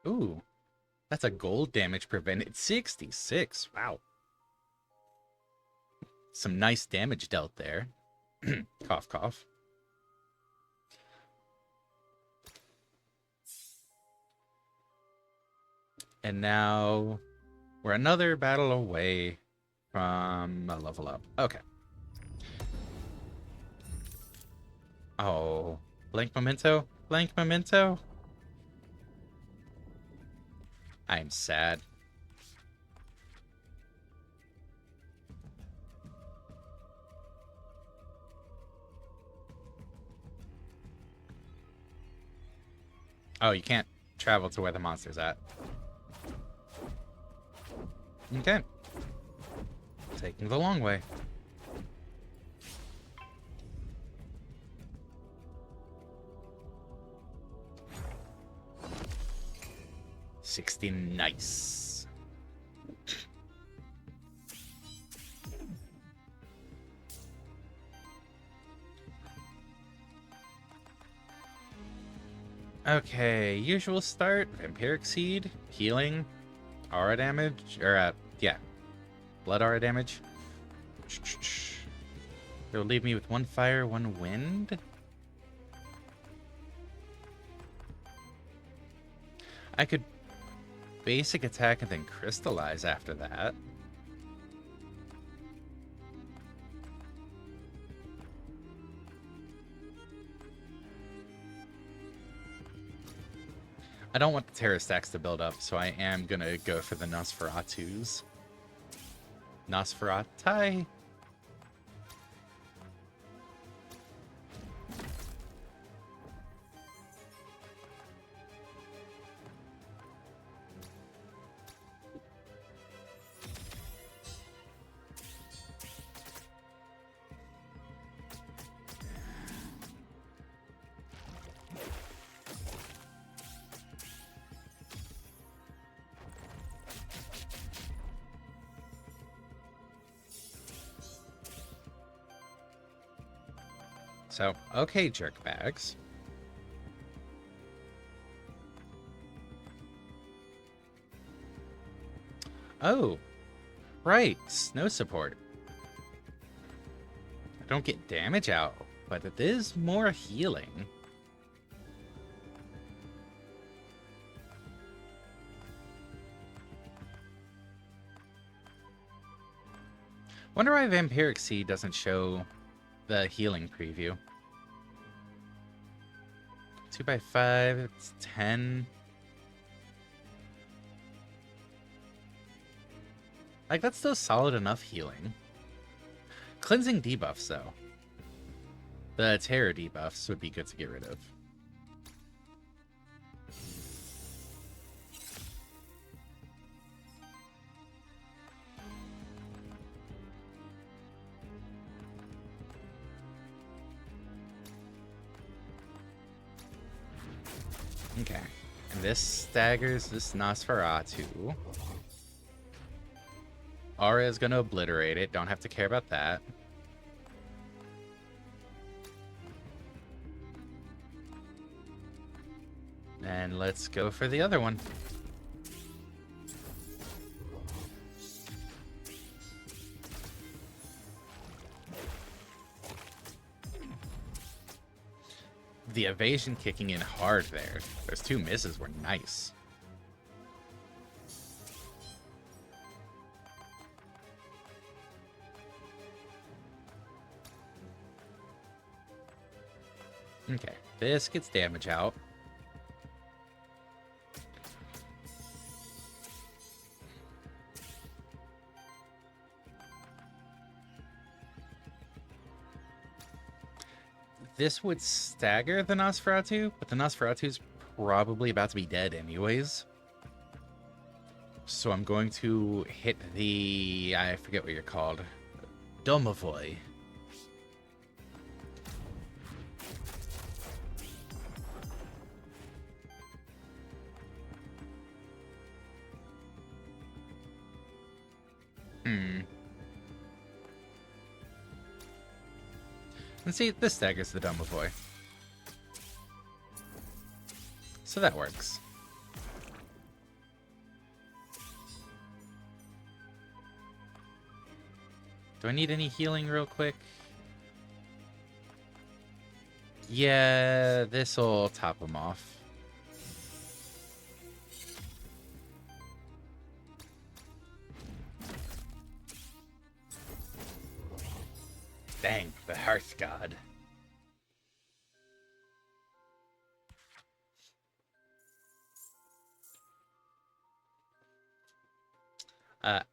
Ooh, that's a gold damage prevented 66. Wow. Some nice damage dealt there. Cough, cough. And now we're another battle away from a level up. Okay. Oh, blank memento? Blank memento? I'm sad. Oh, you can't travel to where the monster's at. Okay. Taking the long way. $60, nice. Okay, usual start, Vampiric Seed, healing, aura damage, or yeah, blood aura damage. It'll leave me with 1 fire, 1 wind. I could basic attack and then crystallize after that. I don't want the Terra stacks to build up, so I am gonna go for the Nosferatus. Nosferatu. So, okay, jerkbags. Oh, right, snow support. I don't get damage out, but it is more healing. Wonder why Vampiric Seed doesn't show the healing preview. 2x5, it's 10. Like, that's still solid enough healing. Cleansing debuffs, though. The terror debuffs would be good to get rid of. Okay. And this staggers this Nosferatu. Aura is going to obliterate it. Don't have to care about that. And let's go for the other one. The evasion kicking in hard there. Those two misses were nice. Okay, this gets damage out. This would stagger the Nosferatu, but the Nosferatu's probably about to be dead anyways. So I'm going to hit the... I forget what you're called. Domovoy. And see, this staggers the Domovoy. So that works. Do I need any healing real quick? Yeah, this'll top him off. Dang, the Hearth God.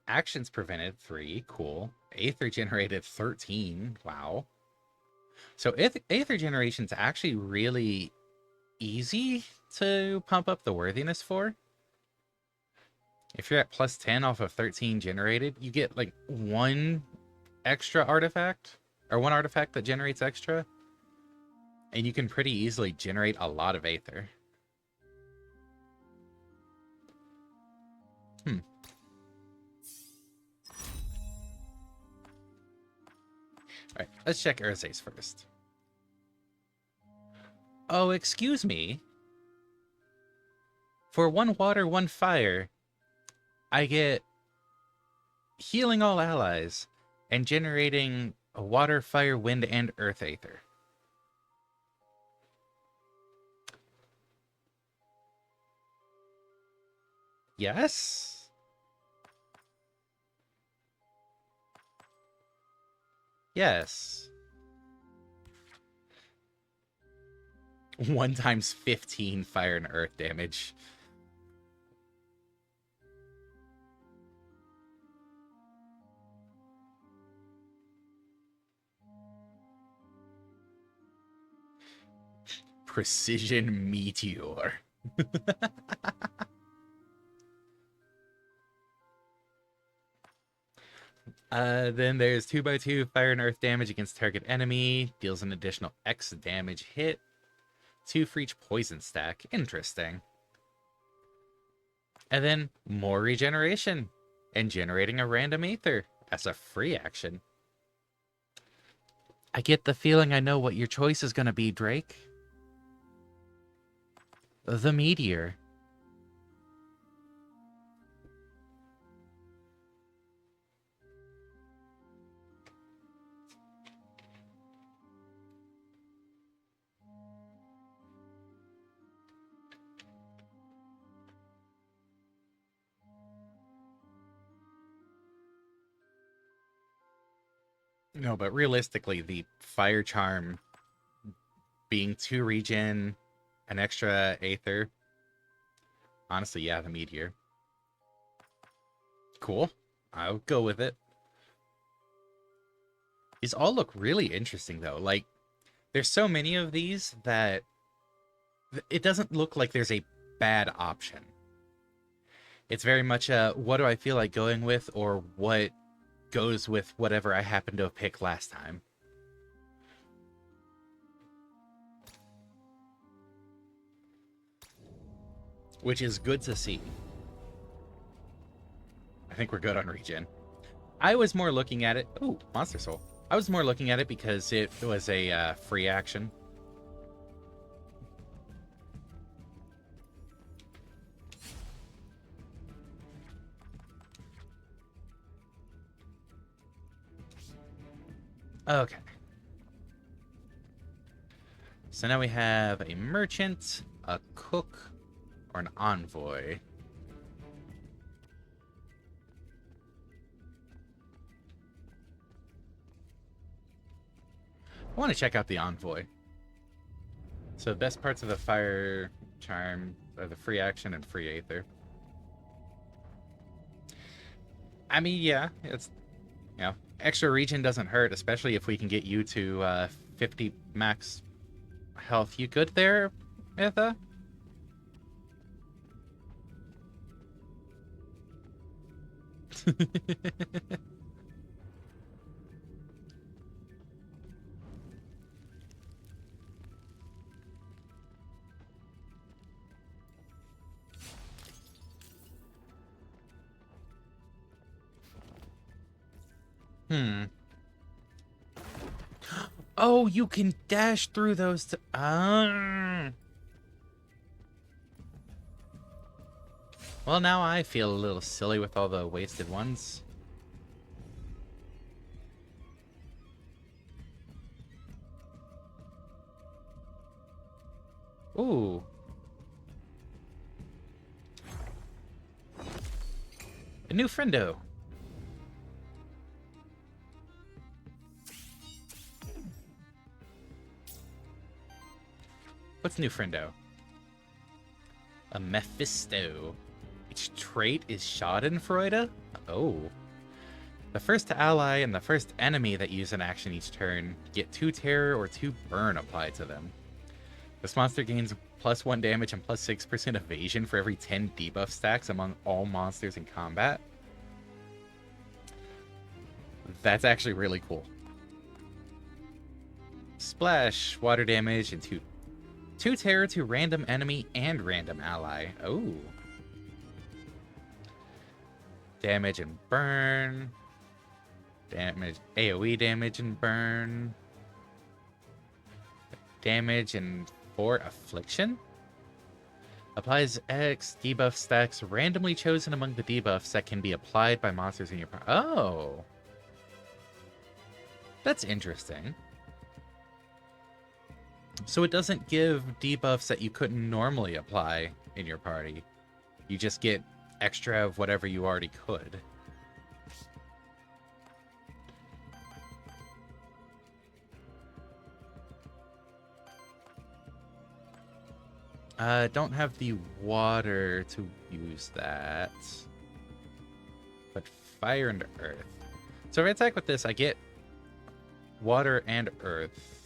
Actions prevented 3, cool. Aether generated 13, wow. So Aether generation's actually really easy to pump up the worthiness for. If you're at plus 10 off of 13 generated, you get like one extra artifact, or one artifact that generates extra, and you can pretty easily generate a lot of Aether. Alright, let's check Urza's first. Oh, excuse me. For 1 water, 1 fire, I get healing all allies and generating a water, fire, wind, and earth Aether. Yes? Yes. 1 times 15 fire and earth damage. Precision Meteor. Then there's 2x2 fire and earth damage against target enemy. Deals an additional X damage hit. 2 for each poison stack. Interesting. And then more regeneration. And generating a random Aether as a free action. I get the feeling I know what your choice is going to be, Drake. The Meteor. No, but realistically, the Fire Charm being 2 regen, an extra Aether. Honestly, yeah, the Meteor. Cool. I'll go with it. These all look really interesting, though. Like, there's so many of these that it doesn't look like there's a bad option. It's very much a, what do I feel like going with, or what goes with whatever I happened to have picked last time. Which is good to see. I think we're good on regen. I was more looking at it... Ooh, Monster Soul. I was more looking at it because it was a free action. Okay. So now we have a merchant, a cook, or an envoy. I want to check out the envoy. So best parts of the fire charm are the free action and free Aether. I mean, yeah, it's, you know, extra regen doesn't hurt, especially if we can get you to 50 max health. You good there, Itha? Oh, you can dash through those. Well, now I feel a little silly with all the wasted ones. Ooh. A new friendo. What's new friendo? A Mephisto. Each trait is Schadenfreude? Oh. The first ally and the first enemy that use an action each turn get 2 terror or 2 burn applied to them. This monster gains +1 damage and +6% evasion for every 10 debuff stacks among all monsters in combat. That's actually really cool. Splash, water damage, and 2 terror to random enemy and random ally. Oh. Damage and burn. Damage, AoE damage and burn. Damage and 4 affliction. Applies X debuff stacks randomly chosen among the debuffs that can be applied by monsters in your party. Oh. That's interesting. So it doesn't give debuffs that you couldn't normally apply in your party. You just get extra of whatever you already could. Don't have the water to use that. But fire and earth. So if I attack with this, I get water and earth.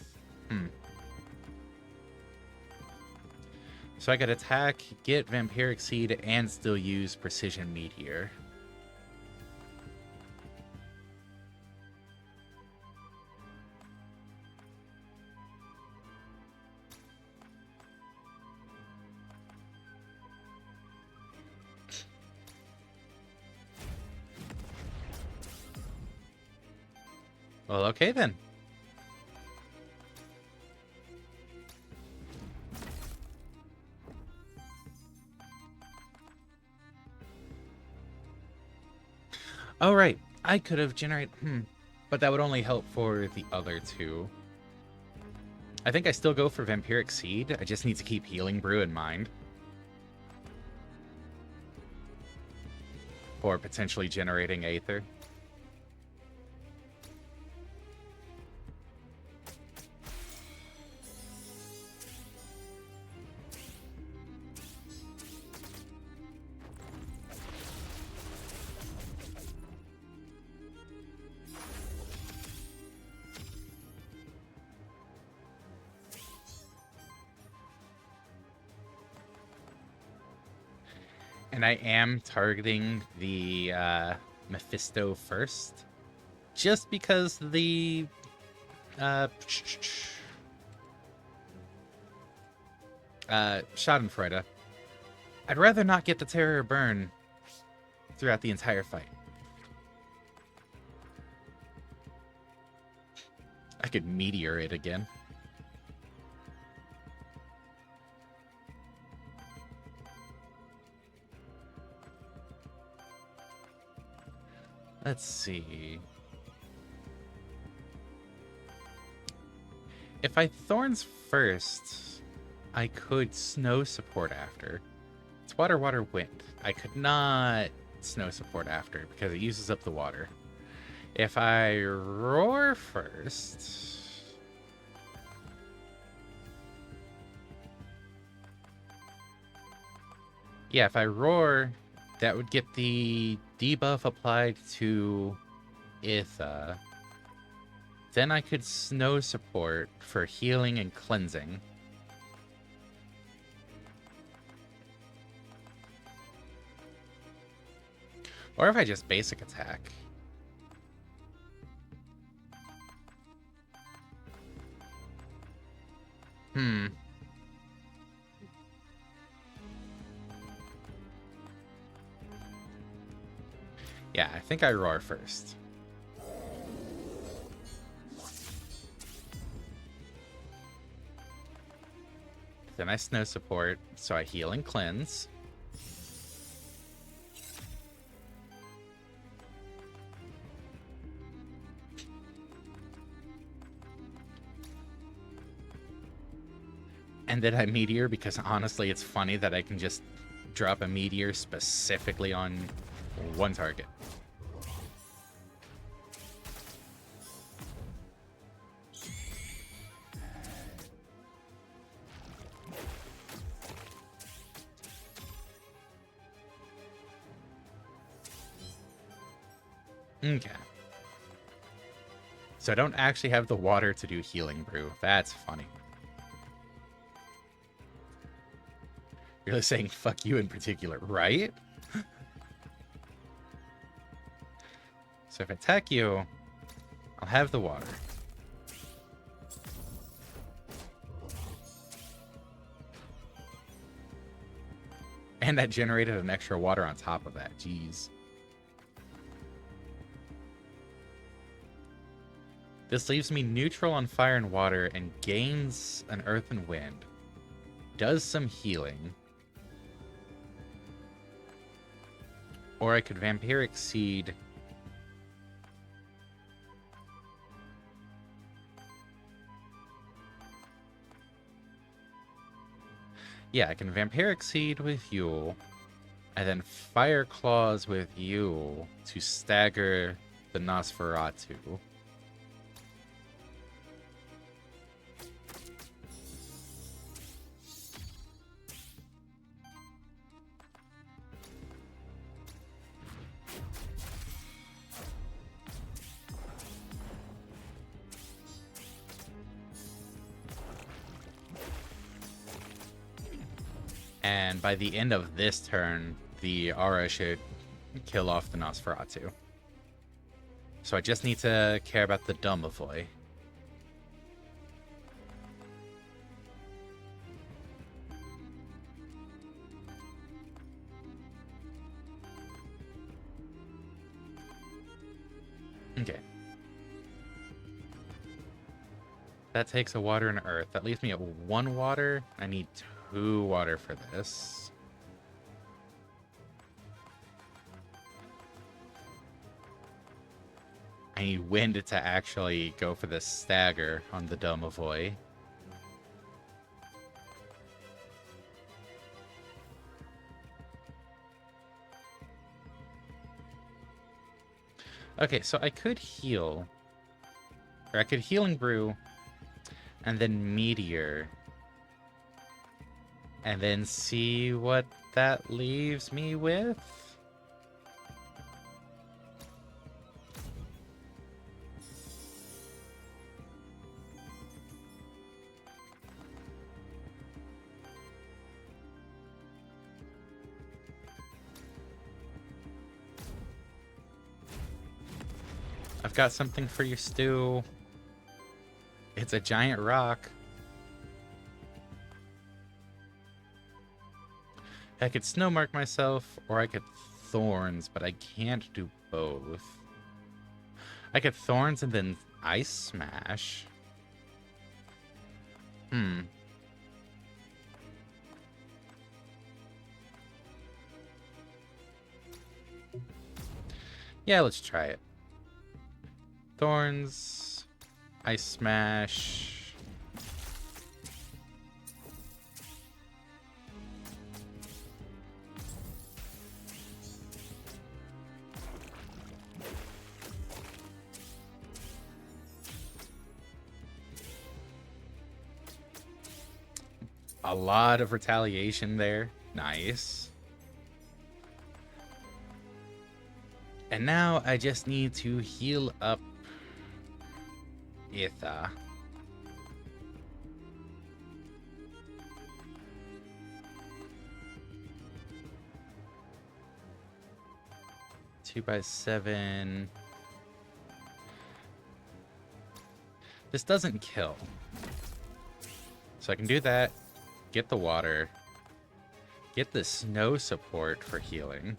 So I could attack, get Vampiric Seed, and still use Precision Meteor. Well, okay then. Oh, right. I could have generated... But that would only help for the other two. I think I still go for Vampiric Seed. I just need to keep Healing Brew in mind. For potentially generating Aether. And I am targeting the Mephisto first. Just because the... Schadenfreude. I'd rather not get the Terror burn throughout the entire fight. I could Meteor it again. Let's see. If I Thorns first, I could Snow support after. It's Water, Water, Wind. I could not Snow support after because it uses up the water. If I Roar first... Yeah, if I Roar, that would get the debuff applied to Itha. Then I could Snow support for healing and cleansing. Or if I just basic attack. Yeah, I think I Roar first. Then I Snow support, so I heal and cleanse. And then I Meteor, because honestly it's funny that I can just drop a Meteor specifically on one target. Okay. So I don't actually have the water to do Healing Brew. That's funny. You're really saying fuck you in particular, right? So if I attack you, I'll have the water. And that generated an extra water on top of that. Jeez. This leaves me neutral on fire and water and gains an earth and wind. Does some healing. Or I could Vampiric Seed. Yeah, I can Vampiric Seed with Yule, and then Fire Claws with Yule to stagger the Nosferatu. And by the end of this turn, the aura should kill off the Nosferatu. So I just need to care about the Domovoy. Okay. That takes a water and earth. That leaves me at 1 water. I need 2 water for this. I need wind to actually go for the stagger on the Domovoy. Okay, so I could heal. Or I could Healing Brew, and then Meteor. And then see what that leaves me with? I've got something for you, Stu. It's a giant rock. I could snow mark myself, or I could thorns, but I can't do both. I could thorns and then ice smash. Yeah, let's try it. Thorns, ice smash. A lot of retaliation there. Nice. And now I just need to heal up Aether. Two by 7. This doesn't kill. So I can do that. Get the water. Get the snow support for healing.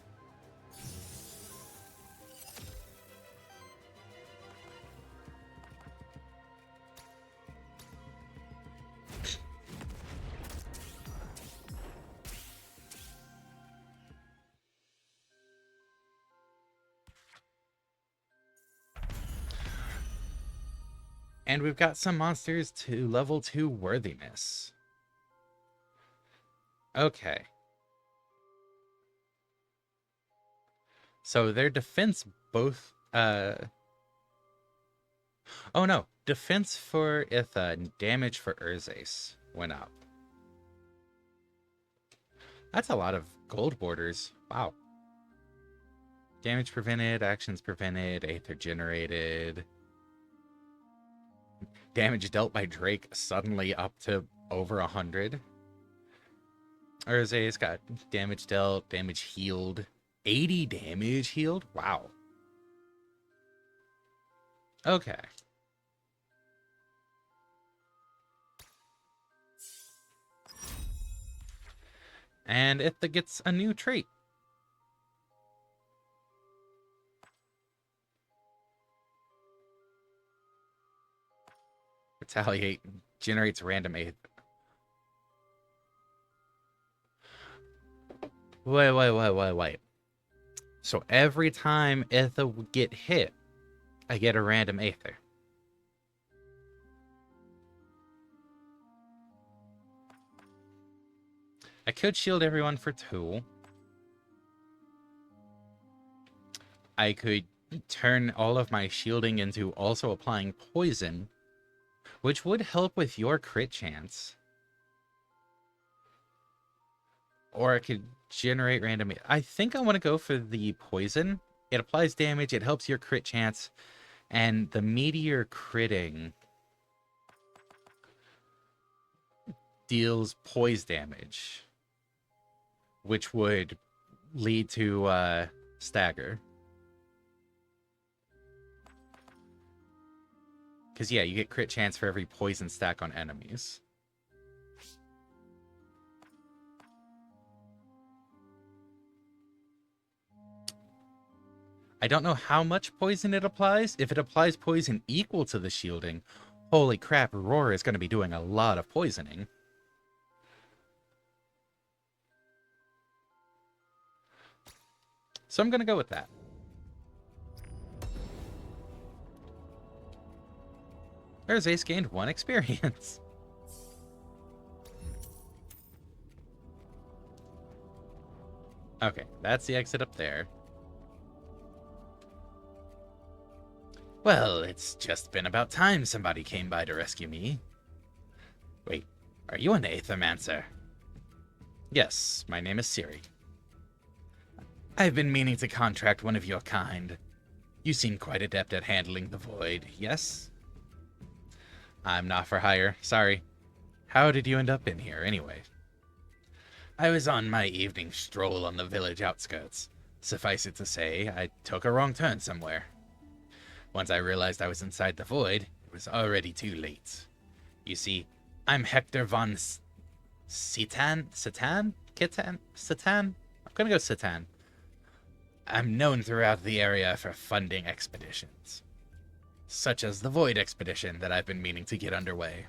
And we've got some monsters to level 2 worthiness. Okay. So their defense both, oh no, defense for Itha and damage for Urzace went up. That's a lot of gold borders. Wow. Damage prevented, actions prevented, Aether generated. Damage dealt by Drake suddenly up to over 100. Urzace got damage dealt, damage healed. 80 damage healed? Wow. Okay. And it gets a new trait. Retaliate generates random Aether. Wait. So every time Aether would get hit, I get a random Aether. I could shield everyone for 2. I could turn all of my shielding into also applying poison, which would help with your crit chance. Or I could generate random. I think I want to go for the poison. It applies damage, it helps your crit chance, and the meteor critting deals poise damage. which would lead to stagger. Because, yeah, you get crit chance for every poison stack on enemies. I don't know how much poison it applies. If it applies poison equal to the shielding, holy crap, Roar is going to be doing a lot of poisoning. So I'm going to go with that. There's Ace gained 1 experience. Okay, that's the exit up there. Well, it's just been about time somebody came by to rescue me. Wait, are you an Aethermancer? Yes, my name is Siri. I've been meaning to contract one of your kind. You seem quite adept at handling the void, yes? I'm not for hire, sorry. How did you end up in here, anyway? I was on my evening stroll on the village outskirts. Suffice it to say, I took a wrong turn somewhere. Once I realized I was inside the void, it was already too late. You see, I'm Hector von Satan? I'm gonna go Satan. I'm known throughout the area for funding expeditions, such as the Void expedition that I've been meaning to get underway.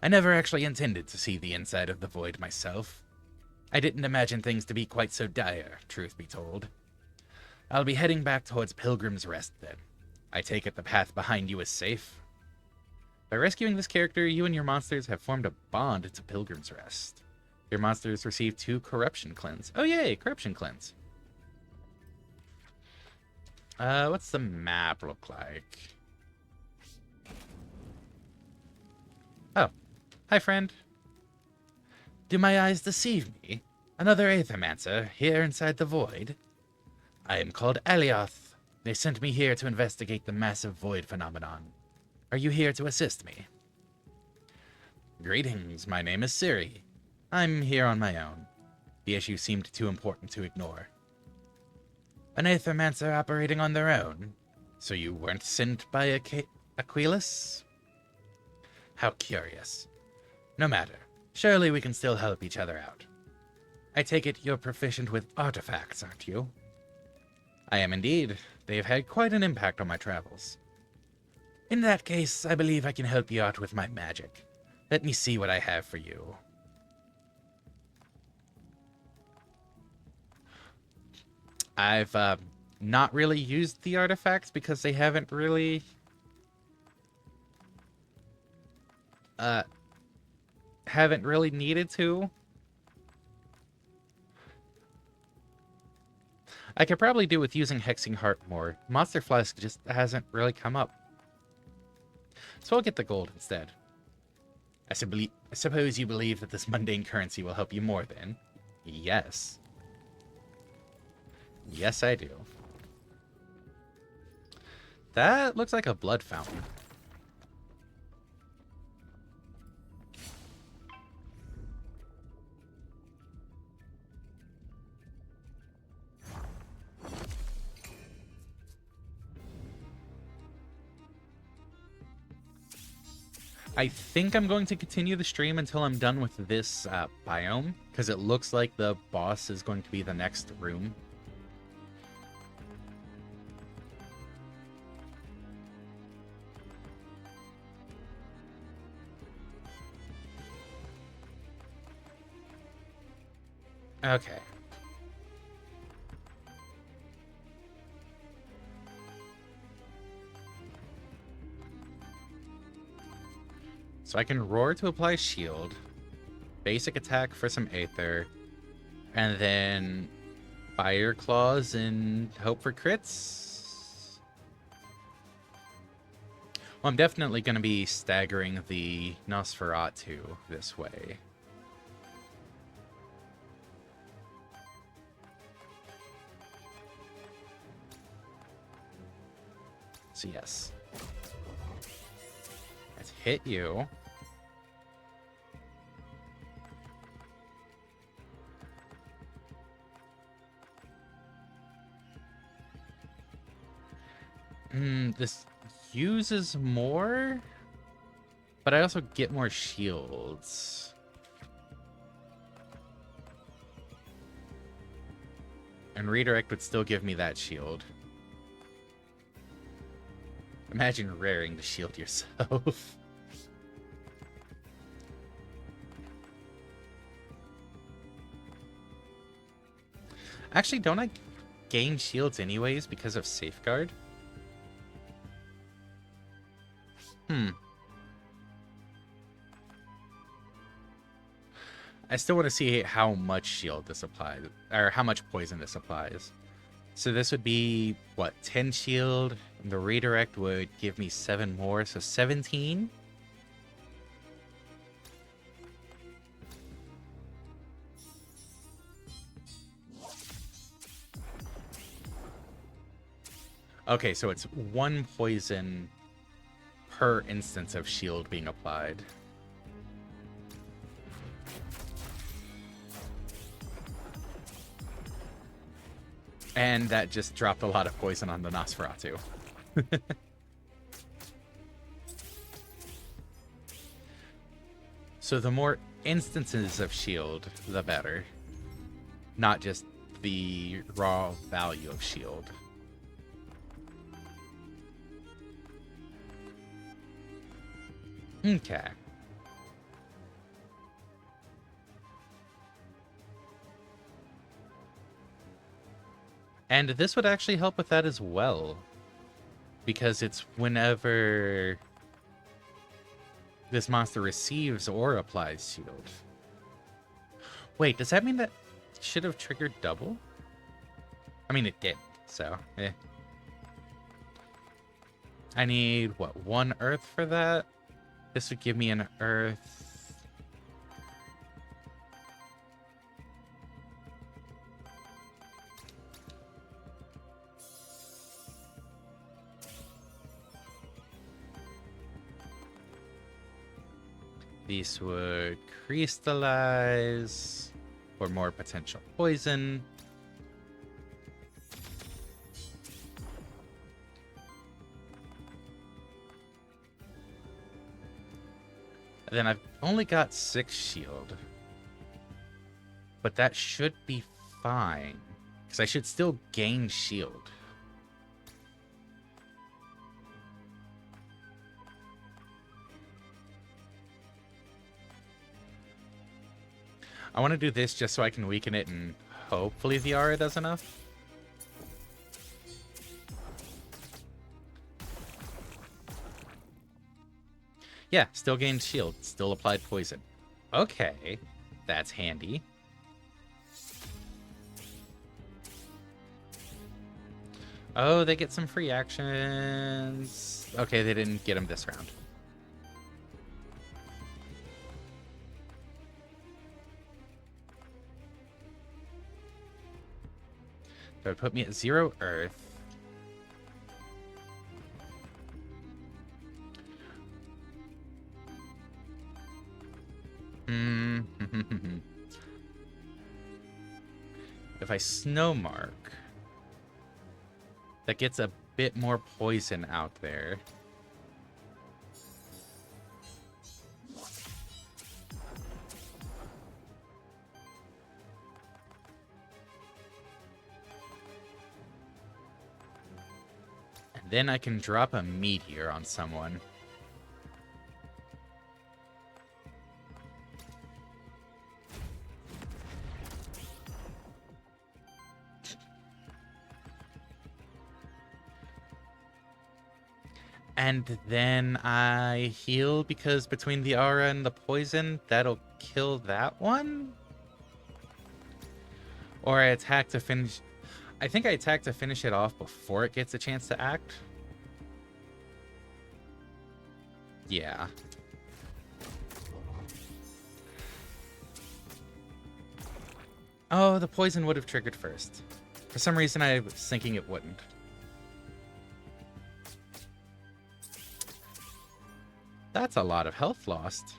I never actually intended to see the inside of the Void myself. I didn't imagine things to be quite so dire, truth be told. I'll be heading back towards Pilgrim's Rest then. I take it the path behind you is safe. By rescuing this character, you and your monsters have formed a bond to Pilgrim's Rest. Your monsters receive 2 Corruption Cleanse. Oh yay, Corruption Cleanse. What's the map look like? Oh, hi friend. Do my eyes deceive me? Another Aethermancer here inside the Void? I am called Alioth. They sent me here to investigate the massive void phenomenon. Are you here to assist me? Greetings, my name is Siri. I'm here on my own. The issue seemed too important to ignore. An Aethermancer operating on their own? So you weren't sent by Aquilus? How curious. No matter. Surely we can still help each other out. I take it you're proficient with artifacts, aren't you? I am indeed. They've had quite an impact on my travels. In that case, I believe I can help you out with my magic. Let me see what I have for you. I've not really used the artifacts because they haven't really needed to. I could probably do with using Hexing Heart more. Monster Flask just hasn't really come up. So I'll get the gold instead. I suppose you believe that this mundane currency will help you more then? Yes. Yes, I do. That looks like a blood fountain. I think I'm going to continue the stream until I'm done with this biome, because it looks like the boss is going to be the next room. Okay. So I can roar to apply shield, basic attack for some Aether, and then fire claws and hope for crits. Well, I'm definitely going to be staggering the Nosferatu this way. So yes. Let's hit you. This uses more, but I also get more shields. And redirect would still give me that shield. Imagine raring to shield yourself. Actually, don't I gain shields anyways because of safeguard? I still want to see how much shield this applies, or how much poison this applies. So this would be, what, 10 shield? And the redirect would give me 7 more, so 17? Okay, so it's 1 poison per instance of shield being applied. And that just dropped a lot of poison on the Nosferatu. So the more instances of shield, the better. Not just the raw value of shield. Okay. And this would actually help with that as well. Because it's whenever this monster receives or applies shield. Wait, does that mean that should have triggered double? I mean, it did, so eh. I need, what, 1 earth for that? This would give me an earth. These would crystallize for more potential poison. And then I've only got 6 shield. But that should be fine. Because I should still gain shield. I want to do this just so I can weaken it and hopefully the aura does enough. Yeah, still gained shield, still applied poison. Okay, that's handy. Oh, they get some free actions. Okay, they didn't get them this round. That would put me at 0 earth. If I snow mark, that gets a bit more poison out there. And then I can drop a meteor on someone. And then I heal because between the aura and the poison, that'll kill that one? Or I attack to finish... I think I attack to finish it off before it gets a chance to act. Yeah. Oh, the poison would have triggered first. For some reason, I was thinking it wouldn't. That's a lot of health lost.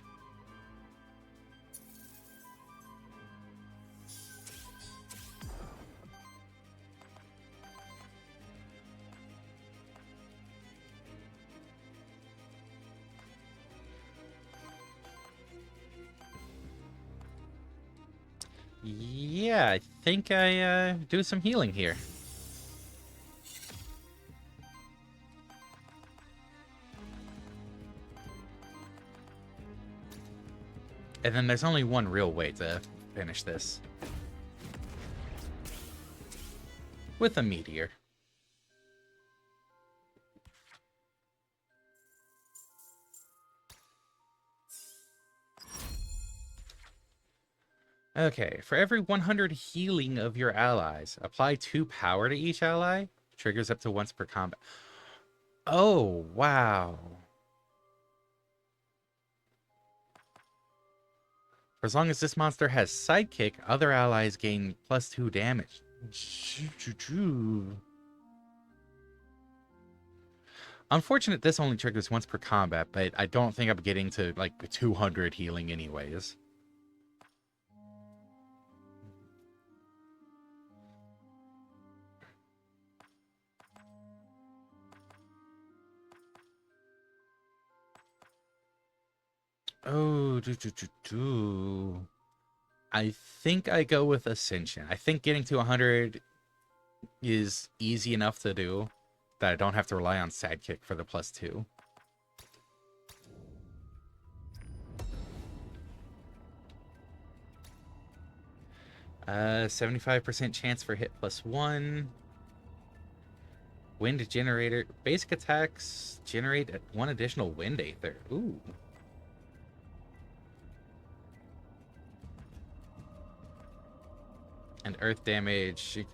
Yeah, I think I do some healing here. And then there's only one real way to finish this. With a meteor. Okay, for every 100 healing of your allies, apply 2 power to each ally. Triggers up to once per combat. Oh, wow. For as long as this monster has sidekick, other allies gain +2 damage. Unfortunate this only triggers once per combat, but I don't think I'm getting to like 200 healing anyways. Oh, I think I go with Ascension. I think getting to 100 is easy enough to do that I don't have to rely on sidekick for the +2. 75% chance for hit +1. Wind generator. Basic attacks generate 1 additional wind aether. Ooh. And earth damage. It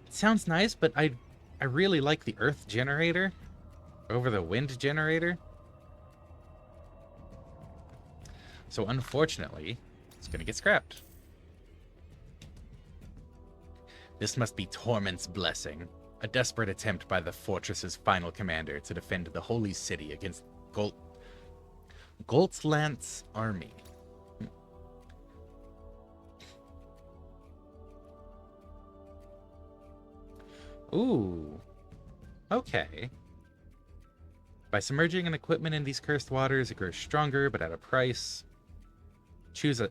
sounds nice, but I really like the earth generator over the wind generator. So unfortunately, it's gonna get scrapped. This must be Torment's blessing, a desperate attempt by the fortress's final commander to defend the holy city against Goltzlant's army. Ooh. Okay. By submerging an equipment in these cursed waters, it grows stronger, but at a price. Choose a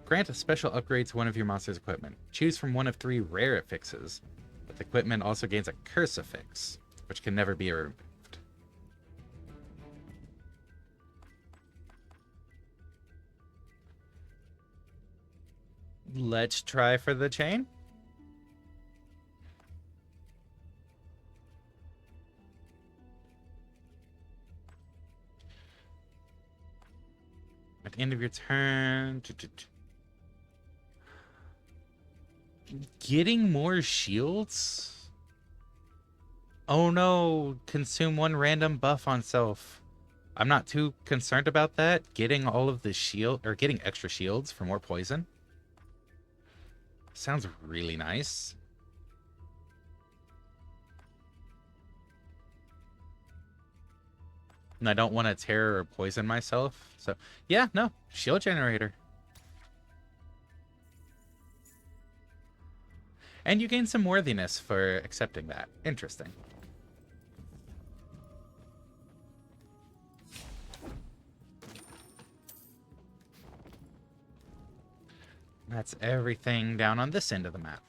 grant a special upgrade to one of your monster's equipment. Choose from one of 3 rare affixes. But the equipment also gains a curse affix, which can never be removed. Let's try for the chain. At the end of your turn, getting more shields? Oh no, consume 1 random buff on self. I'm not too concerned about that. Getting all of the shield, or getting extra shields for more poison. Sounds really nice. And I don't want to tear or poison myself. So, yeah, no. Shield generator. And you gain some worthiness for accepting that. Interesting. That's everything down on this end of the map.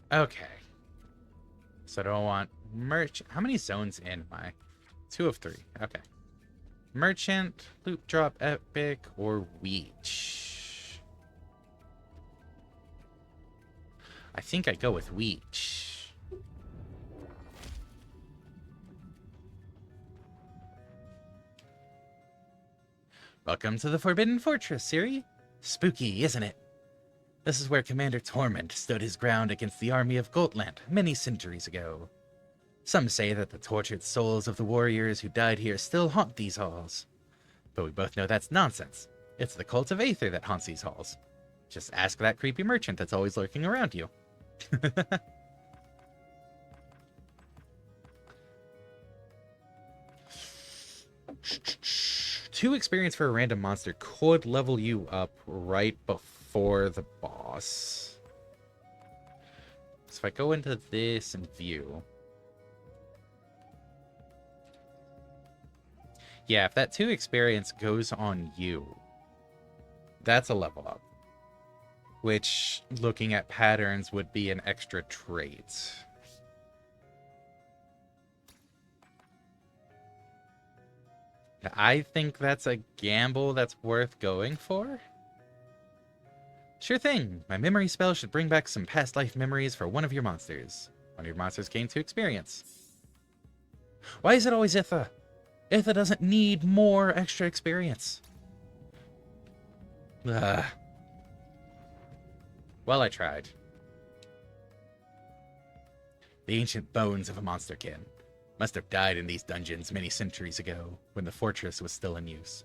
Okay. So do I want merchant? How many zones in am I? 2 of 3. Okay. Merchant, loot drop, epic, or Weech? I think I go with Weech. Welcome to the Forbidden Fortress, Siri. Spooky, isn't it? This is where Commander Torment stood his ground against the army of Goltland many centuries ago. Some say that the tortured souls of the warriors who died here still haunt these halls. But we both know that's nonsense. It's the cult of Aether that haunts these halls. Just ask that creepy merchant that's always lurking around you. 2 experience for a random monster could level you up right before the boss. So if I go into this and view... Yeah, if that 2 experience goes on you, that's a level up. Which, looking at patterns, would be an extra trait. I think that's a gamble that's worth going for. Sure thing. My memory spell should bring back some past life memories for one of your monsters. One of your monsters gain 2 experience. Why is it always Itha? Itha doesn't need more extra experience. Ugh. Well, I tried. The ancient bones of a monsterkin must have died in these dungeons many centuries ago, when the fortress was still in use.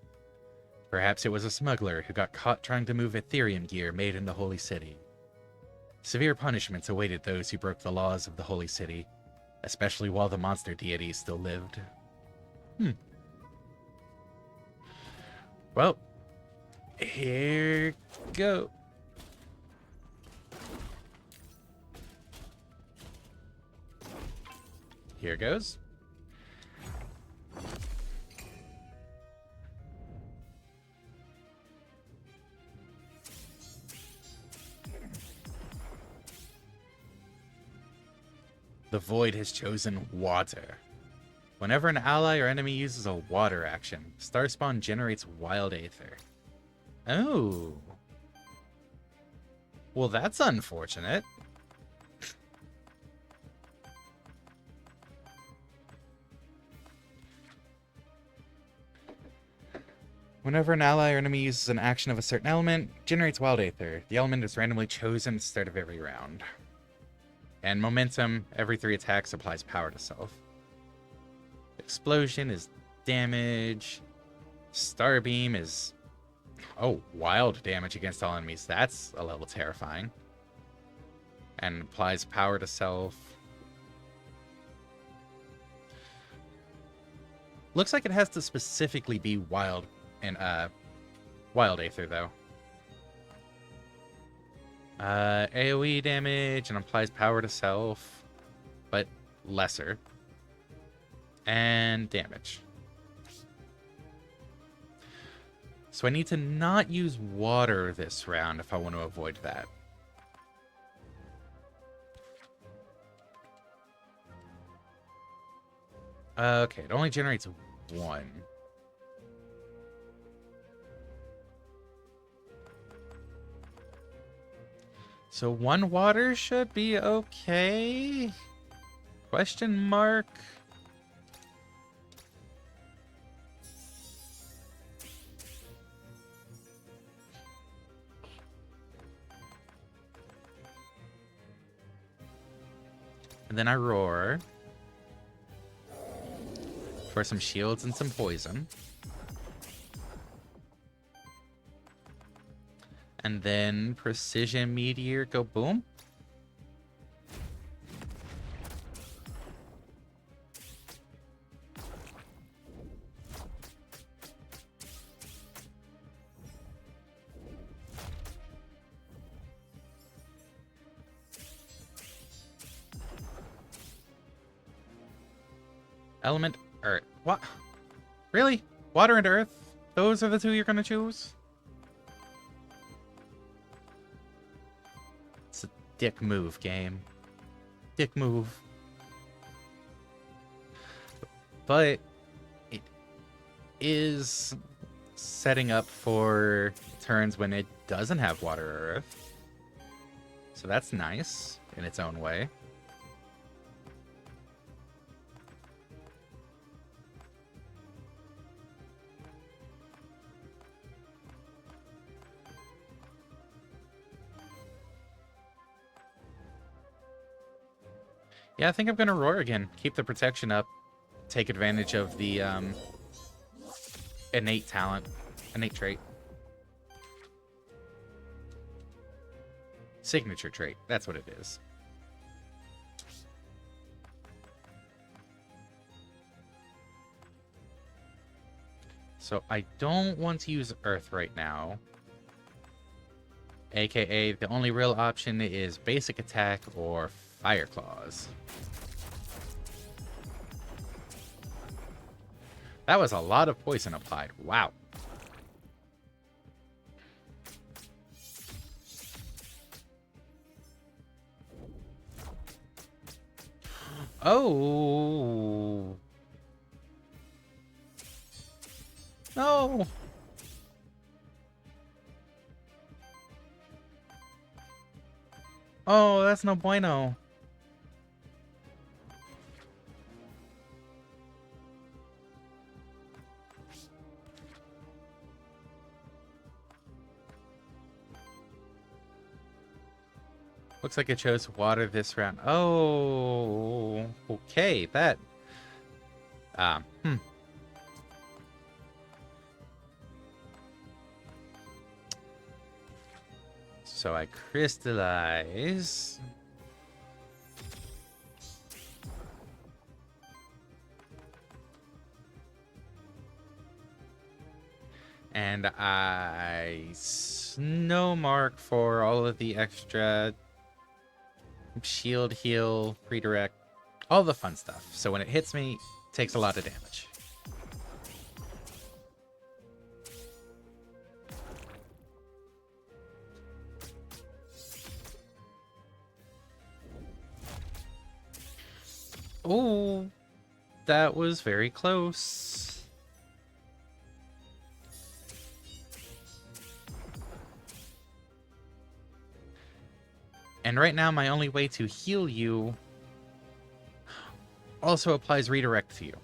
Perhaps it was a smuggler who got caught trying to move Aetherium gear made in the Holy City. Severe punishments awaited those who broke the laws of the Holy City, especially while the monster deities still lived. Well, here go. Here goes. The Void has chosen water. Whenever an ally or enemy uses a water action, Starspawn generates wild Aether. Oh. Well, that's unfortunate. Whenever an ally or enemy uses an action of a certain element, generates wild Aether. The element is randomly chosen at the start of every round. And momentum, every 3 attacks applies power to self. Explosion is damage. Starbeam is... oh, wild damage against all enemies. That's a level terrifying. And applies power to self. Looks like it has to specifically be wild and wild Aether though. AoE damage and applies power to self, but lesser. And damage. So I need to not use water this round if I want to avoid that. Okay, it only generates 1. So 1 water should be okay? Question mark? And then I roar for some shields and some poison. And then Precision Meteor go boom. Element Earth. What? Really? Water and Earth? Those are the 2 you're gonna choose? It's a dick move, game. Dick move. But it is setting up for turns when it doesn't have water or earth. So that's nice in its own way. Yeah, I think I'm gonna roar again. Keep the protection up. Take advantage of the innate talent. Innate trait. Signature trait. That's what it is. So I don't want to use Earth right now. AKA, the only real option is basic attack or Fire Claws. That was a lot of poison applied. Wow. Oh. No. Oh, that's no bueno. Looks like it chose water this round. Oh, okay. That. Hmm. So I crystallize. And I snow mark for all of the extra shield, heal, redirect, all the fun stuff. So when it hits me, it takes a lot of damage. Oh, that was very close. And right now, my only way to heal you also applies redirect to you.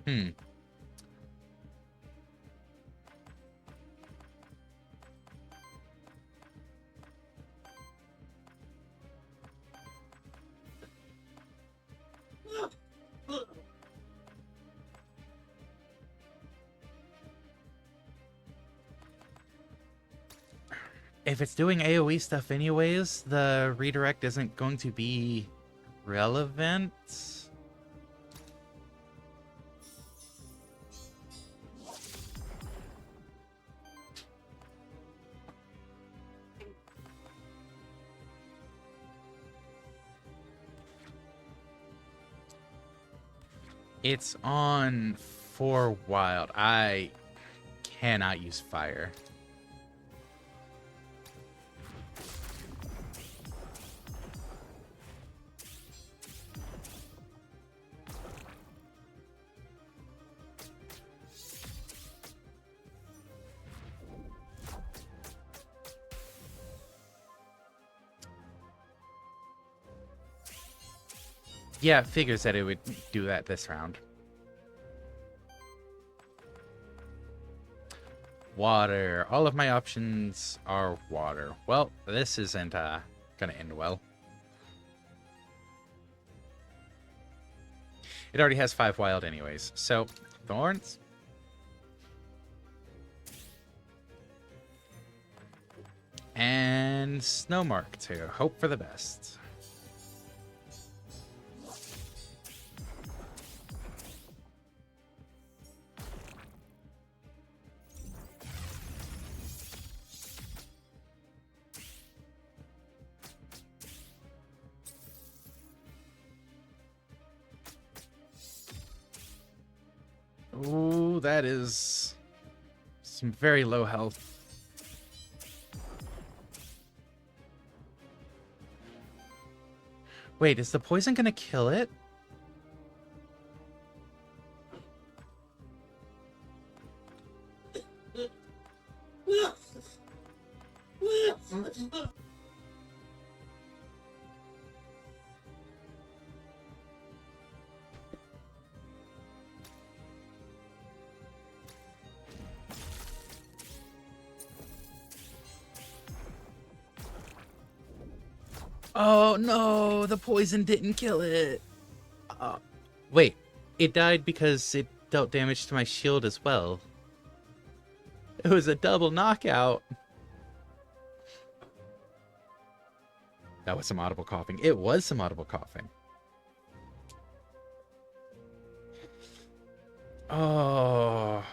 Hmm. If it's doing AoE stuff anyways, the redirect isn't going to be relevant. It's on for wild. I cannot use fire. Yeah, it figures that it would do that this round. Water. All of my options are water. Well, this isn't gonna end well. It already has 5 wild anyways. So, thorns. And snowmark to hope for the best. Ooh, that is some very low health. Wait, is the poison gonna kill it? Oh no, the poison didn't kill it. Wait, it died because it dealt damage to my shield as well. It was a double knockout. That was some audible coughing. It was some audible coughing. Oh.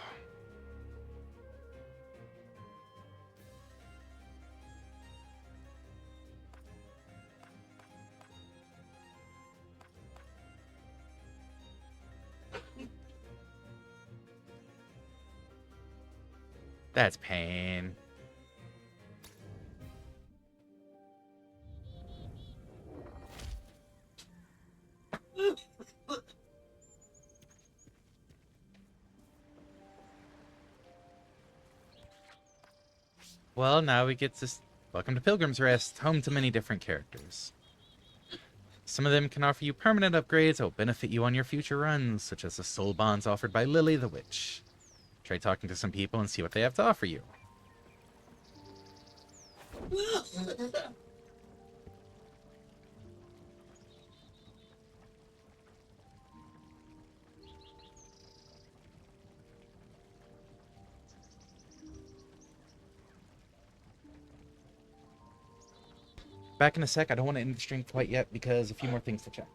That's pain. Well, now we get to... Welcome to Pilgrim's Rest, home to many different characters. Some of them can offer you permanent upgrades that will benefit you on your future runs, such as the soul bonds offered by Lily the Witch. Try talking to some people and see what they have to offer you. Back in a sec. I don't want to end the stream quite yet because a few more things to check.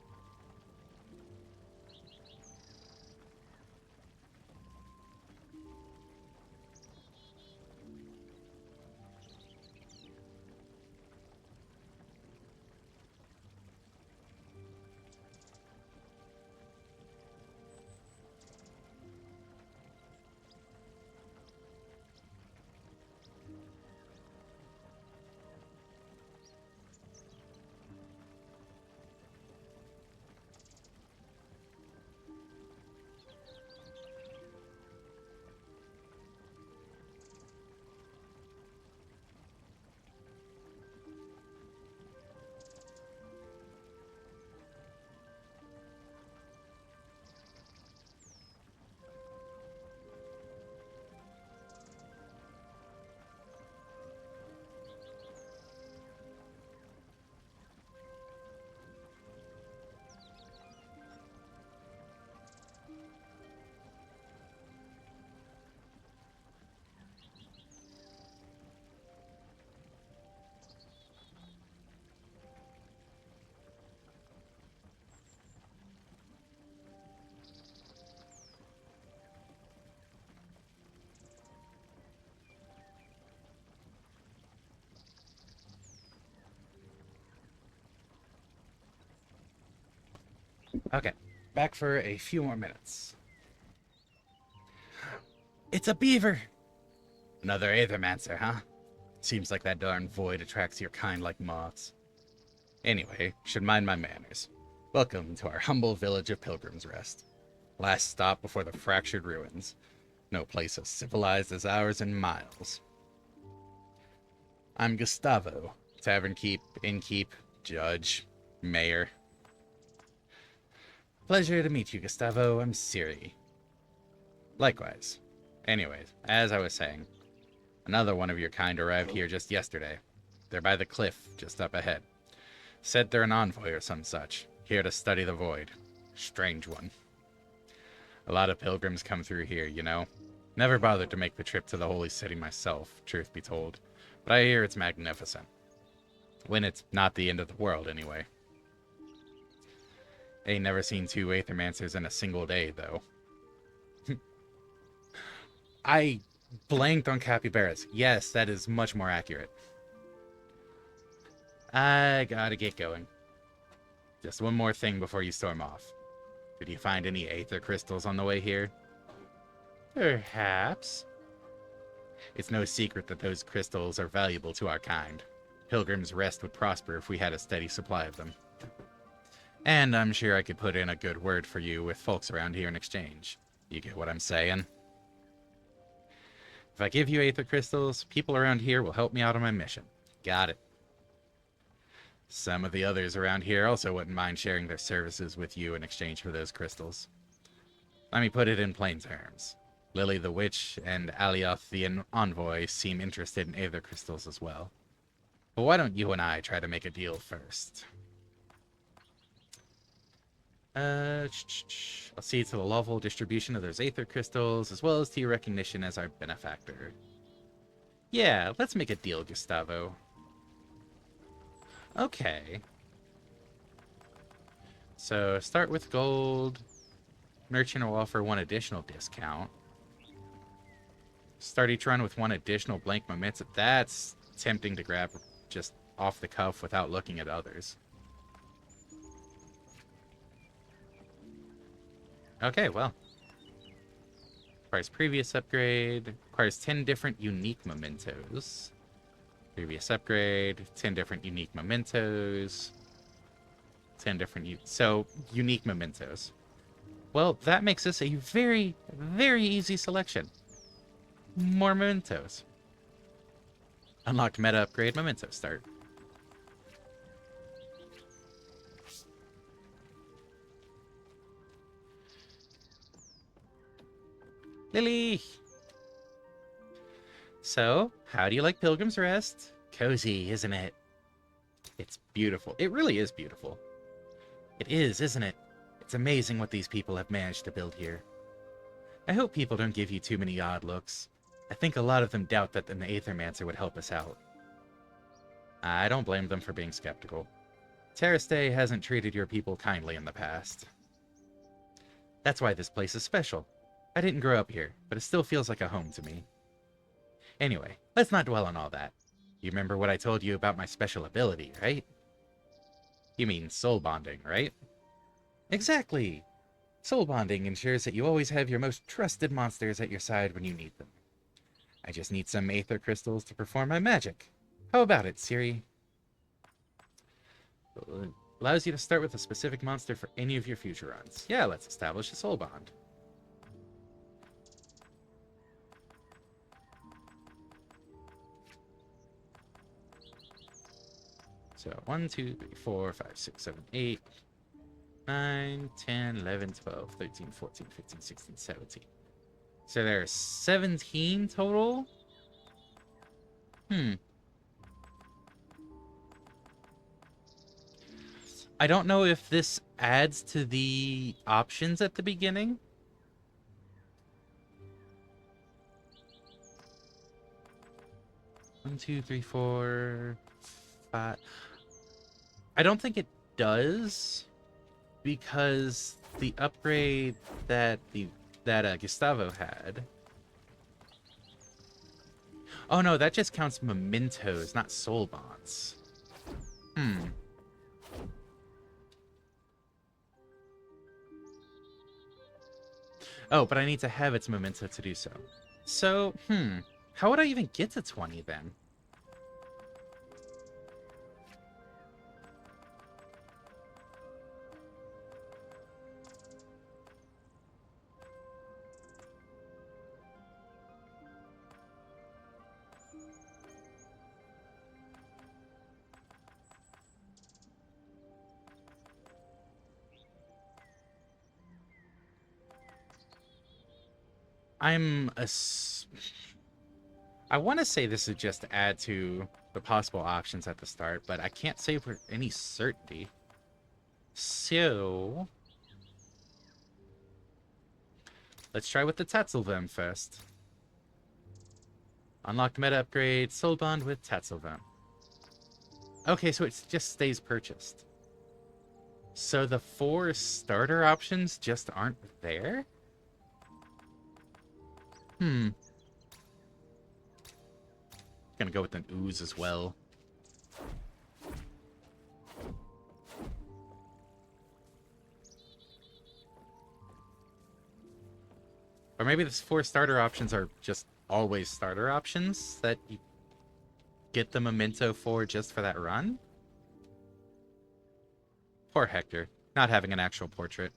Okay, back for a few more minutes. It's a beaver! Another Aethermancer, huh? Seems like that darn void attracts your kind like moths. Anyway, should mind my manners. Welcome to our humble village of Pilgrim's Rest. Last stop before the fractured ruins. No place as civilized as ours in miles. I'm Gustavo, tavern keep, innkeep, judge, mayor. Pleasure to meet you, Gustavo. I'm Siri. Likewise. Anyways, as I was saying, another one of your kind arrived here just yesterday. They're by the cliff, just up ahead. Said they're an envoy or some such, here to study the void. Strange one. A lot of pilgrims come through here, you know. Never bothered to make the trip to the holy city myself, truth be told. But I hear it's magnificent. When it's not the end of the world, anyway. Ain't never seen two Aethermancers in a single day, though. I blanked on capybaras. Yes, that is much more accurate. I gotta get going. Just one more thing before you storm off. Did you find any Aether crystals on the way here? Perhaps. It's no secret that those crystals are valuable to our kind. Pilgrim's Rest would prosper if we had a steady supply of them. And I'm sure I could put in a good word for you with folks around here in exchange. You get what I'm saying? If I give you Aether crystals, people around here will help me out on my mission. Got it. Some of the others around here also wouldn't mind sharing their services with you in exchange for those crystals. Let me put it in plain terms. Lily the Witch and Alioth the Envoy seem interested in Aether crystals as well. But why don't you and I try to make a deal first? I'll see to the lawful distribution of those Aether crystals, as well as to your recognition as our benefactor. Yeah, let's make a deal, Gustavo. Okay. So, start with gold. Merchant will offer one additional discount. Start each run with one additional blank moments. That's tempting to grab just off the cuff without looking at others. Okay, well. Requires previous upgrade. Requires 10 different unique mementos. Previous upgrade. 10 different unique mementos. 10 different... unique mementos. Well, that makes this a very, very easy selection. More mementos. Unlocked meta upgrade memento start. Lily! So, how do you like Pilgrim's Rest? Cozy, isn't it? It's beautiful. It really is beautiful. It is, isn't it? It's amazing what these people have managed to build here. I hope people don't give you too many odd looks. I think a lot of them doubt that an Aethermancer would help us out. I don't blame them for being skeptical. Terrastay hasn't treated your people kindly in the past. That's why this place is special. I didn't grow up here, but it still feels like a home to me. Anyway, let's not dwell on all that. You remember what I told you about my special ability, right? You mean soul bonding, right? Exactly! Soul bonding ensures that you always have your most trusted monsters at your side when you need them. I just need some aether crystals to perform my magic. How about it, Siri? Allows you to start with a specific monster for any of your future runs. Yeah, let's establish a soul bond. So 1, 2, 3, 4, 5, 6, 7, 8, 9, 10, 11, 12, 13, 14, 15, 16, 17. So there are 17 total? I don't know if this adds to the options at the beginning. One, two, three, four, five. I don't think it does, because the upgrade that Gustavo had. Oh no, that just counts mementos, not soul bonds. Oh, but I need to have its memento to do so. So, how would I even get to 20 then? I want to say this is just to add to the possible options at the start, but I can't say for any certainty. So, let's try with the Tatzelvem first. Unlocked meta upgrade, soul bond with Tatzelvem. Okay, so it just stays purchased. So the 4 starter options just aren't there? Gonna go with an ooze as well. Or maybe the 4 starter options are just always starter options that you get the memento for just for that run? Poor Hector, not having an actual portrait.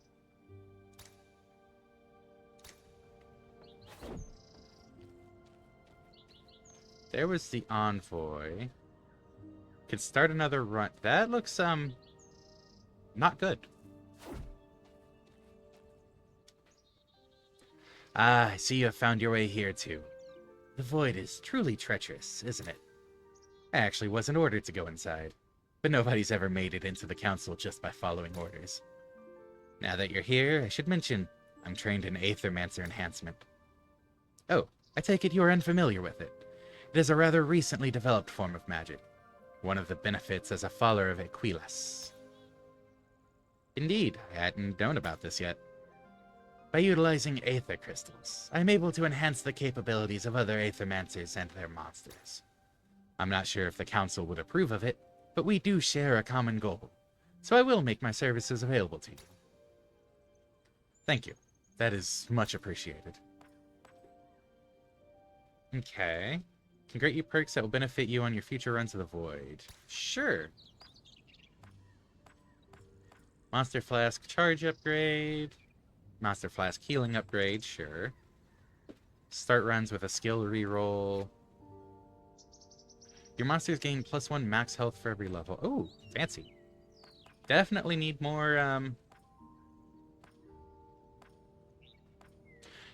There was the envoy. Could start another run. That looks, not good. Ah, I see you have found your way here, too. The void is truly treacherous, isn't it? I actually wasn't ordered to go inside, but nobody's ever made it into the council just by following orders. Now that you're here, I should mention, I'm trained in Aethermancer enhancement. Oh, I take it you are unfamiliar with it. It is a rather recently developed form of magic, one of the benefits as a follower of Aquilas. Indeed, I hadn't known about this yet. By utilizing aether crystals, I'm able to enhance the capabilities of other Aethermancers and their monsters. I'm not sure if the council would approve of it, but we do share a common goal, so I will make my services available to you. Thank you. That is much appreciated. Okay. Can grant you perks that will benefit you on your future runs of the Void. Sure. Monster Flask charge upgrade. Monster Flask healing upgrade, sure. Start runs with a skill reroll. Your monsters gain +1 max health for every level. Oh, fancy. Definitely need more,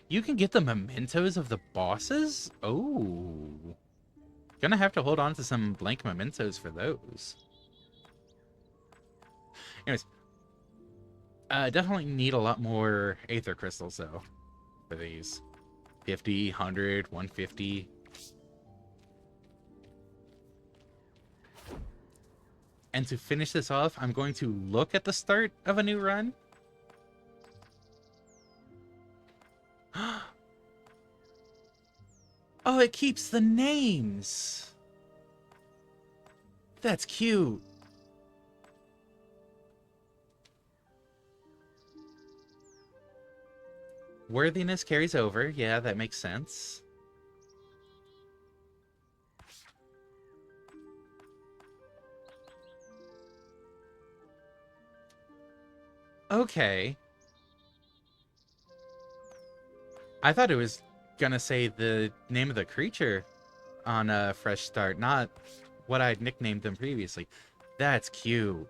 You can get the mementos of the bosses? Oh. Gonna have to hold on to some blank mementos for those. Anyways, definitely need a lot more Aether crystals, though, for these. 50, 100, 150. And to finish this off, I'm going to look at the start of a new run. Oh, it keeps the names. That's cute. Worthiness carries over. Yeah, that makes sense. Okay. I thought it was gonna say the name of the creature on a fresh start, not what I'd nicknamed them previously. That's cute.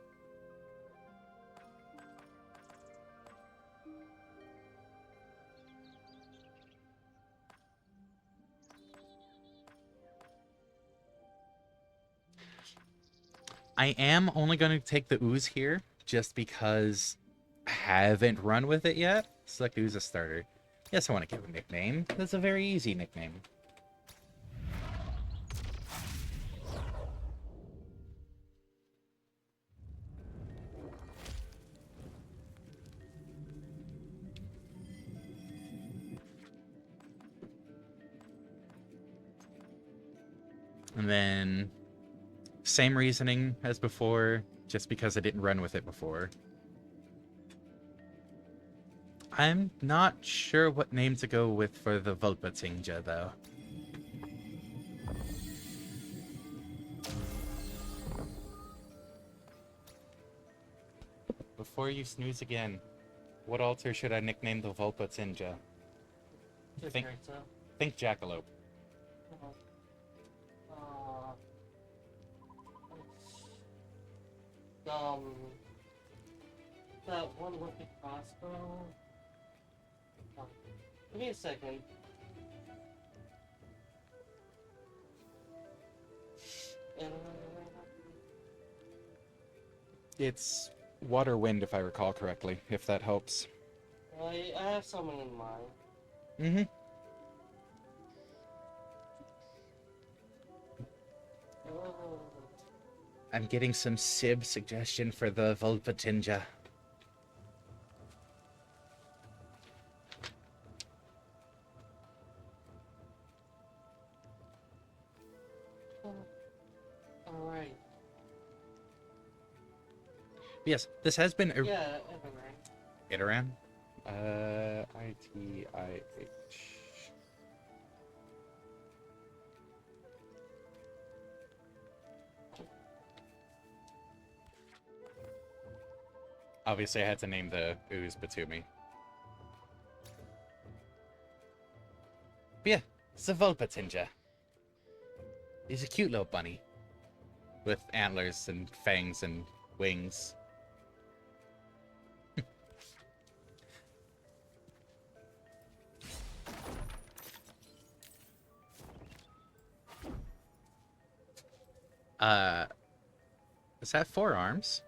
I am only going to take the ooze here just because I haven't run with it yet. Select ooze as starter. Yes, I want to give a nickname. That's a very easy nickname. And then same reasoning as before, just because I didn't run with it before. I'm not sure what name to go with for the Vulpatinja, though. Before you snooze again, what altar should I nickname the Vulpatinja? Think Jackalope. Um, that one with the crossbow. Oh, give me a second. It's Water Wind, if I recall correctly, if that helps. I have someone in mind. Mm-hmm. Oh. I'm getting some Sib suggestion for the Vulpatinja. Alright. Yes, this has been a... Yeah, Iteran? ITIH. Obviously, I had to name the ooze Batumi. But yeah, it's a Vulpatinja. He's a cute little bunny. With antlers and fangs and wings. Is that 4 arms?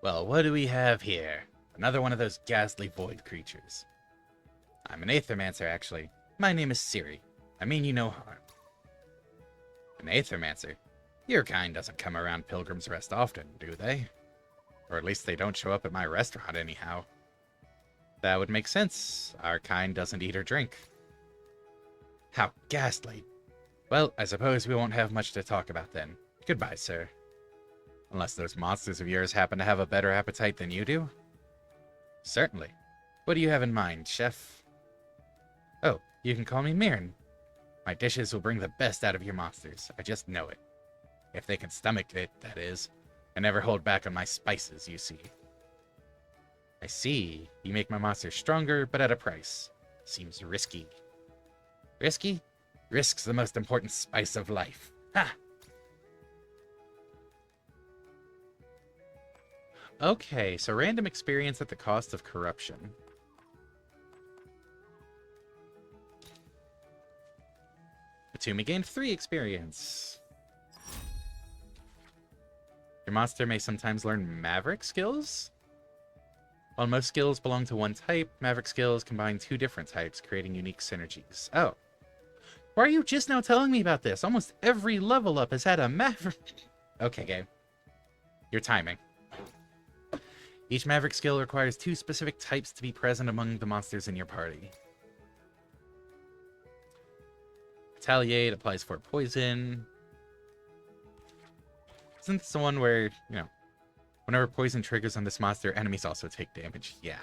Well, what do we have here? Another one of those ghastly void creatures. I'm an Aethermancer, actually. My name is Siri. I mean you no harm. An Aethermancer? Your kind doesn't come around Pilgrim's Rest often, do they? Or at least they don't show up at my restaurant anyhow. That would make sense. Our kind doesn't eat or drink. How ghastly. Well, I suppose we won't have much to talk about then. Goodbye, sir. Unless those monsters of yours happen to have a better appetite than you do? Certainly. What do you have in mind, chef? Oh, you can call me Mirren. My dishes will bring the best out of your monsters. I just know it. If they can stomach it, that is. I never hold back on my spices, you see. I see. You make my monsters stronger, but at a price. Seems risky. Risky? Risk's the most important spice of life. Ha! Okay, so random experience at the cost of corruption. Batumi gained 3 experience. Your monster may sometimes learn Maverick skills? While most skills belong to one type, Maverick skills combine 2 different types, creating unique synergies. Oh. Why are you just now telling me about this? Almost every level up has had a Maverick... Okay, game. Your timing. Each Maverick skill requires 2 specific types to be present among the monsters in your party. Retaliate applies for poison. Isn't this the one where, you know, whenever poison triggers on this monster, enemies also take damage? Yeah.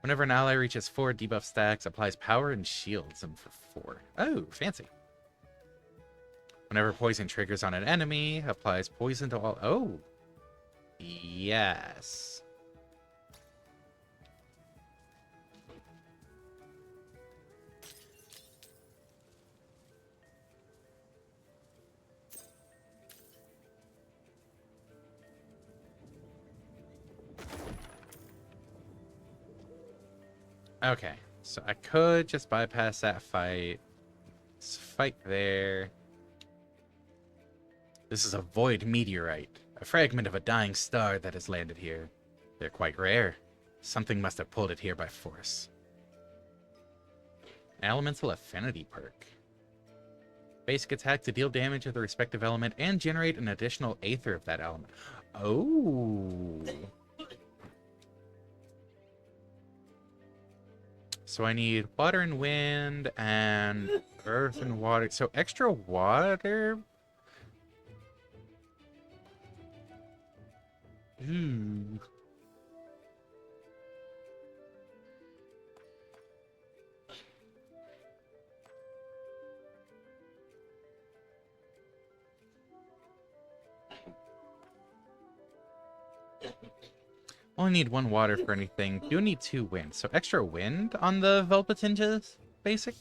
Whenever an ally reaches 4 debuff stacks, applies power and shields them for 4. Oh, fancy. Whenever poison triggers on an enemy, applies poison to all... Oh. Yes. Okay, so I could just bypass that fight. Let's fight there. This is a void meteorite, a fragment of a dying star that has landed here. They're quite rare. Something must have pulled it here by force. Elemental affinity perk. Basic attack to deal damage of the respective element and generate an additional aether of that element. Oh. So I need water and wind and earth and water. So extra water? Ooh. Only need 1 water for anything. Do need 2 wind. So extra wind on the Velpetinges basic?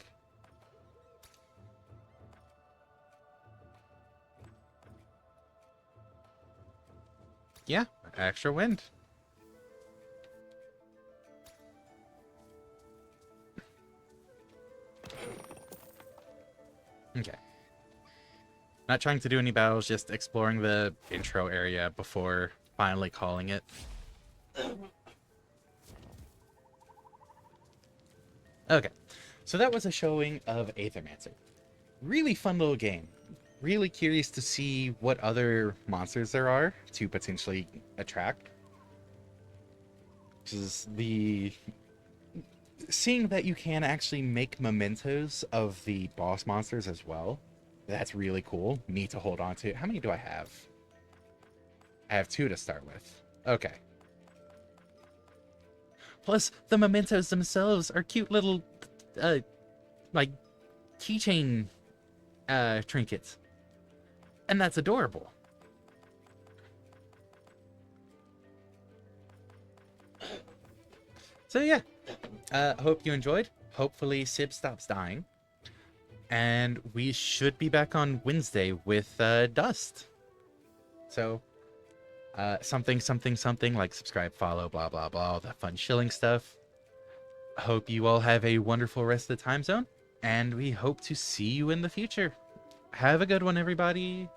Yeah, extra wind. Okay. Not trying to do any battles, just exploring the intro area before finally calling it. Okay, so that was a showing of Aethermancer. Really fun little game. Really curious to see what other monsters there are to potentially attract. Because seeing that you can actually make mementos of the boss monsters as well, that's really cool. Need to hold on to. How many do I have? I have 2 to start with. Okay. Plus, the mementos themselves are cute little, like, keychain, trinkets. And that's adorable. So yeah, hope you enjoyed. Hopefully Sib stops dying. And we should be back on Wednesday with Dust. So, something, like subscribe, follow, blah, blah, blah, all that fun shilling stuff. Hope you all have a wonderful rest of the time zone. And we hope to see you in the future. Have a good one, everybody.